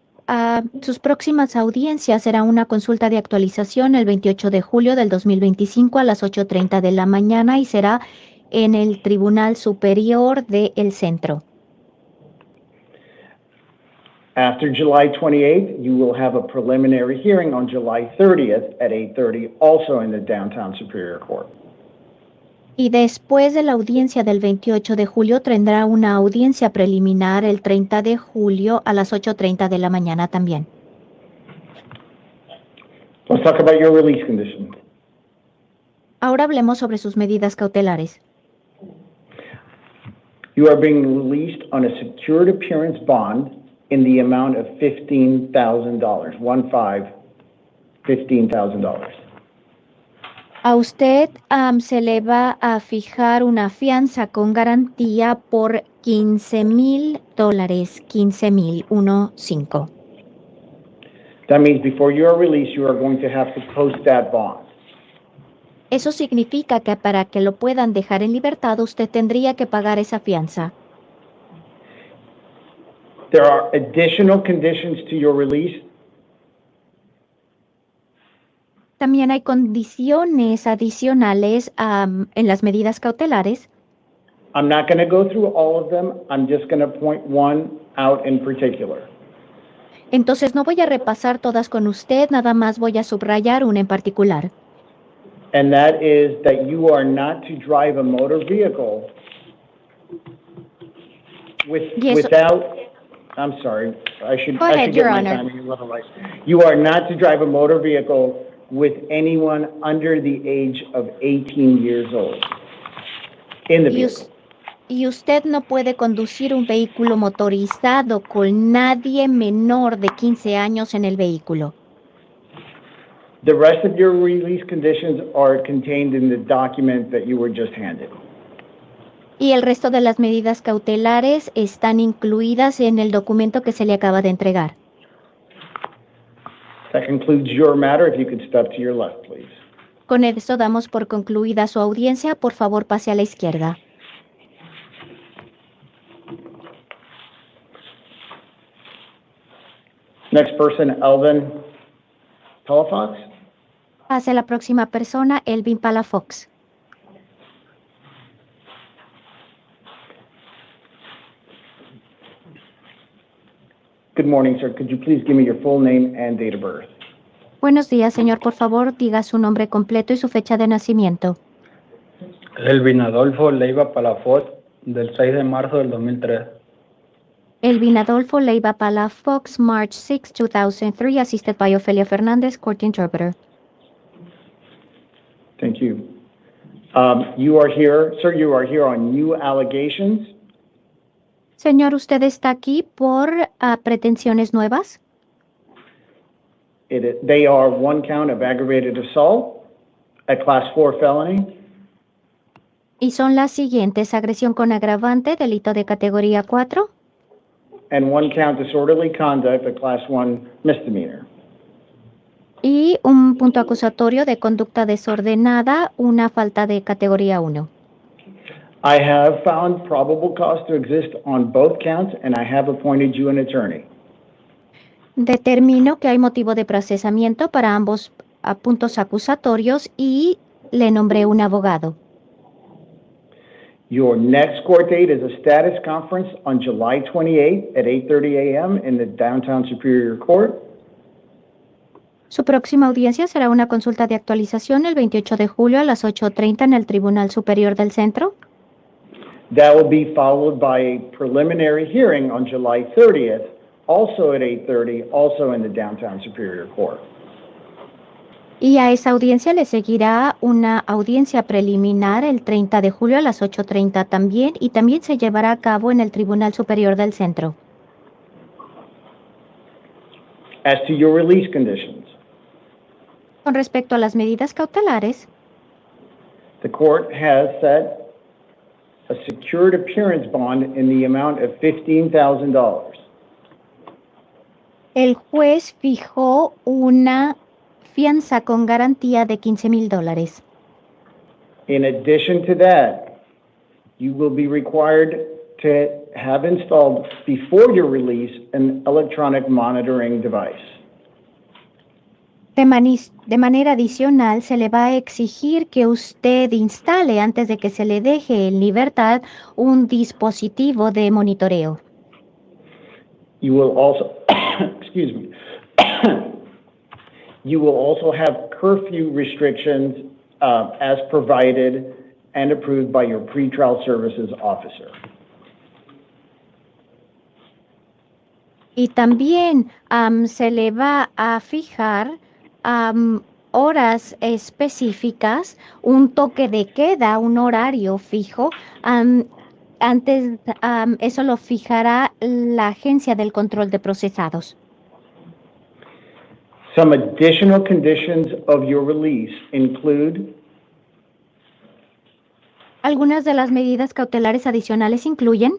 sus próximas audiencias será una consulta de actualización el 28 de julio del 2025 a las 8:30 de la mañana y será en el Tribunal Superior del Centro.
After July 28th, you will have a preliminary hearing on July 30th at 8:30, also in the Downtown Superior Court.
Y después de la audiencia del 28 de julio tendrá una audiencia preliminar el 30 de julio a las 8:30 de la mañana también.
Let's talk about your release conditions.
Ahora hablemos sobre sus medidas cautelares.
You are being released on a secured appearance bond in the amount of $15,000, $15,000.
A usted se le va a fijar una fianza con garantía por $15,000, 15,000.
That means before you are released, you are going to have to post that bond.
Eso significa que para que lo puedan dejar en libertad, usted tendría que pagar esa fianza.
There are additional conditions to your release.
También hay condiciones adicionales en las medidas cautelares.
I'm not going to go through all of them. I'm just going to point one out in particular.
Entonces no voy a repasar todas con usted, nada más voy a subrayar una en particular.
And that is that you are not to drive a motor vehicle
Yes.
without, I'm sorry, I should
Go ahead,
get
Your
my
Honor.
timing a little right. You are not to drive a motor vehicle with anyone under the age of 18 years old in the vehicle.
Y usted no puede conducir un vehículo motorizado con nadie menor de 15 años en el vehículo.
The rest of your release conditions are contained in the document that you were just handed.
Y el resto de las medidas cautelares están incluidas en el documento que se le acaba de entregar.
That concludes your matter. If you could step to your left, please.
Con esto damos por concluida su audiencia. Por favor, pase a la izquierda.
Next person, Elvin Palafox.
Pase a la próxima persona, Elvin Palafox.
Good morning, sir. Could you please give me your full name and date of birth?
Buenos días, señor. Por favor, diga su nombre completo y su fecha de nacimiento.
Elvin Adolfo Leiva Palafox, del 6 de marzo del 2003.
Elvin Adolfo Leiva Palafox, March 6, 2003, assisted by Ofelia Fernandez, court interpreter.
Thank you. You are here, sir, you are here on new allegations.
Señor, ¿usted está aquí por pretensiones nuevas?
They are one count of aggravated assault, a class 4 felony.
Y son las siguientes: agresión con agravante, delito de categoría 4.
And one count disorderly conduct, a class 1 misdemeanor.
Y un punto acusatorio de conducta desordenada, una falta de categoría 1.
I have found probable cause to exist on both counts, and I have appointed you an attorney.
Determino que hay motivo de procesamiento para ambos puntos acusatorios y le nombré un abogado.
Your next court date is a status conference on July 28th at 8:30 a.m. in the Downtown Superior Court.
Su próxima audiencia será una consulta de actualización el 28 de julio a las 8:30 en el Tribunal Superior del Centro.
That will be followed by a preliminary hearing on July 30th, also at 8:30, also in the Downtown Superior Court.
Y a esa audiencia le seguirá una audiencia preliminar el 30 de julio a las 8:30 también, y también se llevará a cabo en el Tribunal Superior del Centro.
As to your release conditions,
Con respecto a las medidas cautelares,
the court has set a secured appearance bond in the amount of $15,000.
el juez fijó una fianza con garantía de $15,000.
In addition to that, you will be required to have installed before your release an electronic monitoring device.
De manera adicional, se le va a exigir que usted instale, antes de que se le deje en libertad, un dispositivo de monitoreo.
You will also, excuse me, you will also have curfew restrictions as provided and approved by your pretrial services officer.
Y también se le va a fijar horas específicas, un toque de queda, un horario fijo. Eso lo fijará la Agencia del Control de Procesados.
Some additional conditions of your release include
Algunas de las medidas cautelares adicionales incluyen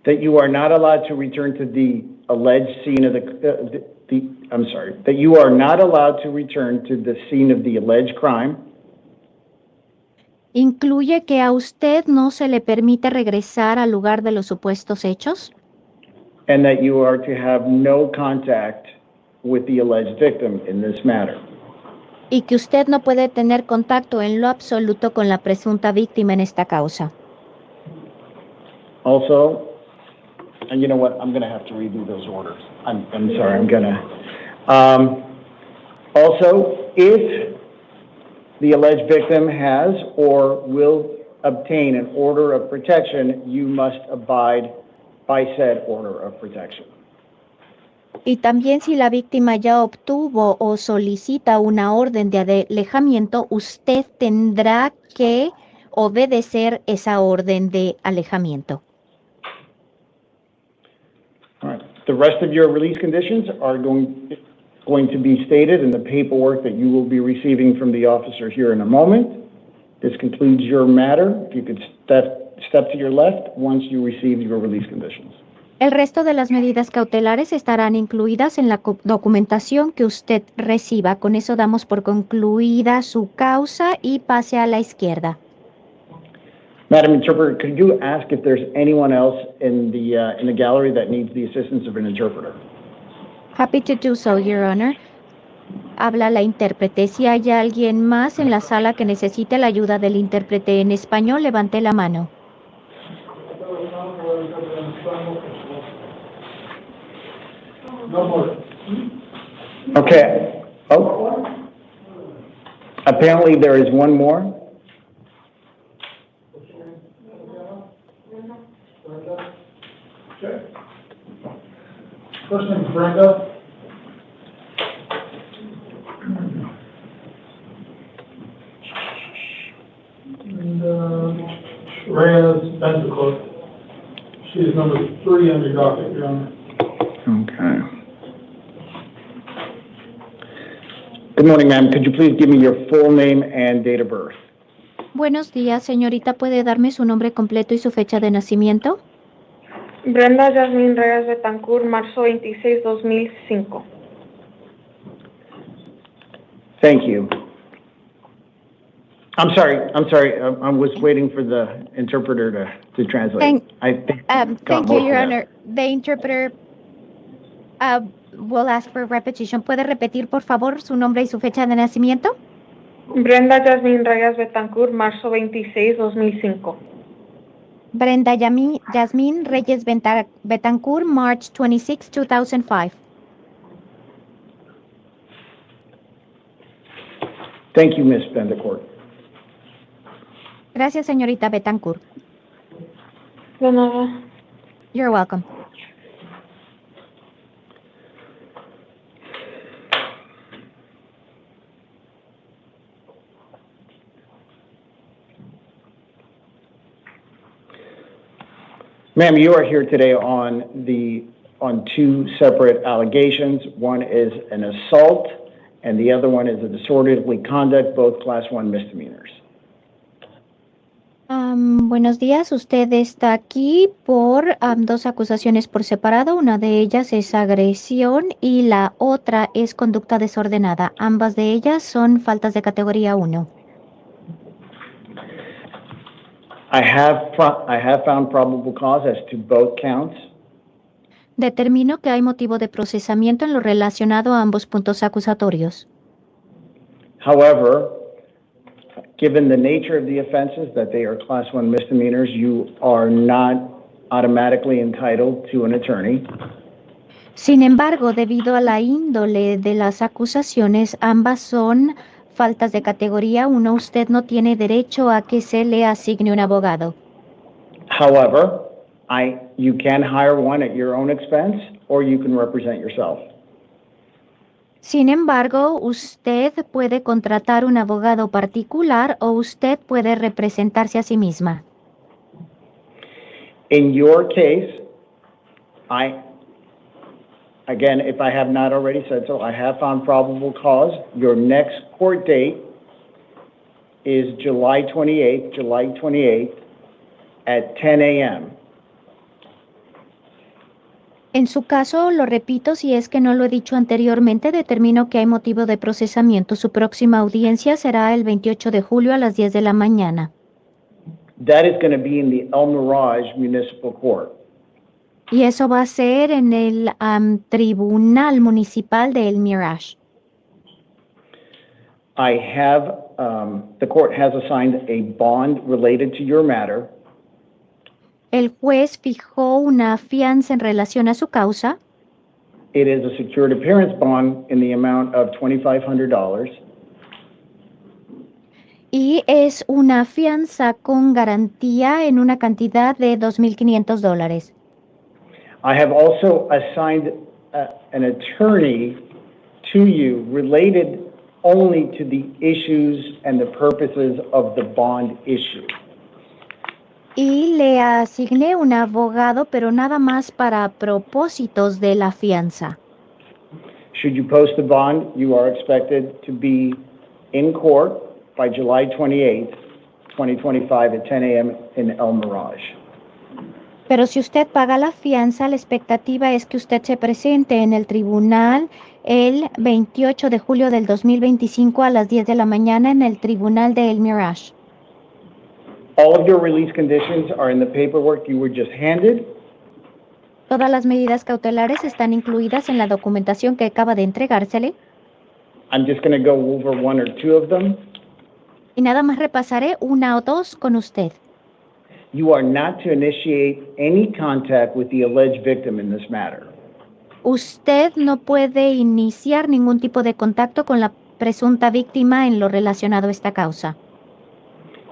that you are not allowed to return to the alleged scene of that you are not allowed to return to the scene of the alleged crime.
Incluye que a usted no se le permite regresar al lugar de los supuestos hechos.
And that you are to have no contact with the alleged victim in this matter.
Y que usted no puede tener contacto en lo absoluto con la presunta víctima en esta causa.
Also, and you know what, I'm gonna have to redo those orders. I'm sorry, I'm gonna. Also, if the alleged victim has or will obtain an order of protection, you must abide by said order of protection.
Y también si la víctima ya obtuvo o solicita una orden de alejamiento, usted tendrá que obedecer esa orden de alejamiento.
All right. The rest of your release conditions are going to be stated in the paperwork that you will be receiving from the officer here in a moment. This concludes your matter. If you could step to your left once you receive your release conditions.
El resto de las medidas cautelares estarán incluidas en la documentación que usted reciba. Con eso damos por concluida su causa y pase a la izquierda.
Madam Interpreter, could you ask if there's anyone else in the gallery that needs the assistance of an interpreter?
Happy to do so, Your Honor. Habla la intérprete. Si hay alguien más en la sala que necesite la ayuda del intérprete en español, levante la mano.
No more.
Okay. Oh. Apparently there is one more.
Okay. First name is Brenda. And Reyes Benzacourt. She is number 3 on your docket, Your Honor.
Okay. Good morning, ma'am. Could you please give me your full name and date of birth?
Buenos días, señorita. ¿Puede darme su nombre completo y su fecha de nacimiento?
Brenda Yasmin Reyes Betancourt, marzo 26, 2005.
Thank you. I'm sorry. I was waiting for the interpreter to translate.
Thank you, Your Honor. The interpreter will ask for repetition. ¿Puede repetir, por favor, su nombre y su fecha de nacimiento?
Brenda Yasmin Reyes Betancourt, marzo 26, 2005.
Brenda Yasmin Reyes Betancourt, March 26, 2005.
Thank you, Ms. Benzacourt.
Gracias, señorita Betancourt.
De nada.
You're welcome.
Ma'am, you are here today on 2 separate allegations. One is an assault, and the other one is a disorderly conduct, both Class 1 misdemeanors.
Buenos días, usted está aquí por 2 acusaciones por separado. Una de ellas es agresión y la otra es conducta desordenada. Ambas de ellas son faltas de categoría 1.
I have found probable cause as to both counts.
Determino que hay motivo de procesamiento en lo relacionado a ambos puntos acusatorios.
However, given the nature of the offenses, that they are Class 1 misdemeanors, you are not automatically entitled to an attorney.
Sin embargo, debido a la índole de las acusaciones, ambas son faltas de categoría 1, usted no tiene derecho a que se le asigne un abogado.
However, you can hire one at your own expense, or you can represent yourself.
Sin embargo, usted puede contratar un abogado particular o usted puede representarse a sí misma.
In your case, again, if I have not already said so, I have found probable cause. Your next court date is July 28th at 10 a.m.
En su caso, lo repito, si es que no lo he dicho anteriormente, determino que hay motivo de procesamiento. Su próxima audiencia será el 28 de julio a las 10 de la mañana.
That is going to be in the El Mirage Municipal Court.
Y eso va a ser en el Tribunal Municipal de El Mirage.
The court has assigned a bond related to your matter.
El juez fijó una fianza en relación a su causa.
It is a secured appearance bond in the amount of $2,500.
Y es una fianza con garantía en una cantidad de $2,500.
I have also assigned an attorney to you related only to the issues and the purposes of the bond issue.
Y le asigné un abogado, pero nada más para propósitos de la fianza.
Should you post the bond, you are expected to be in court by July 28th, 2025 at 10 a.m. in El Mirage.
Pero si usted paga la fianza, la expectativa es que usted se presente en el tribunal el 28 de julio del 2025 a las 10 de la mañana en el tribunal de El Mirage.
All of your release conditions are in the paperwork you were just handed.
Todas las medidas cautelares están incluidas en la documentación que acaba de entregársele.
I'm just going to go over one or two of them.
Y nada más repasaré una o dos con usted.
You are not to initiate any contact with the alleged victim in this matter.
Usted no puede iniciar ningún tipo de contacto con la presunta víctima en lo relacionado a esta causa.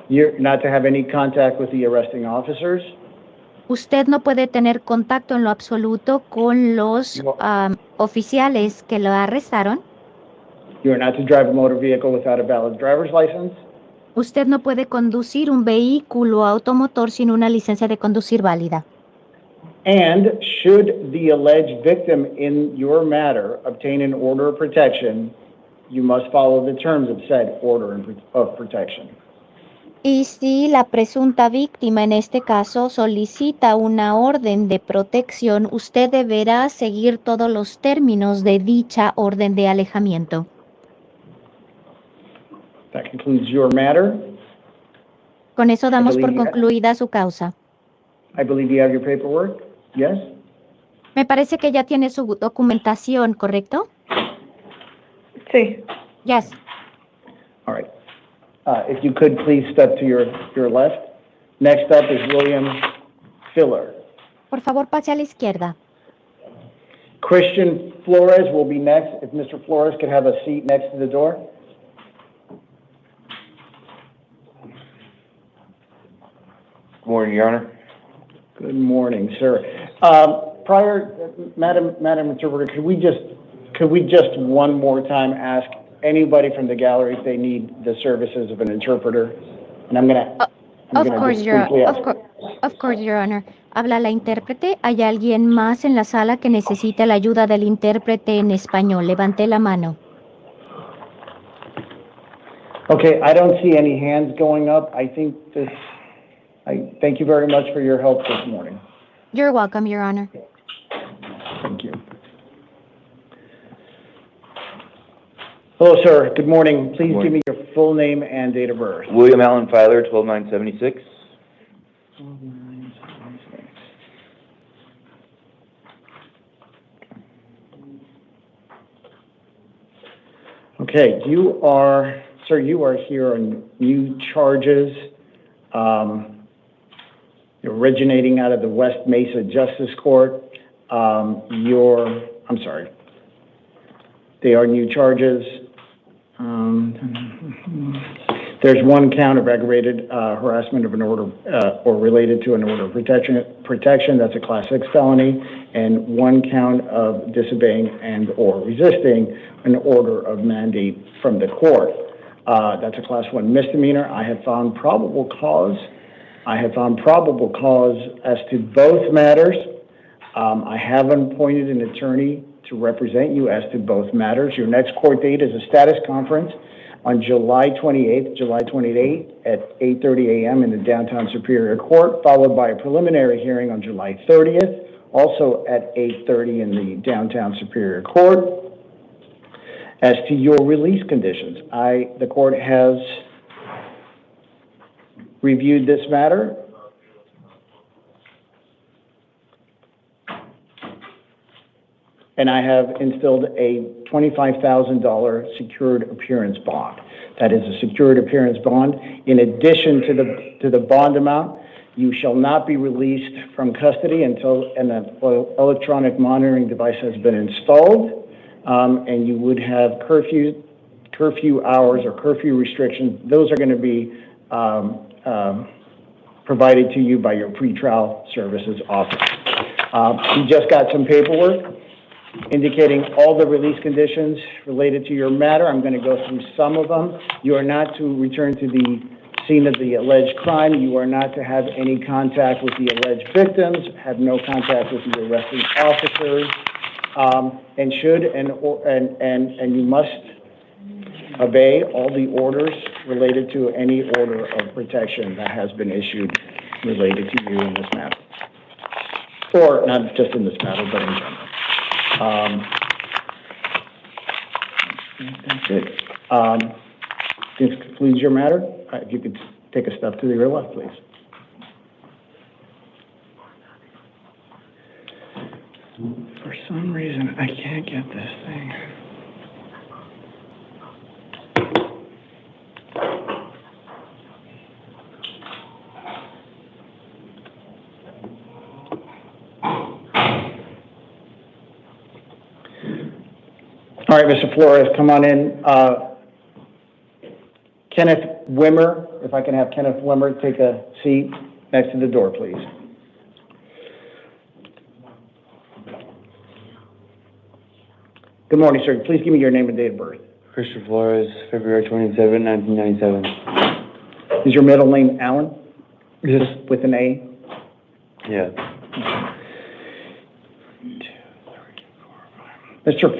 You're not to have any contact with the arresting officers.
Usted no puede tener contacto en lo absoluto con los oficiales que lo arrestaron.
You are not to drive a motor vehicle without a valid driver's license.
Usted no puede conducir un vehículo automotor sin una licencia de conducir válida.
And should the alleged victim in your matter obtain an order of protection, you must follow the terms of said order of protection.
Y si la presunta víctima en este caso solicita una orden de protección, usted deberá seguir todos los términos de dicha orden de alejamiento.
That concludes your matter.
Con eso damos por concluida su causa.
I believe you have your paperwork. Yes?
Me parece que ya tiene su documentación, ¿correcto?
Sí.
Yes.
All right. If you could please step to your left. Next up is William Filler.
Por favor, pase a la izquierda.
Christian Flores will be next. If Mr. Flores could have a seat next to the door.
Good morning, Your Honor.
Good morning, sir. Madam Interpreter, could we just one more time ask anybody from the gallery if they need the services of an interpreter? And
Of course, Your Honor. Habla la intérprete. ¿Hay alguien más en la sala que necesite la ayuda del intérprete en español? Levante la mano.
Okay, I don't see any hands going up. I thank you very much for your help this morning.
You're welcome, Your Honor.
Thank you. Hello, sir. Good morning. Please give me your full name and date of birth.
William Allen Filer, 12976.
Okay, you are here on new charges originating out of the West Mesa Justice Court. They are new charges. There's one count of aggravated harassment of an order or related to an order of protection. That's a Class 6 felony, and one count of disobeying and or resisting an order of mandate from the court. That's a Class 1 misdemeanor. I have found probable cause as to both matters. I have appointed an attorney to represent you as to both matters. Your next court date is a status conference on July 28th at 8:30 a.m. in the downtown Superior Court, followed by a preliminary hearing on July 30th, also at 8:30 in the downtown Superior Court. As to your release conditions, the court has reviewed this matter. And I have instilled a $25,000 secured appearance bond. That is a secured appearance bond. In addition to the bond amount, You shall not be released from custody until an electronic monitoring device has been installed, and you would have curfew hours or curfew restrictions. Those are going to be provided to you by your pretrial services office. You just got some paperwork indicating all the release conditions related to your matter. I'm going to go through some of them. You are not to return to the scene of the alleged crime. You are not to have any contact with the alleged victims, have no contact with the arresting officers, and you must obey all the orders related to any order of protection that has been issued related to you in this matter. Or not just in this matter, but in general. That's it. This concludes your matter. If you could take a step to your left, please. For some reason, I can't get this thing. All right, Mr. Flores, come on in. Kenneth Wimmer, if I can have Kenneth Wimmer take a seat next to the door, please. Good morning, sir. Please give me your name and date of birth.
Christopher Flores, February 27, 1997.
Is your middle name Allen?
Yes.
With an A?
Yeah.
Mr.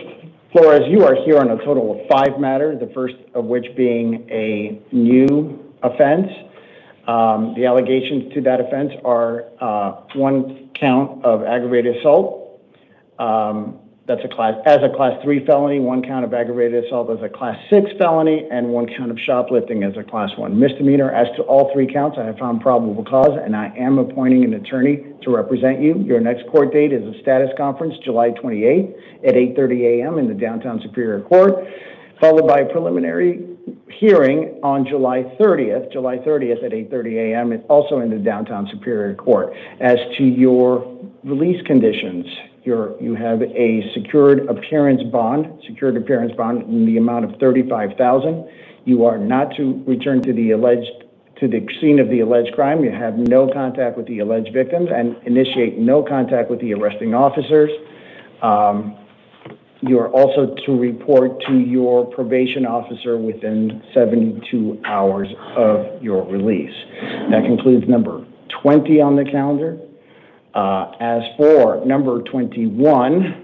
Flores, you are here on a total of 5 matters, the first of which being a new offense. The allegations to that offense are 1 count of aggravated assault. That's a class 3 felony, 1 count of aggravated assault as a class 6 felony, and 1 count of shoplifting as a class 1 misdemeanor. As to all 3 counts, I have found probable cause, and I am appointing an attorney to represent you. Your next court date is a status conference, July 28th at 8:30 a.m. in the Downtown Superior Court, followed by a preliminary hearing on July 30th at 8:30 a.m., also in the Downtown Superior Court. As to your release conditions, you have a secured appearance bond in the amount of $35,000. You are not to return to the scene of the alleged crime. You have no contact with the alleged victims and initiate no contact with the arresting officers. You are also to report to your probation officer within 72 hours of your release. That concludes number 20 on the calendar. As for number 21,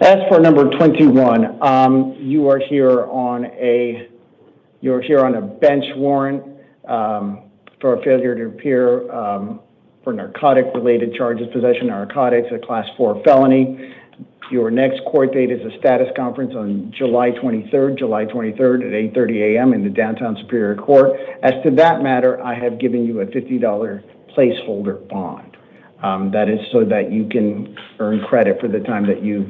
as for number 21, you are here on a bench warrant for a failure to appear for narcotic-related charges, possession of narcotics, a class 4 felony. Your next court date is a status conference on July 23rd at 8:30 a.m. in the Downtown Superior Court. As to that matter, I have given you a $50 placeholder bond. That is so that you can earn credit for the time that you're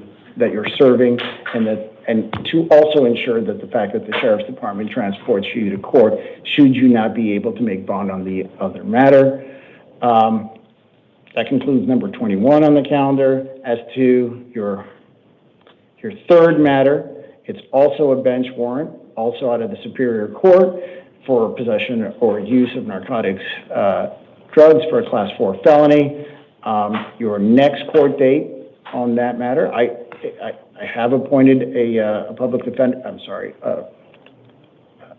serving, and to also ensure that the fact that the Sheriff's Department transports you to court should you not be able to make bond on the other matter. That concludes number 21 on the calendar. As to your third matter, it's also a bench warrant, also out of the Superior Court, for possession or use of narcotics, drugs for a class 4 felony. Your next court date on that matter, I have appointed a public defender,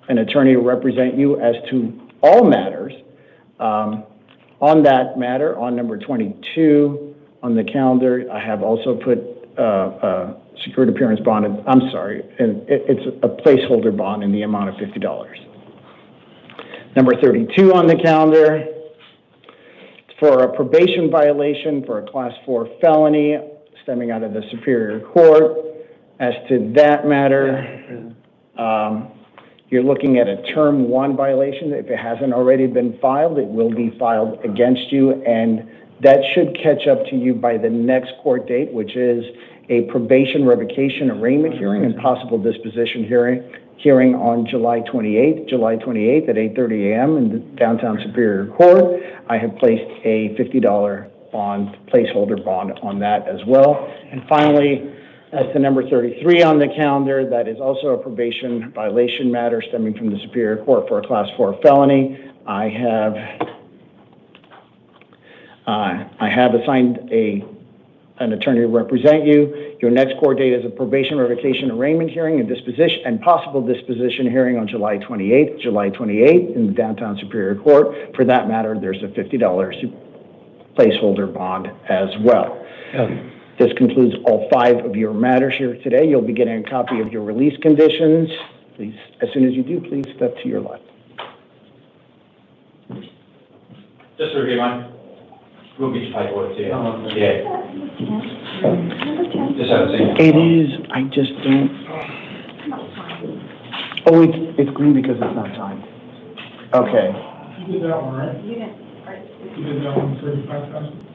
an attorney to represent you as to all matters. On that matter, on number 22 on the calendar, I have also put secured appearance bond, and it's a placeholder bond in the amount of $50. Number 32 on the calendar, it's for a probation violation for a Class 4 felony stemming out of the Superior Court. As to that matter, you're looking at a Term 1 violation. If it hasn't already been filed, it will be filed against you, and that should catch up to you by the next court date, which is a probation revocation arraignment hearing and possible disposition hearing on July 28th at 8:30 a.m. in the downtown Superior Court. I have placed a $50 bond, placeholder bond on that as well. And finally, as to number 33 on the calendar, that is also a probation violation matter stemming from the Superior Court for a Class 4 felony. I have assigned an attorney to represent you. Your next court date is a probation revocation arraignment hearing and possible disposition hearing on July 28th in the downtown Superior Court. For that matter, there's a $50 placeholder bond as well. This concludes all 5 of your matters here today. You'll be getting a copy of your release conditions. Please, as soon as you do, please step to your left.
Just to review mine. We'll be tight work too. Yeah. Just have a second.
It is, I just don't. Oh, it's green because it's not signed. Okay.
You did that one, right? You did that one, 35,000?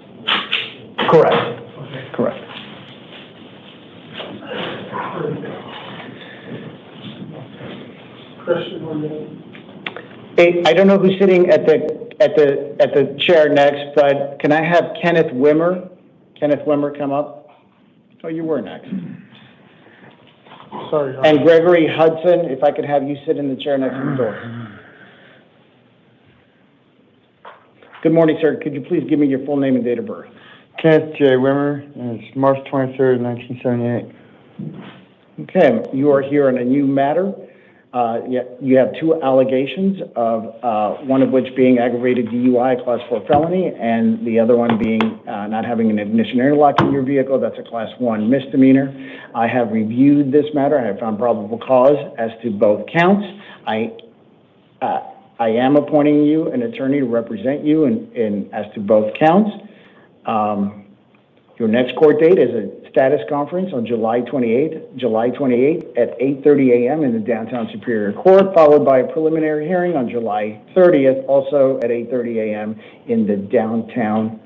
Correct.
Okay.
Correct.
Christian, what do you?
Hey, I don't know who's sitting at the chair next, but can I have Kenneth Wimmer come up? Oh, you were next.
Sorry.
And Gregory Hudson, if I could have you sit in the chair next to the door. Good morning, sir. Could you please give me your full name and date of birth?
Kenneth J. Wimmer, and it's March 23rd, 1978.
Okay, you are here on a new matter. You have 2 allegations of one of which being aggravated DUI, Class 4 felony, and the other one being not having an ignition interlock in your vehicle. That's a Class 1 misdemeanor. I have reviewed this matter. I have found probable cause as to both counts. I am appointing you an attorney to represent you in as to both counts. Your next court date is a status conference on July 28th at 8:30 a.m. in the downtown Superior Court, followed by a preliminary hearing on July 30th, also at 8:30 a.m. in the downtown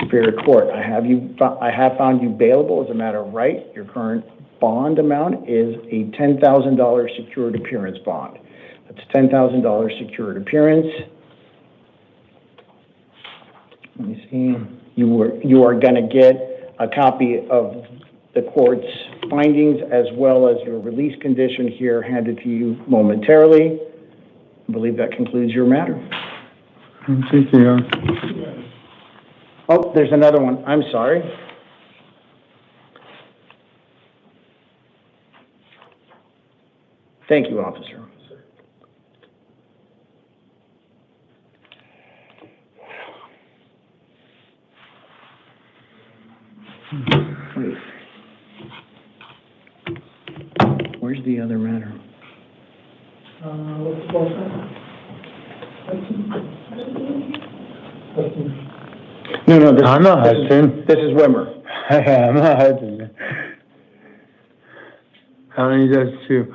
Superior Court. I have found you bailable as a matter of right. Your current bond amount is a $10,000 secured appearance bond. That's $10,000 secured appearance. Let me see. You are going to get a copy of the court's findings as well as your release condition here handed to you momentarily. I believe that concludes your matter.
Thank you.
Oh, there's another one. I'm sorry. Thank you, officer. Wait. Where's the other matter?
What's the boss name?
No,
I'm not Hudson.
This is Wimmer.
I'm not Hudson. How many does 2?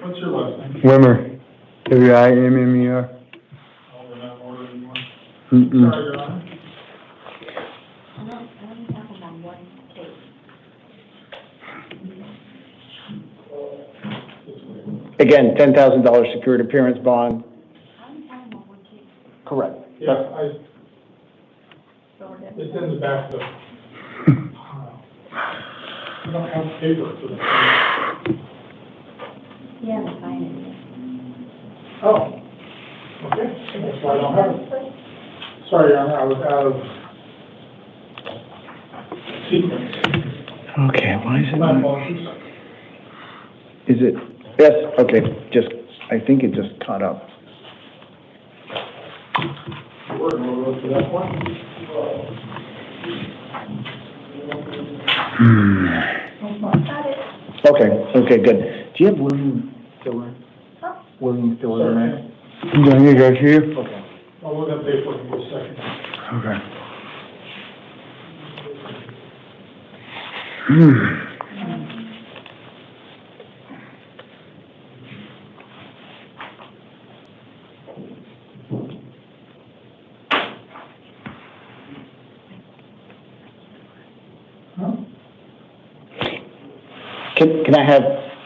What's your last name?
Wimmer. W-I-M-M-E-R.
Oh, we're not ordering anymore.
Mm-mm.
Sorry, Your Honor.
Again, $10,000 secured appearance bond. Correct.
Yeah, it's in the back of I don't have paper for the.
Yeah, the finance.
Oh, okay, that's why I don't have it. Sorry, Your Honor, I was out of sequence.
Okay, why is it
My
not?
apologies.
Is it? Yes, okay, I think it just caught up.
We're going to go to that one.
Okay, good. Do you have William Stiller? William Stiller next.
Then you guys here?
Okay.
Well, we're gonna pay for it in a second.
Okay.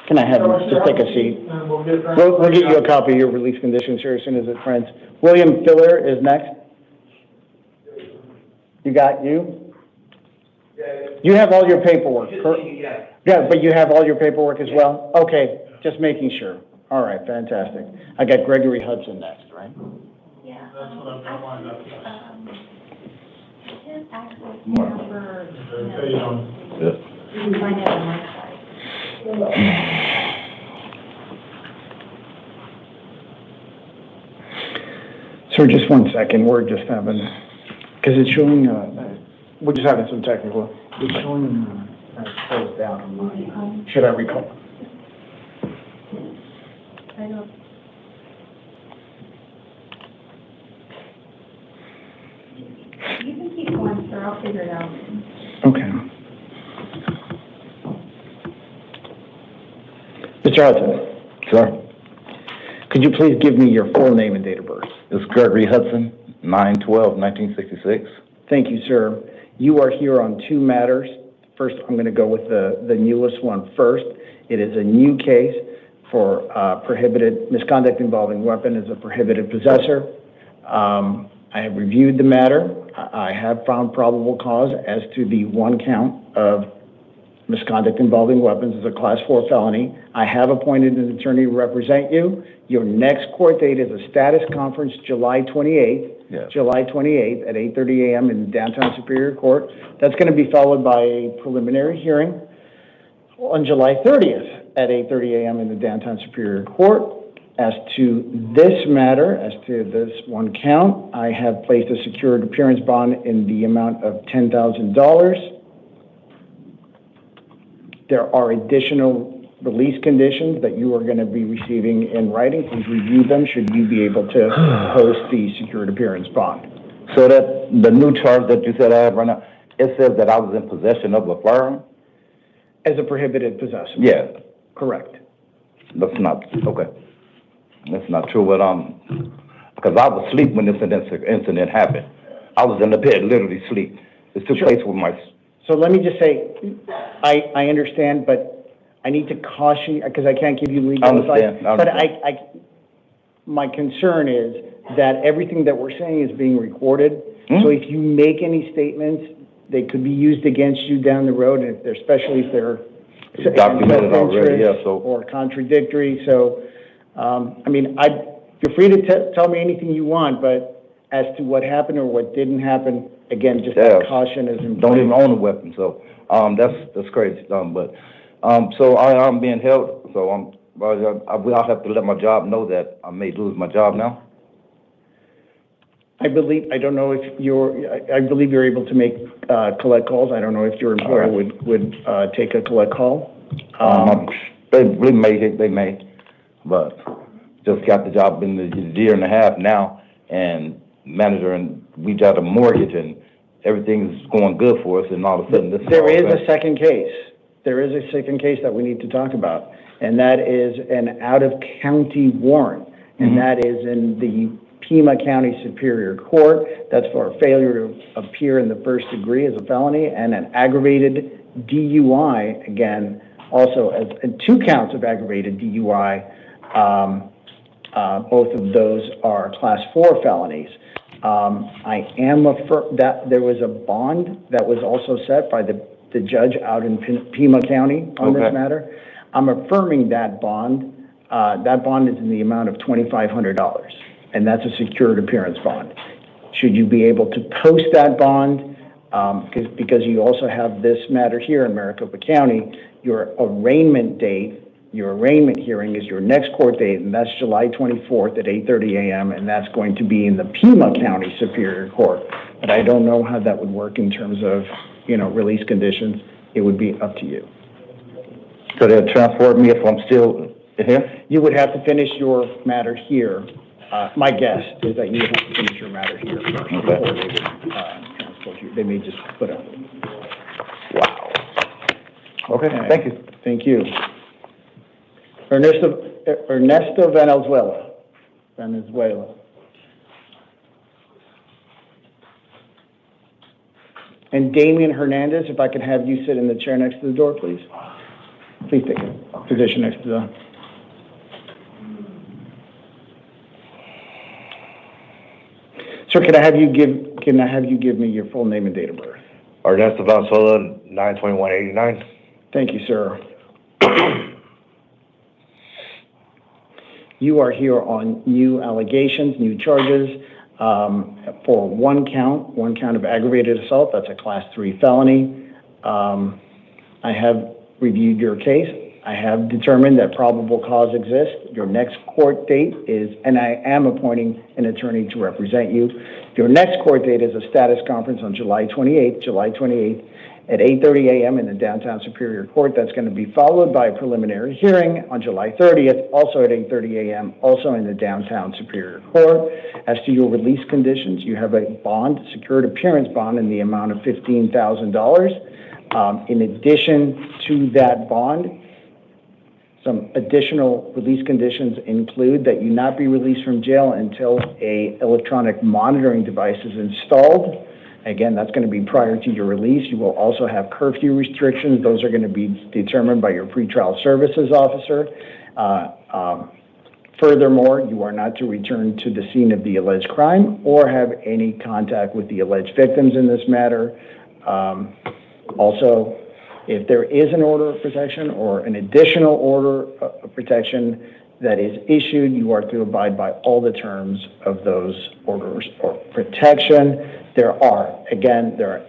Can I have, just take a seat?
And we'll get back.
We'll get you a copy of your release conditions here as soon as it prints. William Filler is next. You got you? You have all your paperwork, Yeah, but you have all your paperwork as well? Okay, just making sure. All right, fantastic. I got Gregory Hudson next, right?
That's what I've got lined up.
His access number,
Okay, you know.
you can find it on my side.
Sir, just 1 second, we're just having, because it's showing, we're just having some technical, it's showing, closed down on mine. Should I recall?
I don't. You can keep going, sir, I'll figure it out.
Okay. Mr. Hudson.
Sir,
Could you please give me your full name and date of birth?
it's Gregory Hudson, 9/12/1966.
Thank you, sir. You are here on two matters. First, I'm going to go with the newest one first. It is a new case for prohibited misconduct involving weapon as a prohibited possessor. I have reviewed the matter. I have found probable cause as to the one count of misconduct involving weapons as a Class 4 felony. I have appointed an attorney to represent you. Your next court date is a status conference, July 28th.
Yes.
July 28th at 8:30 a.m. in downtown Superior Court. That's going to be followed by a preliminary hearing on July 30th at 8:30 a.m. in the downtown Superior Court. As to this matter, as to this one count, I have placed a secured appearance bond in the amount of $10,000. There are additional release conditions that you are going to be receiving in writing. Please review them should you be able to post the secured appearance bond.
So that the new charge that you said I have right now, it says that I was in possession of a firearm?
As a prohibited possessor.
Yeah.
Correct.
That's not, okay. That's not true, but, because I was asleep when this incident happened. I was in the bed, literally asleep. It took place with my...
So let me just say, I understand, but I need to caution you, because I can't give you legal advice. But my concern is that everything that we're saying is being recorded. So if you make any statements, they could be used against you down the road, and if they're, especially if they're
documented already, yeah, so...
or contradictory. So, you're free to tell me anything you want, but as to what happened or what didn't happen, again, just that caution is important.
Don't even own a weapon, so that's crazy. So I am being held. So I'll have to let my job know that I may lose my job now.
I believe you're able to make collect calls. I don't know if your employer would take a collect call.
They may, but just got the job in the year and a half now, and manager, and we got a mortgage, and everything's going good for us, and all of a sudden
there is a second case. There is a second case that we need to talk about, and that is an out-of-county warrant, and that is in the Pima County Superior Court. That's for a failure to appear in the first degree as a felony, and an aggravated DUI, again, also as 2 counts of aggravated DUI. Both of those are Class 4 felonies. I am that there was a bond that was also set by the judge out in Pima County on this matter. I'm affirming that bond. That bond is in the amount of $2,500, and that's a secured appearance bond. Should you be able to post that bond, because you also have this matter here in Maricopa County, your arraignment date, your arraignment hearing is your next court date, and that's July 24th at 8:30 a.m., and that's going to be in the Pima County Superior Court. But I don't know how that would work in terms of, release conditions. It would be up to you.
So they'll transport me if I'm still Here?
You would have to finish your matter here. My guess is that you would have to finish your matter here first before they would transport you. They may just put up.
Wow. Okay, thank you.
Thank you. Ernesto Venezuela. And Damian Hernandez, if I could have you sit in the chair next to the door, please. Please take a position next to the... Sir, can I have you give me your full name and date of birth?
Ernesto Valenzuela, 9/21/89.
Thank you, sir. You are here on new allegations, new charges, for one count of aggravated assault. That's a Class 3 felony. I have reviewed your case. I have determined that probable cause exists. Your next court date is, and I am appointing an attorney to represent you. Your next court date is a status conference on July 28th at 8:30 a.m. in the downtown Superior Court. That's going to be followed by a preliminary hearing on July 30th, also at 8:30 a.m., also in the downtown Superior Court. As to your release conditions, you have a bond, secured appearance bond in the amount of $15,000. In addition to that bond, some additional release conditions include that you not be released from jail until a electronic monitoring device is installed. Again, that's going to be prior to your release. You will also have curfew restrictions. Those are going to be determined by your pretrial services officer. Furthermore, you are not to return to the scene of the alleged crime or have any contact with the alleged victims in this matter. Also, if there is an order of protection or an additional order of protection that is issued, you are to abide by all the terms of those orders of protection. There are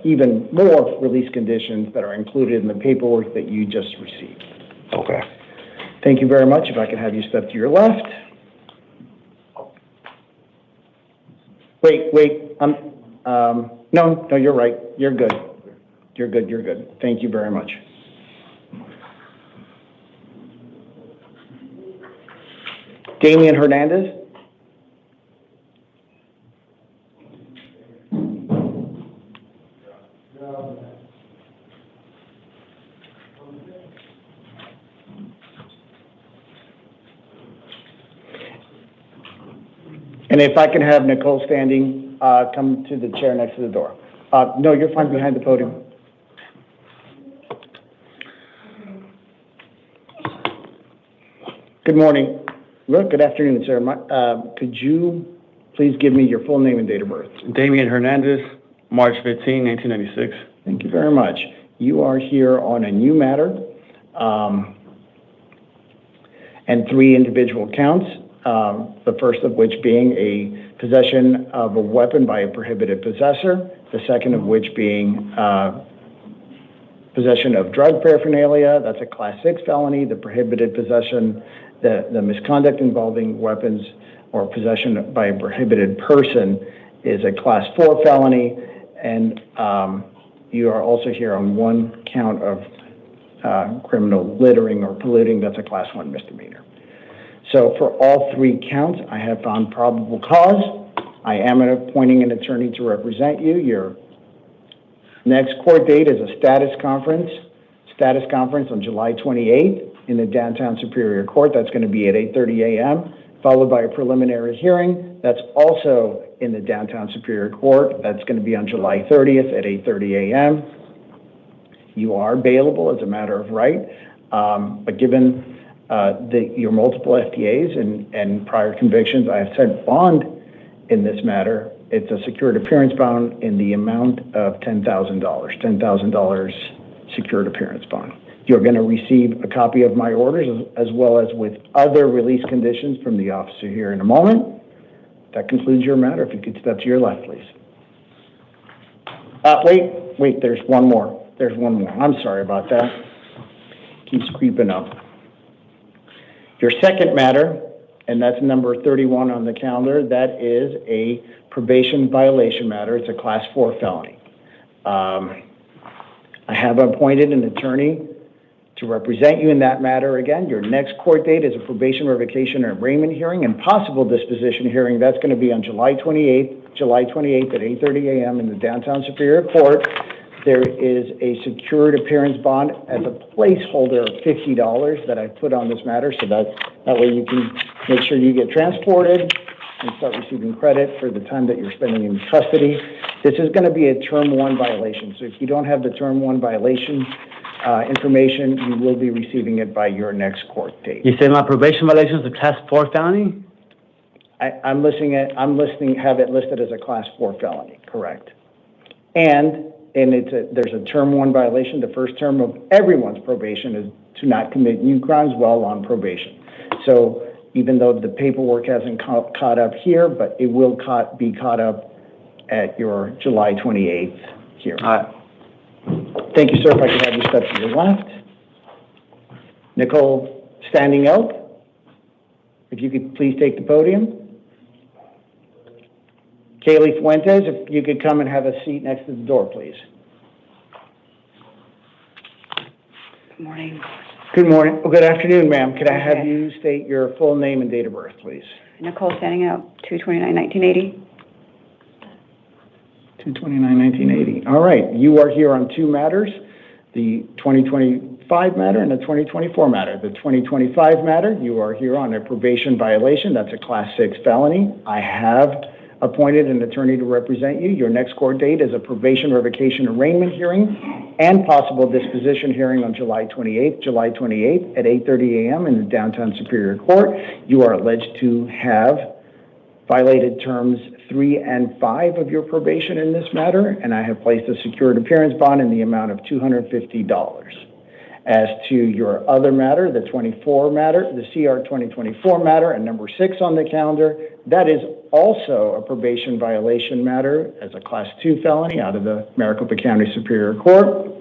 even more release conditions that are included in the paperwork that you just received.
Okay.
Thank you very much. If I could have you step to your left. Wait, no, you're right. You're good. You're good. Thank you very much. Damian Hernandez. And if I can have Nicole Standing come to the chair next to the door. No, you're fine behind the podium. Good morning. Good afternoon, sir. Could you please give me your full name and date of birth?
Damian Hernandez, March 15, 1996.
Thank you very much. You are here on a new matter, and 3 individual counts, the first of which being a possession of a weapon by a prohibited possessor, the second of which being possession of drug paraphernalia. That's a Class 6 felony. The prohibited possession, the misconduct involving weapons or possession by a prohibited person is a Class 4 felony, and you are also here on 1 count of criminal littering or polluting. That's a Class 1 misdemeanor. So for all 3 counts, I have found probable cause. I am appointing an attorney to represent you. Your next court date is a status conference on July 28th in the downtown Superior Court. That's going to be at 8:30 a.m., followed by a preliminary hearing. That's also in the downtown Superior Court. That's going to be on July 30th at 8:30 a.m. You are bailable as a matter of right, but given your multiple FTAs and prior convictions, I have set bond in this matter. It's a secured appearance bond in the amount of $10,000 secured appearance bond. You're going to receive a copy of my orders as well as with other release conditions from the officer here in a moment. That concludes your matter. If you could step to your left, please. Wait, there's one more. I'm sorry about that. Keeps creeping up. Your second matter, and that's number 31 on the calendar, that is a probation violation matter. It's a Class 4 felony. I have appointed an attorney to represent you in that matter. Again, your next court date is a probation revocation and arraignment hearing and possible disposition hearing. That's going to be on July 28th at 8:30 a.m. in the Downtown Superior Court. There is a secured appearance bond as a placeholder of $50 that I put on this matter, so that way you can make sure you get transported and start receiving credit for the time that you're spending in custody. This is going to be a Term 1 violation, so if you don't have the Term 1 violation information, you will be receiving it by your next court date.
You say my probation violation is a class 4 felony?
Have it listed as a class 4 felony, correct? And there's a Term 1 violation. The first term of everyone's probation is to not commit new crimes while on probation. So even though the paperwork hasn't caught up here, but it will be caught up at your July 28th hearing. All right. Thank you, sir. If I could have you step to your left. Nicole Standing Oak, if you could please take the podium. Kaylee Fuentes, if you could come and have a seat next to the door, please.
Good morning.
Good morning. Well, good afternoon, ma'am. Could I have you state your full name and date of birth, please?
Nicole Standing Up, 2/29/1980.
2/29/1980. All right. You are here on two matters, the 2025 matter and the 2024 matter. The 2025 matter, you are here on a probation violation. That's a Class 6 felony. I have appointed an attorney to represent you. Your next court date is a probation revocation arraignment hearing and possible disposition hearing on July 28th at 8:30 a.m. in the Downtown Superior Court. You are alleged to have violated terms 3 and 5 of your probation in this matter, and I have placed a secured appearance bond in the amount of $250. As to your other matter, the 24 matter, the CR 2024 matter, and number 6 on the calendar, that is also a probation violation matter as a Class 2 felony out of the Maricopa County Superior Court.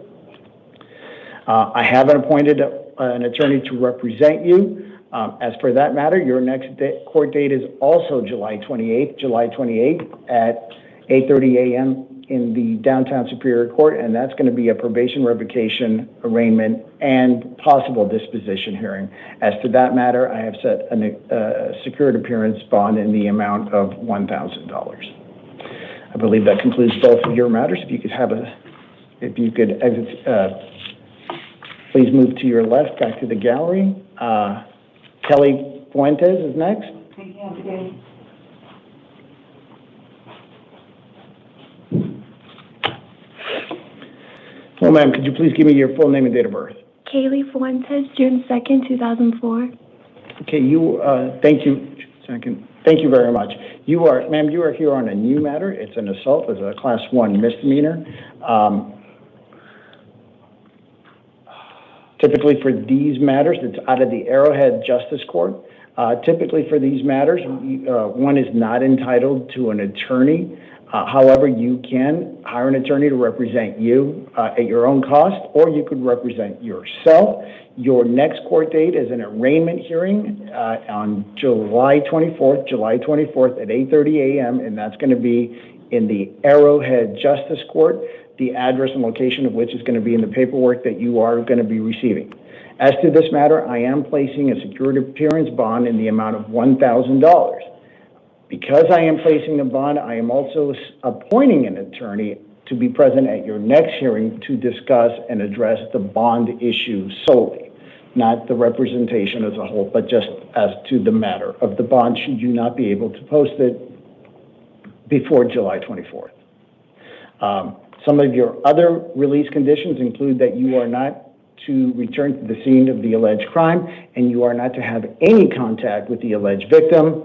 I haven't appointed an attorney to represent you. As for that matter, your next court date is also July 28th at 8:30 a.m. in the Downtown Superior Court, and that's going to be a probation revocation arraignment and possible disposition hearing. As to that matter, I have set a secured appearance bond in the amount of $1,000. I believe that concludes both of your matters. If you could exit, please move to your left, back to the gallery. Kelly Fuentes is next. Well, ma'am, could you please give me your full name and date of birth?
Kaylee Fuentes, June 2nd, 2004.
Okay, thank you. Thank you very much. Ma'am, you are here on a new matter. It's an assault. It's a Class 1 misdemeanor. Typically for these matters, it's out of the Arrowhead Justice Court. Typically for these matters, one is not entitled to an attorney. However, you can hire an attorney to represent you at your own cost, or you could represent yourself. Your next court date is an arraignment hearing on July 24th at 8:30 a.m., and that's going to be in the Arrowhead Justice Court, the address and location of which is going to be in the paperwork that you are going to be receiving. As to this matter, I am placing a secured appearance bond in the amount of $1,000. Because I am placing the bond, I am also appointing an attorney to be present at your next hearing to discuss and address the bond issue solely, not the representation as a whole, but just as to the matter of the bond, should you not be able to post it before July 24th. Some of your other release conditions include that you are not to return to the scene of the alleged crime, and you are not to have any contact with the alleged victim.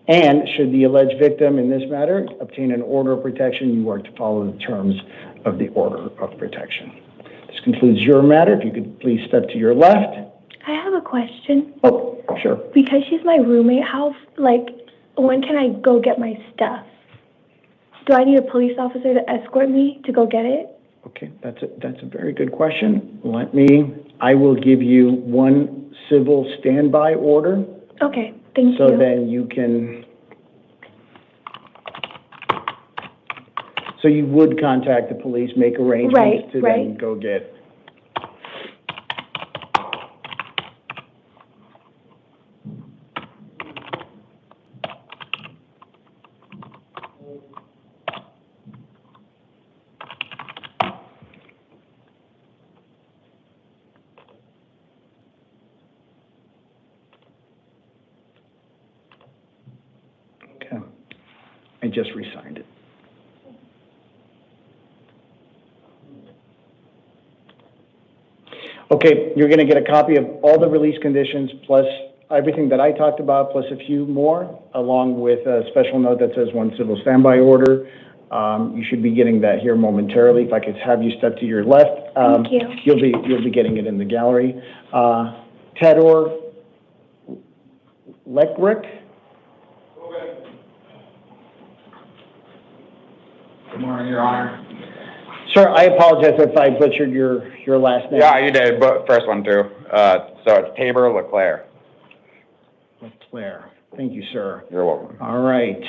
And should the alleged victim in this matter obtain an order of protection, you are to follow the terms of the order of protection. This concludes your matter. If you could please step to your left.
I have a question.
Oh, sure.
Because she's my roommate, when can I go get my stuff? Do I need a police officer to escort me to go get it?
Okay, that's a very good question. I will give you one civil standby order.
Okay, thank you.
So then you can, you would contact the police, make arrangements to then go get. I just re-signed it. Okay, you're gonna get a copy of all the release conditions, plus everything that I talked about, plus a few more, along with a special note that says 1 civil standby order. You should be getting that here momentarily. If I could have you step to your left.
Thank you.
You'll be getting it in the gallery. Tedor Lekrick.
Good morning, Your Honor.
Sir, I apologize if I butchered your last name.
Yeah, you did, but first one too. So it's Tabor Leclerc.
Leclerc. Thank you, sir.
You're welcome.
All right.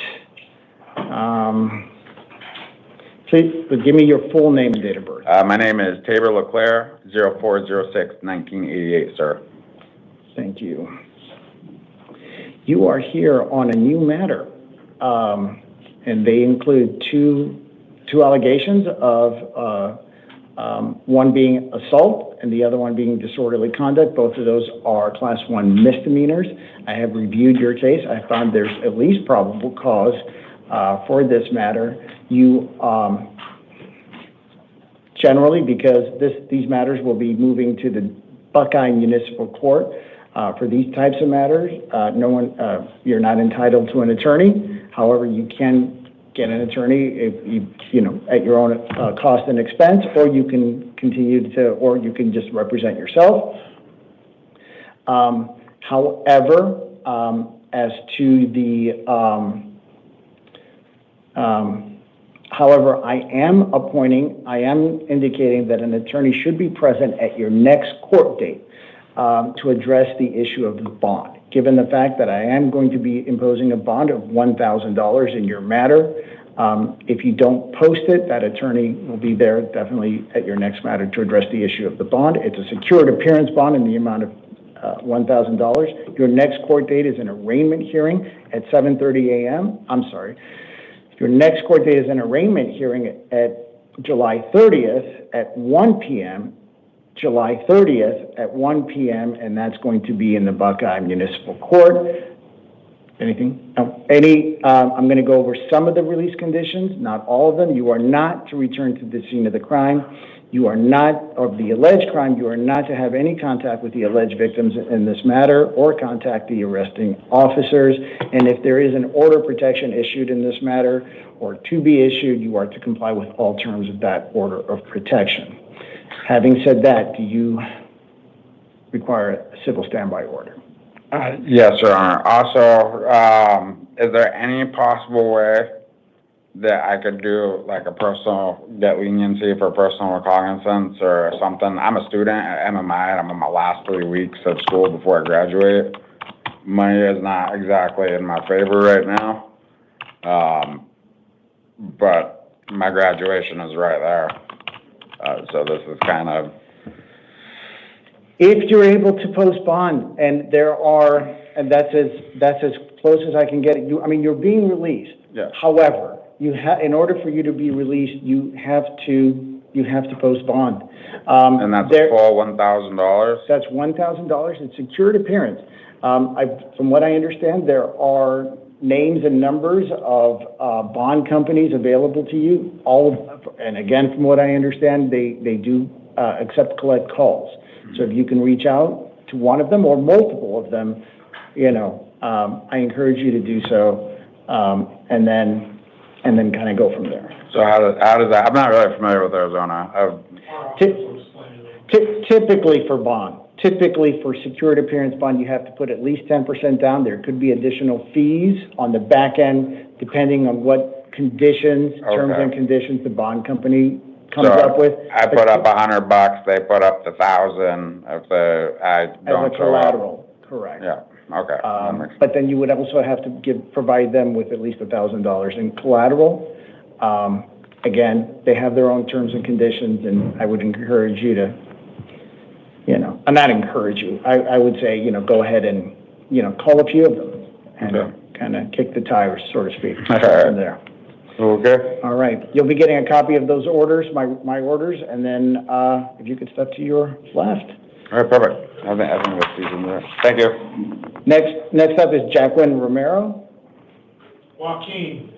Please, give me your full name and date of birth.
My name is Tabor Leclerc, 04/06/1988, sir.
Thank you. You are here on a new matter, and they include two allegations of one being assault and the other one being disorderly conduct. Both of those are Class 1 misdemeanors. I have reviewed your case. I found there's at least probable cause for this matter. You generally, because these matters will be moving to the Buckeye Municipal Court for these types of matters. You're not entitled to an attorney. However, you can get an attorney if you know, at your own cost and expense, or you can or you can just represent yourself. However, as to the however, I am indicating that an attorney should be present at your next court date to address the issue of the bond. Given the fact that I am going to be imposing a bond of $1,000 in your matter, if you don't post it, that attorney will be there definitely at your next matter to address the issue of the bond. It's a secured appearance bond in the amount of $1,000. Your next court date is an arraignment hearing at 7:30 a.m. I'm sorry. Your next court date is an arraignment hearing at July 30th at 1 p.m. July 30th at 1 p.m., and that's going to be in the Buckeye Municipal Court. Anything? No. I'm going to go over some of the release conditions, not all of them. You are not to return to the scene of the crime. You are not, of the alleged crime, you are not to have any contact with the alleged victims in this matter or contact the arresting officers. And if there is an order of protection issued in this matter or to be issued, you are to comply with all terms of that order of protection. Having said that, do you require a civil standby order?
Yes, Your Honor. Also, is there any possible way that I could do like get leniency for personal recognizance or something? I'm a student at MMI and I'm in my last 3 weeks of school before I graduate. Money is not exactly in my favor right now. But my graduation is right there. So this is kind of...
If you're able to post bond, and that's as close as I can get it. You're being released.
Yeah.
However, in order for you to be released, you have to post bond.
And that's a full $1,000?
That's $1,000. It's secured appearance. From what I understand, there are names and numbers of bond companies available to you. And again, from what I understand, they do collect calls. So if you can reach out to one of them or multiple of them, I encourage you to do so, and then kind of go from there.
So how does that? I'm not really familiar with Arizona.
Typically for bond, typically for secured appearance bond, you have to put at least 10% down. There could be additional fees on the back end depending on what conditions, terms and conditions the bond company comes up with.
I put up $100. They put up the $1,000 if I don't show up.
Collateral, correct.
Yeah. Okay.
But then you would also have to provide them with at least $1,000 in collateral. Again, they have their own terms and conditions, and I would encourage you to, not encourage you. I would say, go ahead and, call a few of them and kind of kick the tires, so to speak, from there.
Okay.
All right. You'll be getting a copy of those orders, my orders, and then if you could step to your left.
All right, perfect. I think we'll see them there. Thank you.
Next up is Jacqueline Romero.
Joaquin.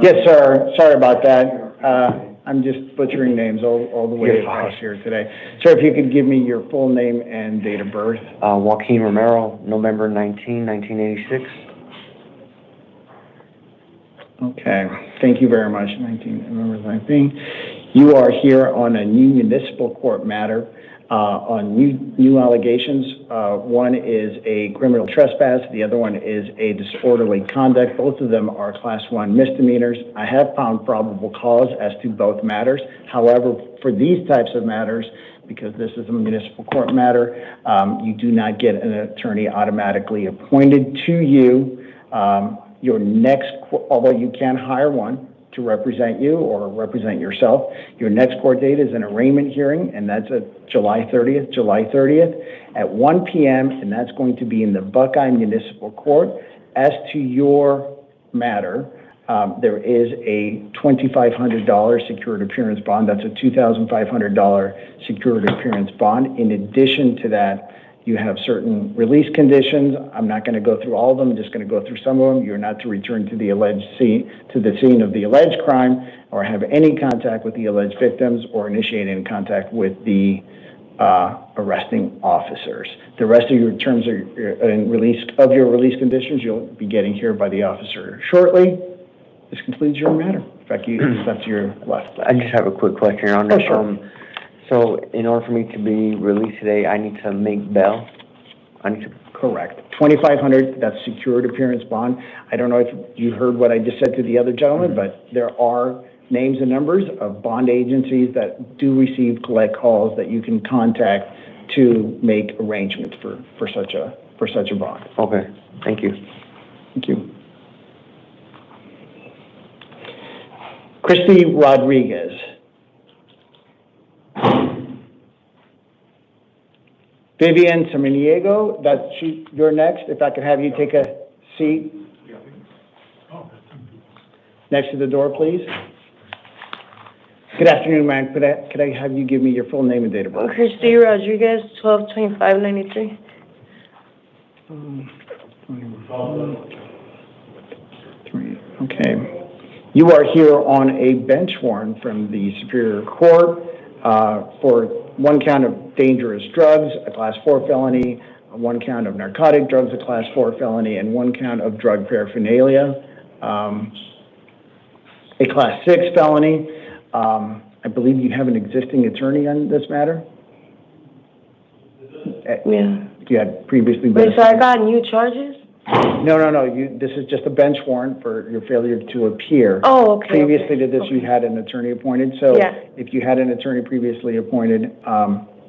Yes, sir. Sorry about that. I'm just butchering names all the way
You're
across
fine.
here today. Sir, if you could give me your full name and date of birth.
Joaquin Romero, November 1986.
Okay, thank you very much. November 19. You are here on a new municipal court matter on new allegations. One is a criminal trespass. The other one is a disorderly conduct. Both of them are Class 1 misdemeanors. I have found probable cause as to both matters. However, for these types of matters, because this is a municipal court matter, you do not get an attorney automatically appointed to you. Your next, although you can hire one to represent you or represent yourself, your next court date is an arraignment hearing, and that's at July 30th at 1 p.m., and that's going to be in the Buckeye Municipal Court. As to your matter, there is a $2,500 secured appearance bond. That's a $2,500 secured appearance bond. In addition to that, you have certain release conditions. I'm not going to go through all of them. I'm just going to go through some of them. You're not to return to the scene of the alleged crime, or have any contact with the alleged victims, or initiate any contact with the arresting officers. The rest of your terms and release conditions you'll be getting here by the officer shortly. This concludes your matter. In fact, you step to your left.
I just have a quick question, Your Honor.
Oh, sure.
So in order for me to be released today, I need to make bail?
Correct. $2,500, that's secured appearance bond. I don't know if you heard what I just said to the other gentleman, but there are names and numbers of bond agencies that do receive collect calls that you can contact to make arrangements for such a bond.
Okay, thank you.
Thank you. Christy Rodriguez. Vivian Samaniego, you're next. If I could have you take a seat next to the door, please. Good afternoon, ma'am. Could I have you give me your full name and date of birth?
Christy Rodriguez, 12/25/93.
Okay. You are here on a bench warrant from the Superior Court for one count of dangerous drugs, a Class 4 felony, one count of narcotic drugs, a Class 4 felony, and one count of drug paraphernalia, a Class 6 felony. I believe you have an existing attorney on this matter?
Yeah.
You had previously been...
Wait, so I got new charges?
No. This is just a bench warrant for your failure to appear.
Oh, okay.
Previously to this, you had an attorney appointed, so
Yeah.
if you had an attorney previously appointed,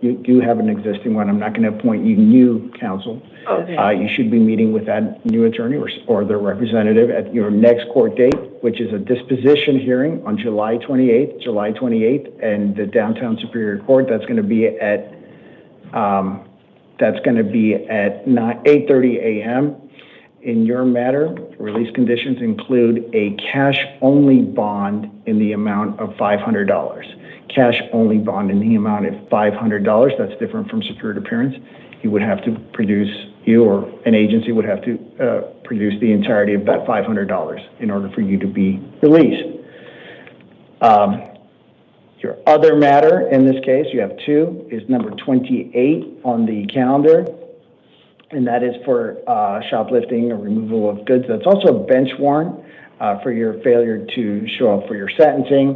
you do have an existing one. I'm not going to appoint you new counsel.
Okay.
You should be meeting with that new attorney or their representative at your next court date, which is a disposition hearing on July 28th, and the Downtown Superior Court. That's going to be at 8:30 a.m. In your matter, release conditions include a cash-only bond in the amount of $500. Cash-only bond in the amount of $500. That's different from secured appearance. You would have to produce, you or an agency would have to produce the entirety of that $500 in order for you to be released. Your other matter in this case, you have two, is number 28 on the calendar, and that is for shoplifting or removal of goods. That's also a bench warrant for your failure to show up for your sentencing.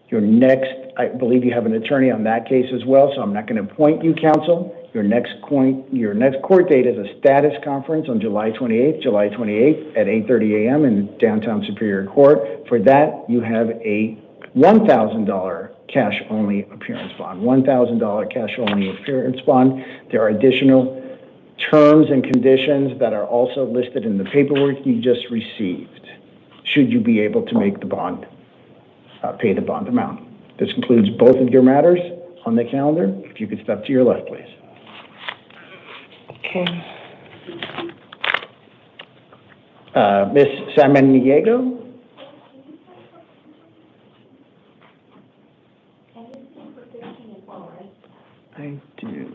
Your next, I believe you have an attorney on that case as well, so I'm not going to appoint you counsel. Your next court date is a status conference on July 28th at 8:30 a.m. in Downtown Superior Court. For that, you have a $1,000 cash-only appearance bond. $1,000 cash-only appearance bond. There are additional terms and conditions that are also listed in the paperwork you just received, should you be able to make the bond, pay the bond amount. This concludes both of your matters on the calendar. If you could step to your left, please.
Okay.
Ms. Samaniego? I do.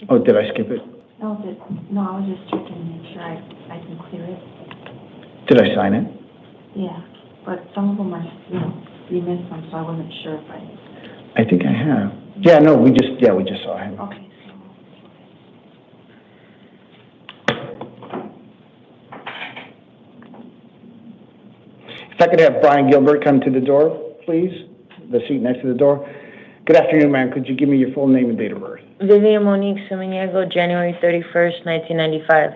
Oh, did I skip it?
No, I was just checking to make sure I can clear it.
Did I sign it?
Yeah, but some of them are, you missed them, so I wasn't sure if
I think I have. Yeah, no, we just saw him.
Okay.
If I could have Brian Gilbert come to the door, please, the seat next to the door. Good afternoon, ma'am. Could you give me your full name and date of birth?
Vivian Monique Suminiego, January 31st, 1995.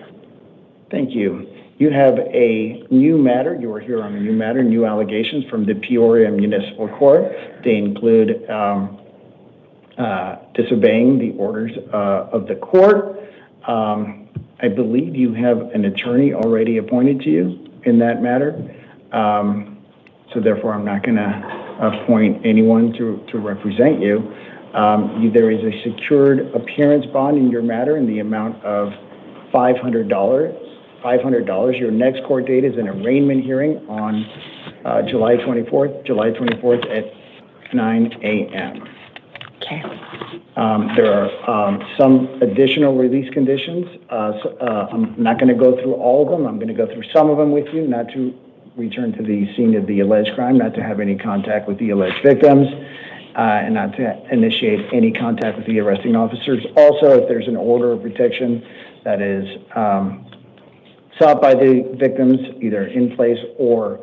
Thank you. You have a new matter. You are here on a new matter, new allegations from the Peoria Municipal Court. They include disobeying the orders of the court. I believe you have an attorney already appointed to you in that matter. So therefore, I'm not going to appoint anyone to represent you. There is a secured appearance bond in your matter in the amount of $500. Your next court date is an arraignment hearing on July 24th at 9 a.m.
Okay.
There are some additional release conditions. I'm not going to go through all of them. I'm going to go through some of them with you, not to return to the scene of the alleged crime, not to have any contact with the alleged victims, and not to initiate any contact with the arresting officers. Also, if there's an order of protection that is sought by the victims, either in place or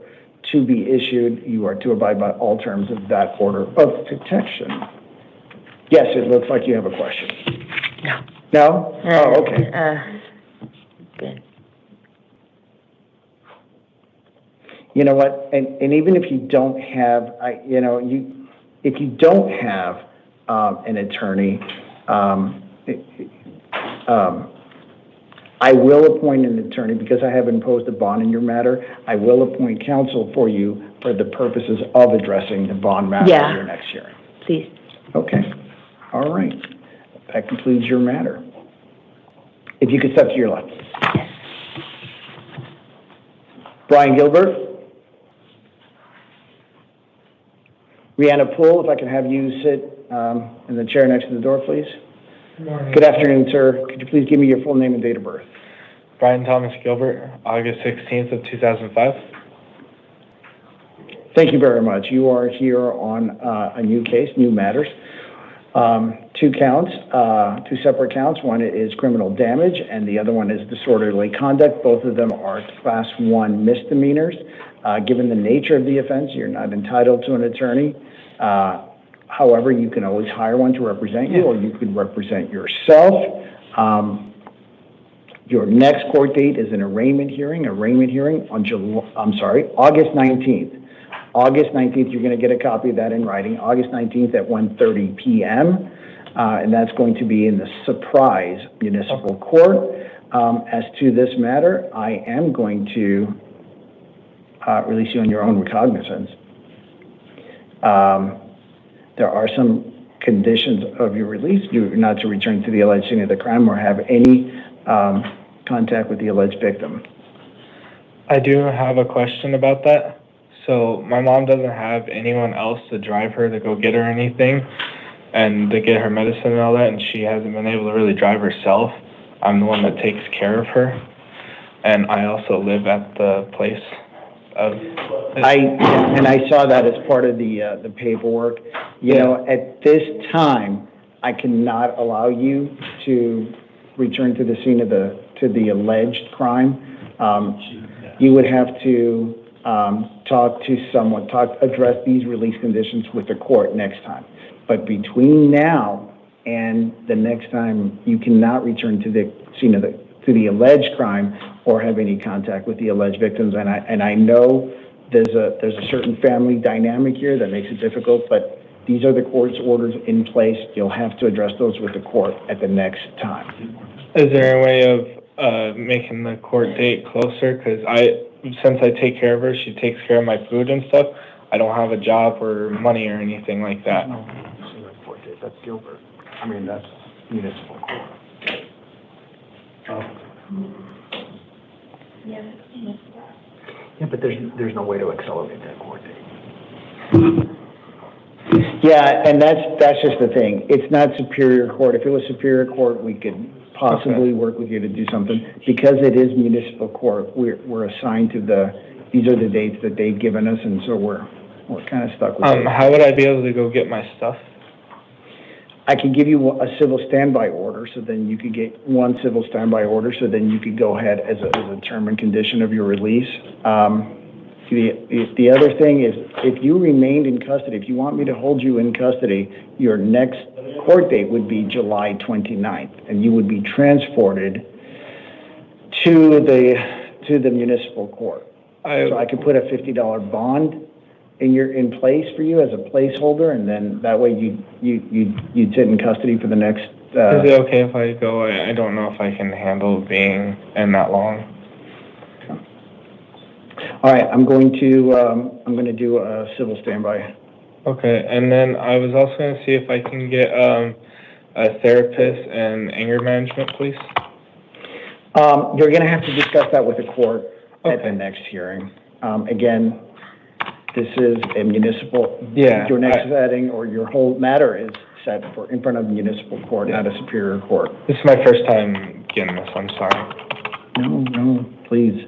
to be issued, you are to abide by all terms of that order of protection. Yes, it looks like you have a question.
No.
No? Oh, okay.
Good.
You know what? And even if you don't have, if you don't have an attorney, I will appoint an attorney because I have imposed a bond in your matter. I will appoint counsel for you for the purposes of addressing the bond matter in your next hearing.
Please.
Okay. All right. That concludes your matter. If you could step to your left. Brian Gilbert. Rihanna Poole, if I can have you sit in the chair next to the door, please.
Good morning.
Good afternoon, sir. Could you please give me your full name and date of birth?
Brian Thomas Gilbert, August 16th of 2005.
Thank you very much. You are here on a new case, new matters. Two counts, two separate counts. One is criminal damage and the other one is disorderly conduct. Both of them are class 1 misdemeanors. Given the nature of the offense, you're not entitled to an attorney. However, you can always hire one to represent you, or you could represent yourself. Your next court date is an arraignment hearing on August 19th. August 19th, you're going to get a copy of that in writing. August 19th at 1:30 p.m. And that's going to be in the Surprise Municipal Court. As to this matter, I am going to release you on your own recognizance. There are some conditions of your release. You're not to return to the alleged scene of the crime or have any contact with the alleged victim.
I do have a question about that. So my mom doesn't have anyone else to drive her to go get her anything and to get her medicine and all that, and she hasn't been able to really drive herself. I'm the one that takes care of her, and I also live at the place.
I saw that as part of the paperwork. You know, at this time, I cannot allow you to return to the scene of the alleged crime. You would have to talk to someone, address these release conditions with the court next time. But between now and the next time, you cannot return to the scene of to the alleged crime or have any contact with the alleged victims. And I know there's a certain family dynamic here that makes it difficult, but these are the court's orders in place. You'll have to address those with the court at the next time.
Is there a way of making the court date closer? Because since I take care of her, she takes care of my food and stuff. I don't have a job or money or anything like that.
No, that's Gilbert. I mean, that's municipal court. Yeah, but there's no way to accelerate that court date. Yeah, and that's just the thing. It's not Superior Court. If it was Superior Court, we could possibly work with you to do something. Because it is municipal court, we're assigned to these are the dates that they've given us, and so we're kind of stuck with it.
How would I be able to go get my stuff?
I could give you a civil standby order, so then you could get one civil standby order, so then you could go ahead as a term and condition of your release. The other thing is, if you remained in custody, if you want me to hold you in custody, your next court date would be July 29th, and you would be transported to the municipal court. So I could put a $50 bond in place for you as a placeholder, and then that way you'd sit in custody for the next.
Is it okay if I go? I don't know if I can handle being in that long.
All right, I'm going to do a civil standby.
Okay, and then I was also going to see if I can get a therapist and anger management, please.
You're going to have to discuss that with the court at the next hearing. Again, this is a municipal.
Yeah.
Your next setting or your whole matter is set in front of municipal court, not a Superior Court.
This is my first time getting this. I'm sorry.
No, please.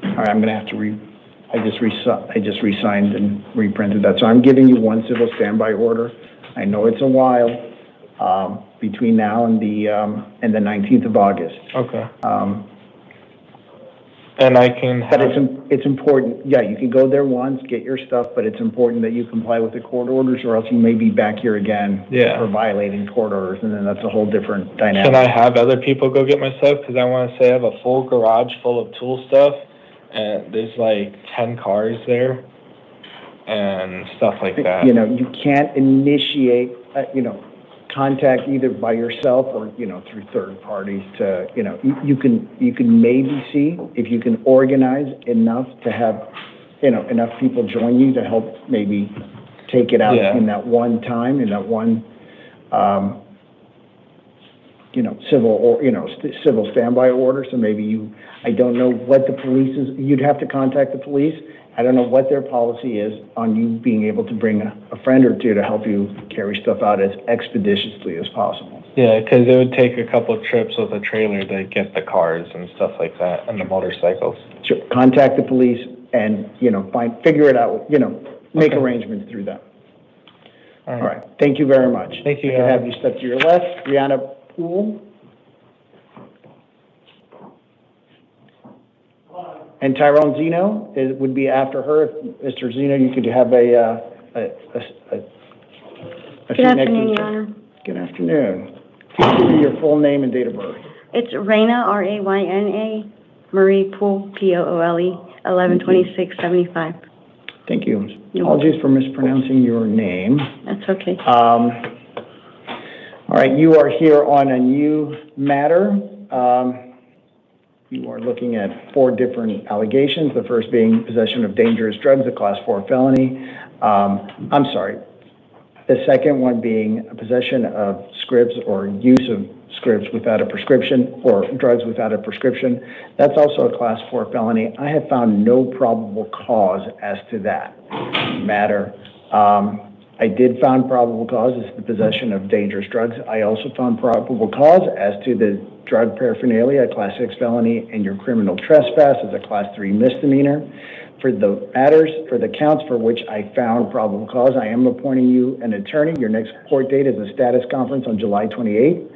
All right, I'm going to have to I just re-signed and reprinted that. So I'm giving you one civil standby order. I know it's a while between now and the 19th of August.
Okay. And I can have...
But it's important. Yeah, you can go there once, get your stuff, but it's important that you comply with the court orders, or else you may be back here again for violating court orders, and then that's a whole different dynamic.
Can I have other people go get my stuff? Because I want to say I have a full garage full of tool stuff, and there's like 10 cars there and stuff like that.
You know, you can't initiate, contact either by yourself or, through third parties to, you can maybe see if you can organize enough to have, enough people join you to help maybe take it out in that one time, in that one, civil or, civil standby order. So maybe I don't know what the police is, you'd have to contact the police. I don't know what their policy is on you being able to bring a friend or two to help you carry stuff out as expeditiously as possible.
Yeah, because it would take a couple of trips with a trailer to get the cars and stuff like that, and the motorcycles.
Sure. Contact the police and, figure it out, make arrangements through them. All right. Thank you very much.
Thank you.
I can have you step to your left. Brianna Poole. And Tyrone Zeno would be after her. Mr. Zeno, you could have a
Good afternoon, Your Honor.
Good afternoon. Please give me your full name and date of birth.
It's Rayna, Rayna, Marie Poole, Poole, 11/26/75.
Thank you. Apologies for mispronouncing your name.
That's okay.
All right, you are here on a new matter. You are looking at 4 different allegations, the first being possession of dangerous drugs, a Class 4 felony. The second one being possession of scripts or use of scripts without a prescription or drugs without a prescription. That's also a Class 4 felony. I have found no probable cause as to that matter. I did find probable cause as the possession of dangerous drugs. I also found probable cause as to the drug paraphernalia, a Class 6 felony, and your criminal trespass as a Class 3 misdemeanor. For the matters, for the counts for which I found probable cause, I am appointing you an attorney. Your next court date is a status conference on July 28th.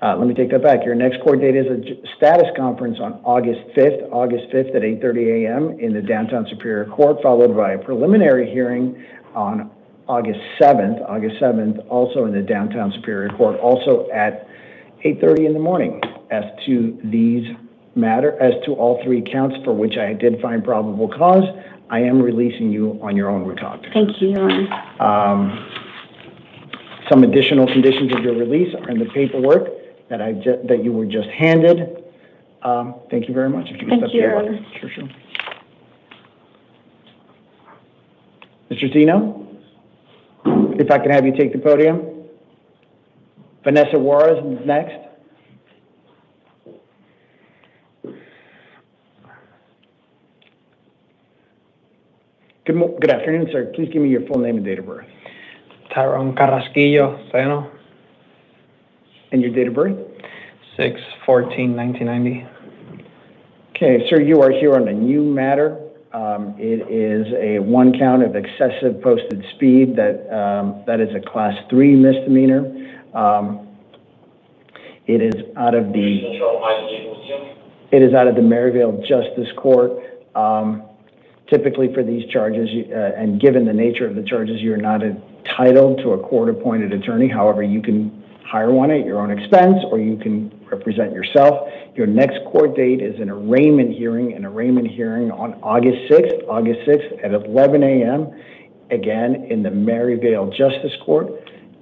Let me take that back. Your next court date is a status conference on August 5th at 8:30 a.m. in the Downtown Superior Court, followed by a preliminary hearing on August 7th, also in the Downtown Superior Court, also at 8:30 in the morning. As to all 3 counts for which I did find probable cause, I am releasing you on your own recognizance.
Thank you, Your Honor.
Some additional conditions of your release are in the paperwork that you were just handed. Thank you very much. If you can
Thank you, Your Honor.
Sure. Mr. Zeno, if I can have you take the podium. Vanessa Juarez is next. Good afternoon, sir. Please give me your full name and date of birth.
Tyrone Carrasquillo Seno,
And your date of birth?
6/14/1990.
Okay, sir, you are here on a new matter. It is a one count of excessive posted speed that is a class 3 misdemeanor. It is out of the Maryvale Justice Court. Typically for these charges, and given the nature of the charges, you're not entitled to a court-appointed attorney. However, you can hire one at your own expense, or you can represent yourself. Your next court date is an arraignment hearing, on August 6th at 11 a.m., again, in the Maryvale Justice Court.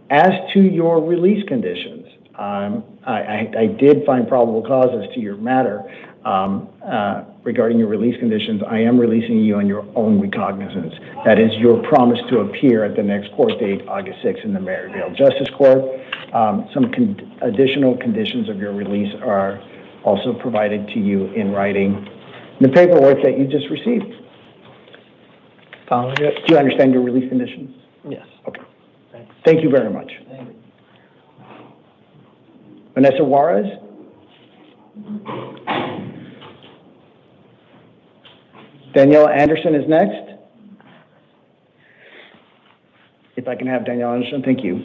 As to your release conditions, I did find probable cause as to your matter. Regarding your release conditions, I am releasing you on your own recognizance. That is your promise to appear at the next court date, August 6th, in the Maryvale Justice Court. Some additional conditions of your release are also provided to you in writing. The paperwork that you just received.
Sounds good.
Do you understand your release conditions?
Yes.
Okay. Thank you very much. Vanessa Juarez? Danielle Anderson is next. If I can have Danielle Anderson, thank you.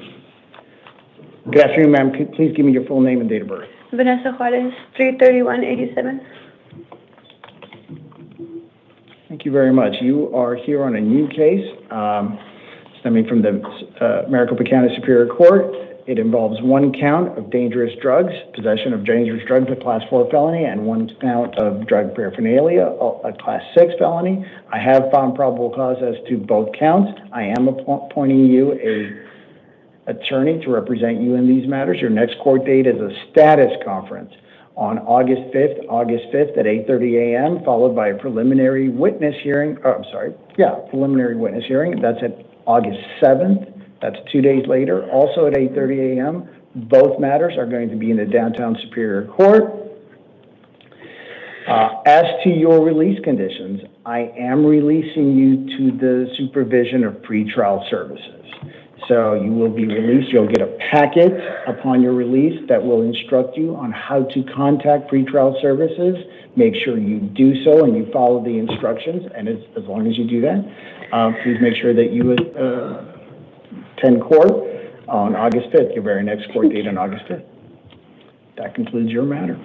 Good afternoon, ma'am. Please give me your full name and date of birth.
Vanessa Juarez, 3/31/87.
Thank you very much. You are here on a new case stemming from the Maricopa County Superior Court. It involves one count of dangerous drugs, possession of dangerous drugs, a class 4 felony, and one count of drug paraphernalia, a class 6 felony. I have found probable cause as to both counts. I am appointing you an attorney to represent you in these matters. Your next court date is a status conference on August 5th at 8:30 a.m., followed by a preliminary witness hearing. Preliminary witness hearing. That's at August 7th. That's 2 days later, also at 8:30 a.m. Both matters are going to be in the downtown Superior Court. As to your release conditions, I am releasing you to the supervision of pretrial services. So you will be released. You'll get a packet upon your release that will instruct you on how to contact pretrial services. Make sure you do so and you follow the instructions. And as long as you do that, please make sure that you attend court on August 5th, your very next court date on August 5th. That concludes your matter.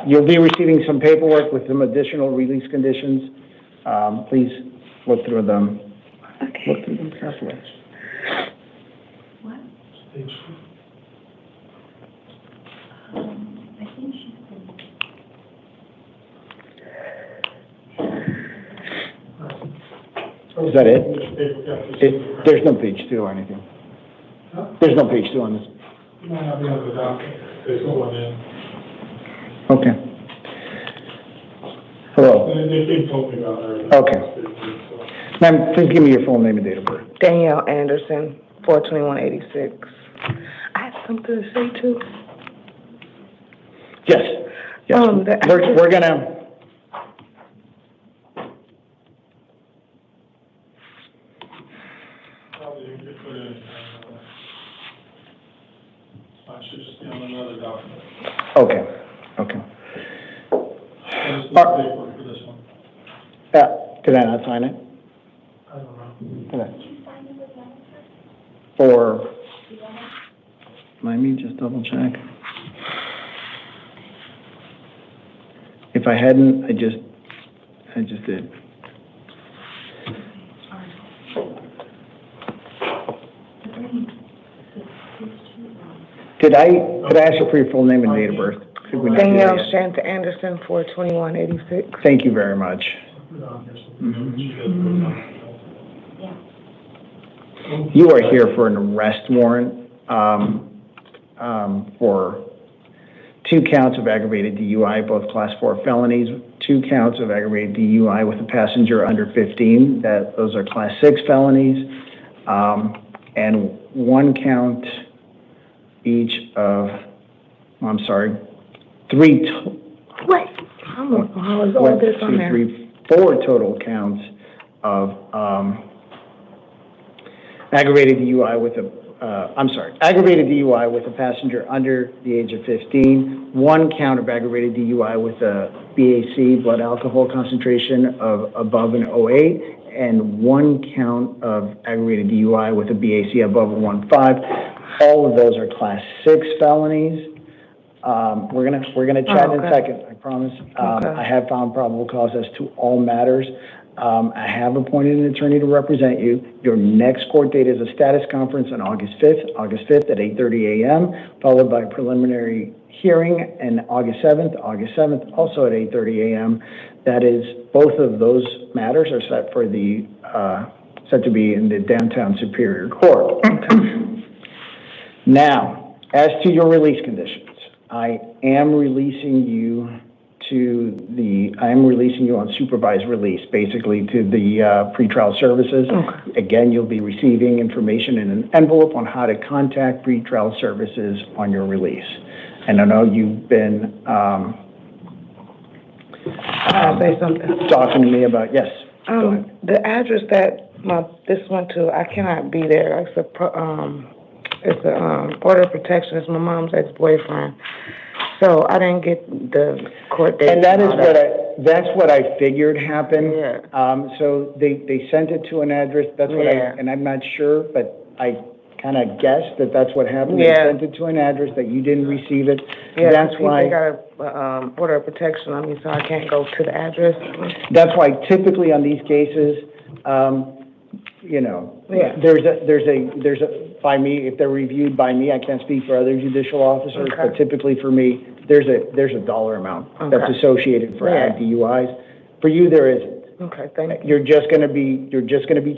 You'll be receiving some paperwork with some additional release conditions. Please look through them. Okay. Look through them carefully.
What? I think she's
Is that it? There's no page 2 or anything.
Huh?
There's no page 2 on this.
You might not be able to dock. There's no one in.
Okay. Hello.
They told me about everything.
Okay. Ma'am, please give me your full name and date of birth.
Danielle Anderson, 4/21/86. I have something to say too.
Yes. Yes. We're gonna.
I should just be on another document.
Okay. Okay.
There's no paperwork for this one.
Did I not sign it?
I don't know.
Okay. For. Let me just double check. If I hadn't, I just did. Could I ask you for your full name and date of birth?
Danielle Shanta Anderson, 4/21/86.
Thank you very much. You are here for an arrest warrant for 2 counts of aggravated DUI, both class 4 felonies, 2 counts of aggravated DUI with a passenger under 15. Those are class 6 felonies, and 1 count each of, 3
What? How is all this on there?
4 total counts of aggravated DUI with a passenger under the age of 15, 1 count of aggravated DUI with a BAC, blood alcohol concentration of above an 0.8, and 1 count of aggravated DUI with a BAC above a 1.5. All of those are Class 6 felonies. We're gonna chat in a second, I promise. I have found probable cause as to all matters. I have appointed an attorney to represent you. Your next court date is a status conference on August 5th at 8:30 a.m., followed by a preliminary hearing, and August 7th also at 8:30 a.m. That is, both of those matters are set to be in the downtown Superior Court. Now, as to your release conditions, I am releasing you on supervised release, basically to the pretrial services. Okay. Again, you'll be receiving information in an envelope on how to contact pretrial services on your release. And I know you've been talking to me about, yes.
The address that this went to, I cannot be there. It's a order of protection. It's my mom's ex-boyfriend. So I didn't get the court date.
And that's what I figured happened. Yeah. So they sent it to an address. That's what and I'm not sure, but I kind of guessed that that's what happened. Yeah. They sent it to an address that you didn't receive it. Yeah. That's why. They got a order of protection on me, so I can't go to the address. That's why typically on these cases, there's a by me, if they're reviewed by me, I can't speak for other judicial officers, but typically for me, there's a dollar amount that's associated for ag DUIs. For you, there isn't. Okay, thank you. You're just gonna be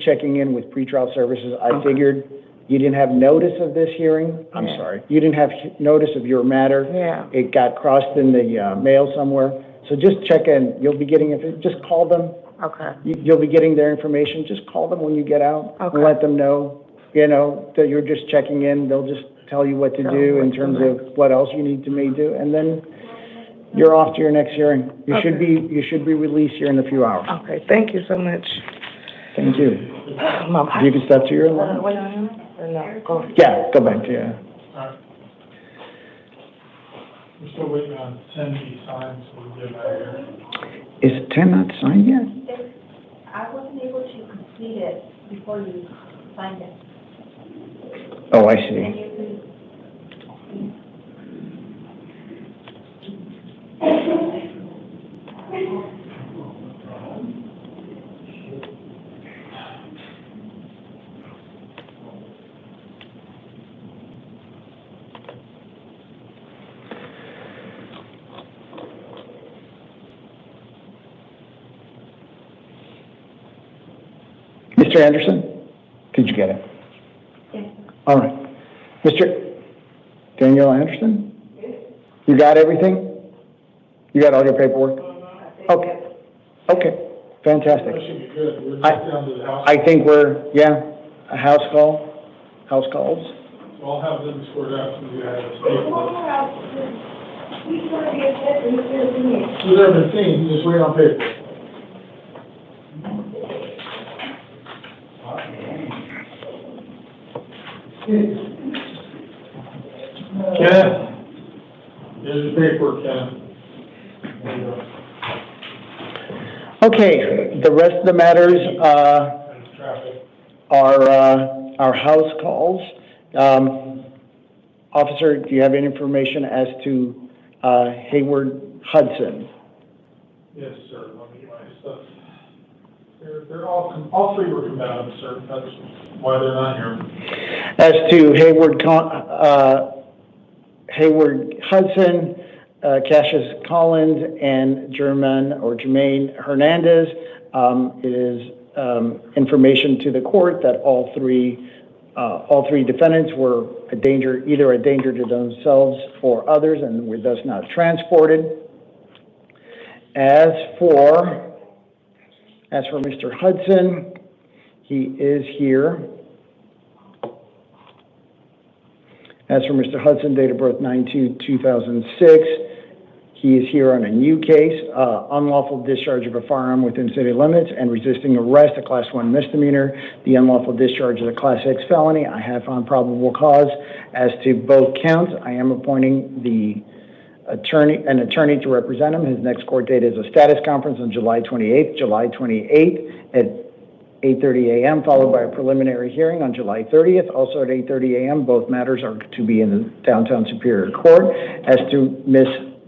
checking in with pretrial services. I figured you didn't have notice of this hearing. I'm sorry, you didn't have notice of your matter. Yeah. It got crossed in the mail somewhere. So just check in. You'll be getting it. Just call them. Okay. You'll be getting their information. Just call them when you get out and let them know, that you're just checking in. They'll just tell you what to do in terms of what else you need to do, and then you're off to your next hearing. You should be released here in a few hours. Okay. Thank you so much. Thank you. You can step to your left. Go back to you.
All right. We're still waiting on 10 to be signed, so we'll get out of here.
Is 10 not signed yet?
I wasn't able to complete it before you signed it.
Oh, I see. Mr. Anderson, did you get it? Yes. All right. Mr. Daniel Anderson? You got everything? You got all your paperwork? Okay. Okay. Fantastic.
That should be good. We're just down to the house.
I think we're, a house calls.
So I'll have them sort out so you have a statement. Who's ever been seen, just wait on paper. Ken, here's your paperwork, Ken.
Okay, the rest of the matters are house calls. Officer, do you have any information as to Hayward Hudson?
Yes, sir. Let me get my stuff. They're all three were combative, sir. That's why they're not here.
As to Hayward Hudson, Cassius Collins, and Jermaine Hernandez, it is information to the court that all three defendants were either a danger to themselves or others, and were thus not transported. As for Mr. Hudson, he is here. As for Mr. Hudson, date of birth 9/2/2006, He is here on a new case, unlawful discharge of a firearm within city limits and resisting arrest, a Class 1 misdemeanor. The unlawful discharge is a Class 6 felony. I have found probable cause as to both counts. I am appointing an attorney to represent him. His next court date is a status conference on July 28th at 8:30 a.m., followed by a preliminary hearing on July 30th, also at 8:30 a.m. Both matters are to be in the downtown Superior Court.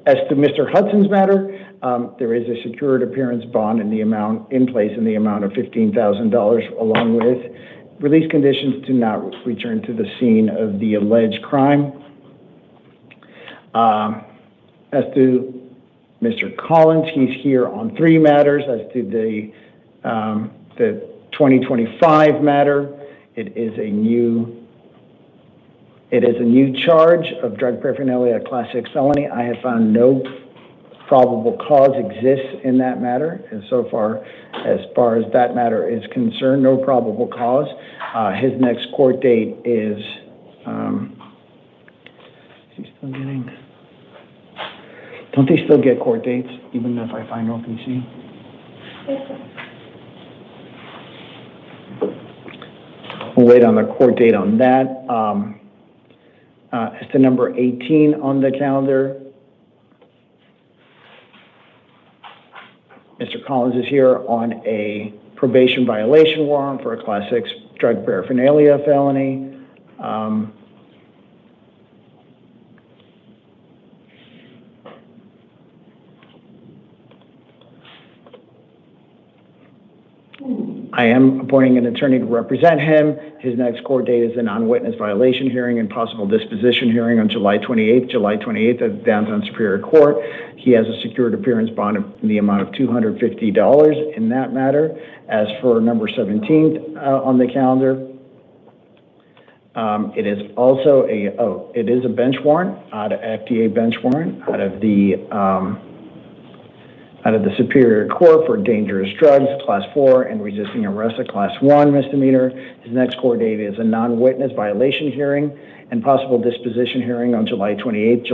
As to Mr. Hudson's matter, there is a secured appearance bond in place in the amount of $15,000, along with release conditions to not return to the scene of the alleged crime. As to Mr. Collins, he's here on 3 matters. As to the 2025 matter, it is a new charge of drug paraphernalia, a Class 6 felony. I have found no probable cause exists in that matter, and so far as that matter is concerned, no probable cause. His next court date is, is he still getting, don't they still get court dates, even if I find OPC? We'll wait on the court date on that. As to number 18 on the calendar, Mr. Collins is here on a probation violation warrant for a Class 6 drug paraphernalia felony. I am appointing an attorney to represent him. His next court date is a non-witness violation hearing and possible disposition hearing on July 28th at the Downtown Superior Court. He has a secured appearance bond in the amount of $250 in that matter. As for number 17 on the calendar, it is also it is a bench warrant, FDA bench warrant out of the Superior Court for dangerous drugs, Class 4, and resisting arrest, a Class 1 misdemeanor. His next court date is a non-witness violation hearing and possible disposition hearing on July 28th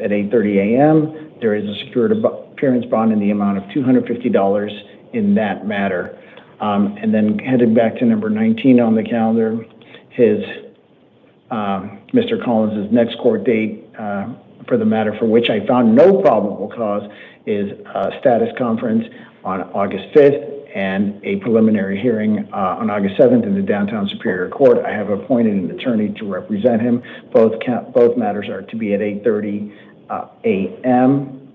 at 8:30 a.m. There is a secured appearance bond in the amount of $250 in that matter. And then headed back to number 19 on the calendar, Mr. Collins' next court date for the matter for which I found no probable cause is a status conference on August 5th and a preliminary hearing on August 7th in the Downtown Superior Court. I have appointed an attorney to represent him. Both matters are to be at 8:30 a.m.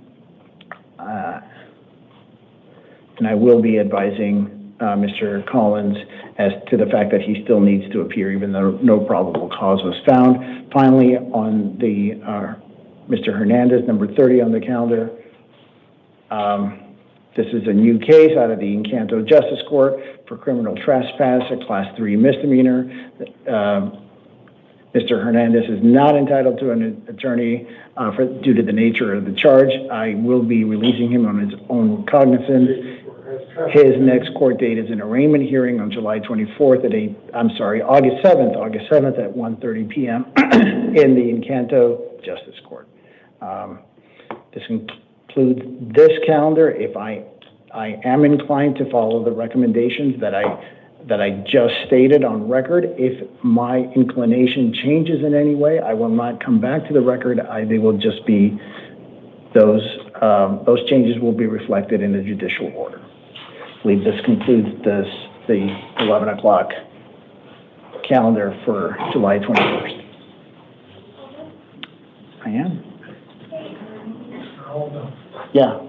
And I will be advising Mr. Collins as to the fact that he still needs to appear even though no probable cause was found. Finally, on the Mr. Hernandez, number 30 on the calendar, this is a new case out of the Encanto Justice Court for criminal trespass, a Class 3 misdemeanor. Mr. Hernandez is not entitled to an attorney due to the nature of the charge. I will be releasing him on his own recognizance. His next court date is an arraignment hearing on July 24th August 7th at 1:30 p.m. in the Encanto Justice Court. This includes this calendar. If I am inclined to follow the recommendations that I just stated on record, if my inclination changes in any way, I will not come back to the record. They will just be those changes will be reflected in the judicial order. I believe this concludes the 11 o'clock calendar for July 21st. I am. Yeah.